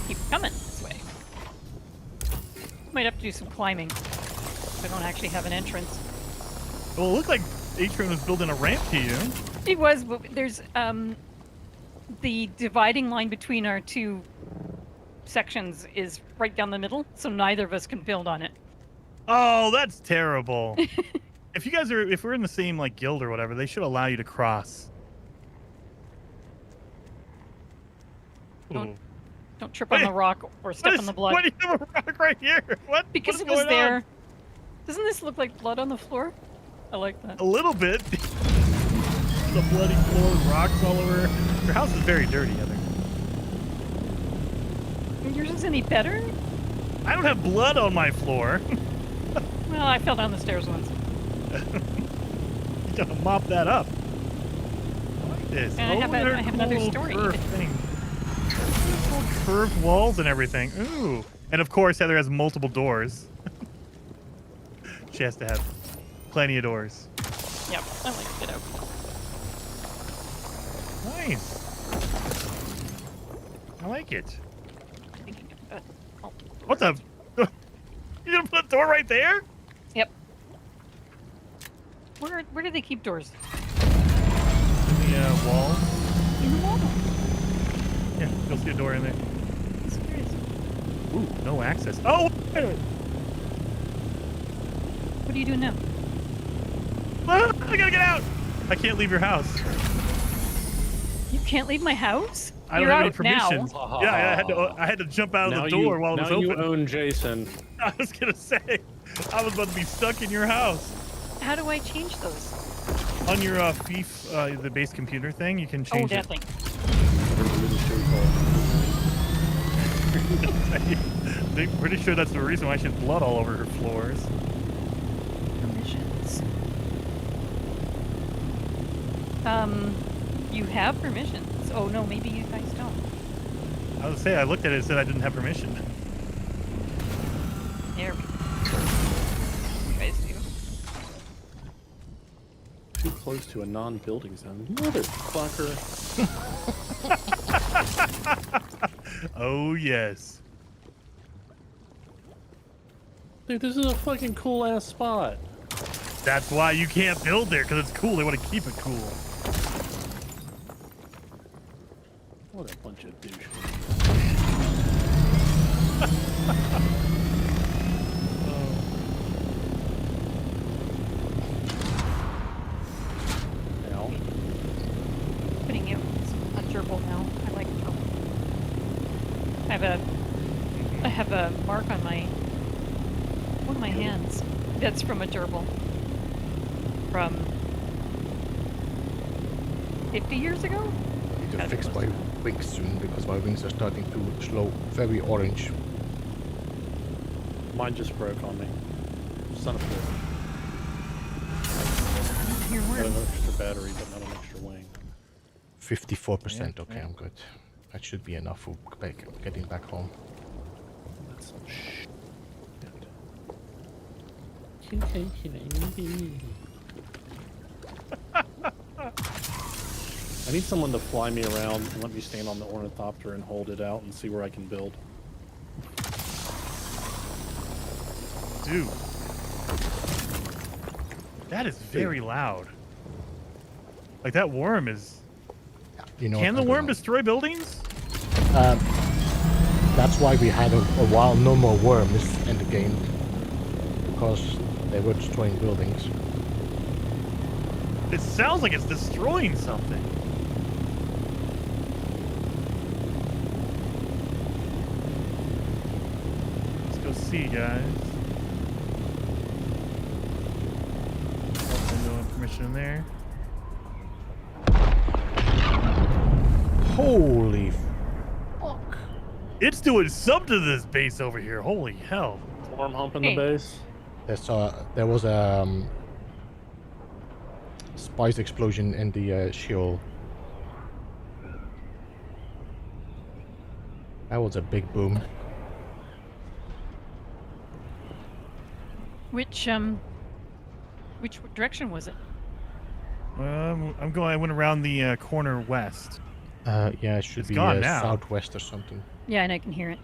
Keep coming this way. Might have to do some climbing. I don't actually have an entrance. Well, it looked like A-Train was building a ramp to you. It was, but there's the dividing line between our two sections is right down the middle, so neither of us can build on it. Oh, that's terrible. If you guys are, if we're in the same like guild or whatever, they should allow you to cross. Don't trip on the rock or step on the blood. Why do you have a rock right here? What? Because What's it was going there. on? Doesn't this look like blood on the floor? I like that. A little bit. The bloody floor, rocks all over. Your house is very dirty, Heather. Yours is any better? I don't have blood on my floor. Well, I fell down the stairs once. You gotta mop that up. I like this. And I have another cool story. curved thing. Little curved walls and everything. Ooh. And of course, Heather has multiple doors. She has to have plenty of doors. Yep, I like to get out. Nice. I like it. What the? You gonna put a door right there? Yep. Where do they keep doors? In the wall. In the wall. Yeah, you'll see a door in there. I'm serious. Ooh, no access. Oh! What are you doing now? Ah, I gotta get out! I can't leave your house. You can't leave my house? I don't You're have any out permissions. now. Yeah, I had to jump out of the door while it was now open. you own Jason. I was gonna say, I was about to be stuck in your house. How do I change those? On your FIF, the base computer thing, you can change that thing. They're pretty sure that's the reason why she has blood all over her floors. Permissions. You have permissions. Oh no, maybe you guys don't. I was say I looked at it and said I didn't have permission. There we go. You guys do. Too close to a non-building zone. Motherfucker. Oh yes. Dude, this is a fucking cool ass spot. That's why you can't build there, because it's cool. They want to keep it cool. What a bunch of douches. Ow. Putting you on gerbil now. I like gerbil. I have a mark on one of my hands. That's from a gerbil. From 50 years ago? I need to fix my wings soon because my wings are starting to slow very orange. Mine just broke on me. Son of a bitch. Your Got word. an extra battery, but not an extra wing. 54%. Okay, I'm good. That should be enough for getting back home. some shit. I need someone to fly me around and let me stand on the ornithopter and hold it out and see where I can build. Dude. That is very loud. Like, that worm is... You know, can the worm destroy buildings? That's why we had a while no more worms in the game. Because they were destroying buildings. It sounds like it's destroying something. Let's go see, guys. No permission in there. Holy fuck. It's doing something to this base over here. Holy hell. Worm humping the base. There was a spice explosion in the Sheol. That was a big boom. Which direction was it? I went around the corner west. Yeah, it should It's be gone now. southwest or something. Yeah, and I can hear it.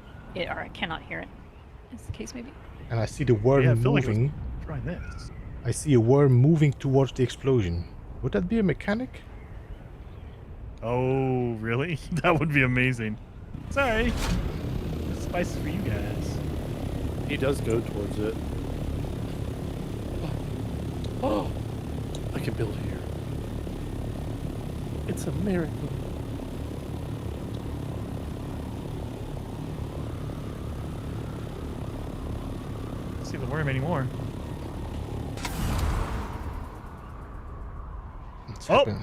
Or I cannot hear it. That's the case, maybe. And I see the worm I feel like it was moving. trying this. I see a worm moving towards the explosion. Would that be a mechanic? Oh, really? That would be amazing. Sorry. Spices for you guys. He does go towards it. Oh, I can build here. It's a miracle. Don't see the worm anymore. Oh!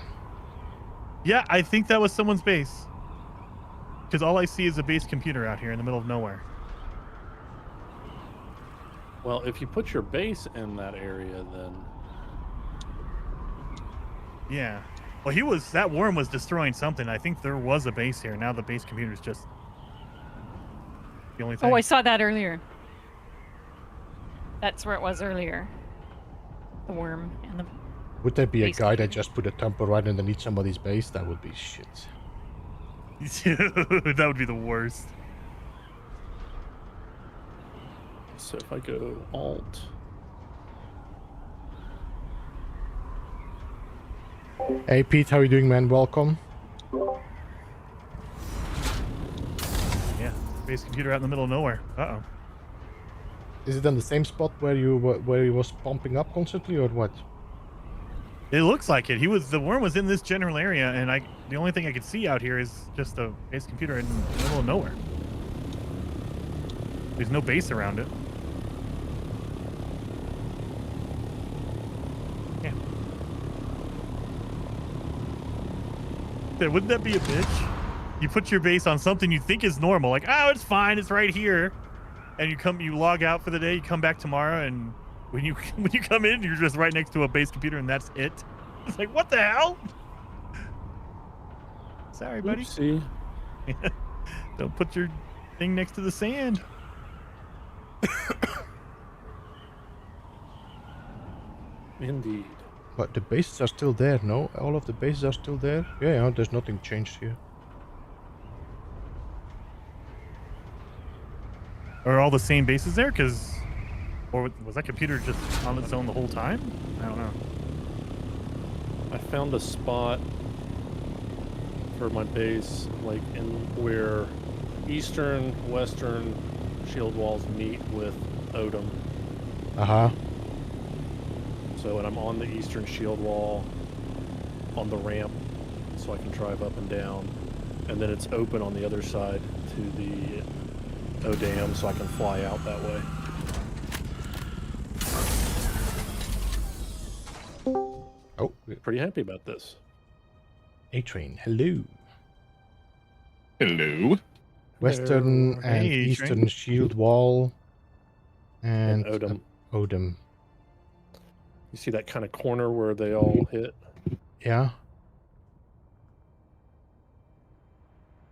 Yeah, I think that was someone's base. Because all I see is a base computer out here in the middle of nowhere. Well, if you put your base in that area, then... Yeah. Well, that worm was destroying something. I think there was a base here. Now the base computer is just the only thing. Oh, I saw that earlier. That's where it was earlier. The worm and the... Would there be a base guy that computer. just put a temple right underneath somebody's base? That would be shit. That would be the worst. So if I go Alt... Hey Pete, how are you doing, man? Welcome. Yeah, base computer out in the middle of nowhere. Uh-oh. Is it on the same spot where he was pumping up constantly, or what? It looks like it. The worm was in this general area, and the only thing I could see out here is just a base computer in the middle of nowhere. There's no base around it. Yeah. Wouldn't that be a bitch? You put your base on something you think is normal, like, oh, it's fine, it's right here, and you log out for the day, you come back tomorrow, and when you come in, you're just right next to a base computer, and that's it. It's like, what the hell? Sorry, buddy. Oopsie. Don't put your thing next to the sand. Indeed. But the bases are still there, no? All of the bases are still there? Yeah, there's nothing changed here. Are all the same bases there? Or was that computer just on its own the whole time? I don't know. I found a spot for my base, like in where eastern, western shield walls meet with Odom. Uh-huh. So, and I'm on the eastern shield wall on the ramp, so I can drive up and down. And then it's open on the other side to the Odam, so I can fly out that way. Oh, pretty happy about this. A-Train, hello. Hello. Western Hello. and Hey, eastern A-Train. shield wall. And Odom. Odom. You see that kind of corner where they all hit? Yeah.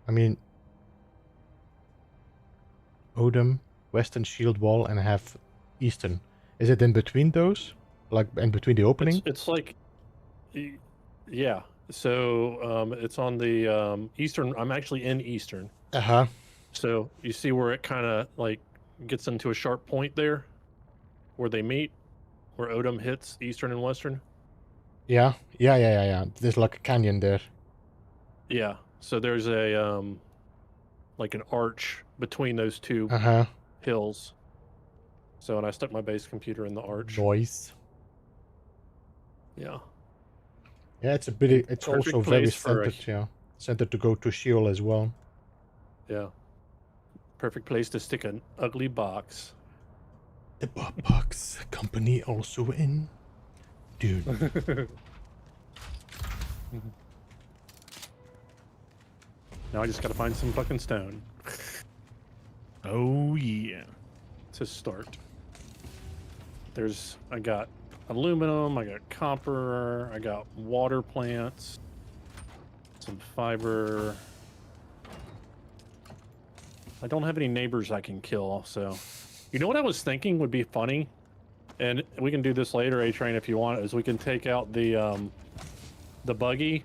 I mean, Odom, western shield wall and half eastern. Is it in between those? Like in between the opening? It's like, yeah. So it's on the eastern. I'm actually in eastern. Uh-huh. So you see where it kind of like gets into a sharp point there, where they meet, where Odom hits eastern and western. Yeah. There's like a canyon there. Yeah. So there's a like an arch between those two hills. So, and I stuck my base computer in the arch. Noise. Yeah. Yeah, it's a bit. It's Perfect also very place for centered. Yeah, centered to go to Sheol as well. Yeah. Perfect place to stick an ugly box. The box company also in Dune. Now I just gotta find some fucking stone. Oh yeah. To start. I got aluminum, I got copper, I got water plants, some fiber. I don't have any neighbors I can kill, so. You know what I was thinking would be funny? And we can do this later, A-Train, if you want, is we can take out the buggy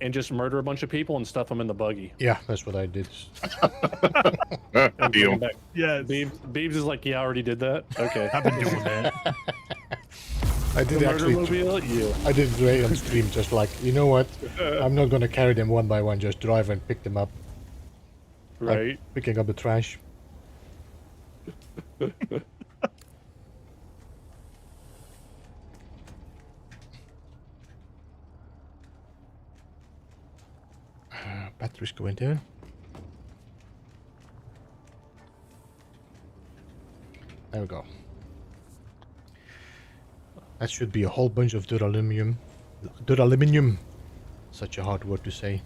and just murder a bunch of people and stuff them in the buggy. Yeah, that's what I did. Deal. Yeah. Beebs is like, yeah, I already did that. Okay. I've been doing that. I did The actually. murder-mobile, you. I did it on stream, just like, you know what? I'm not gonna carry them one by one. Just drive and pick them up. Right. Like picking up the trash. Batteries go in there. There we go. That should be a whole bunch of duraluminum. Duraluminum. Such a hard word to say.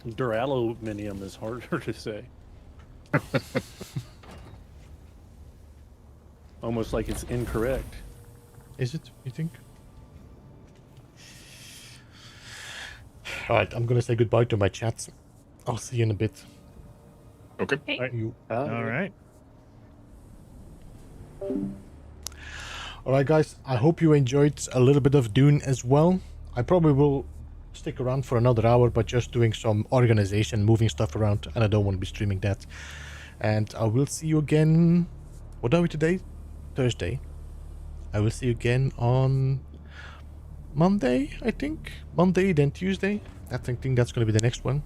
Duraluminium is harder to say. Almost like it's incorrect. Is it, you think? Alright, I'm gonna say goodbye to my chats. I'll see you in a bit. Okay. You. All right. Alright guys, I hope you enjoyed a little bit of Dune as well. I probably will stick around for another hour, but just doing some organization, moving stuff around, and I don't want to be streaming that. And I will see you again. What are we today? Thursday. I will see you again on Monday, I think. Monday, then Tuesday. I think that's going to be the next one.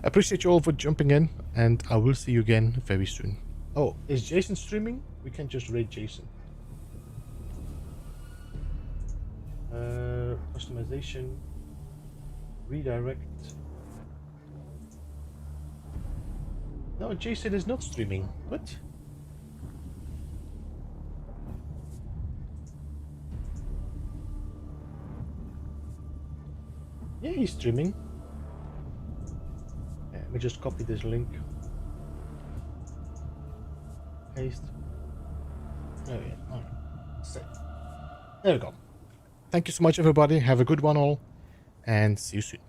I appreciate you all for jumping in, and I will see you again very soon. Oh, is Jason streaming? We can just raid Jason. Customization. Redirect. No, Jason is not streaming. What? Yeah, he's streaming. Yeah, let me just copy this link. Paste. Oh yeah, alright. Save. There we go. Thank you so much everybody. Have a good one all. And see you soon.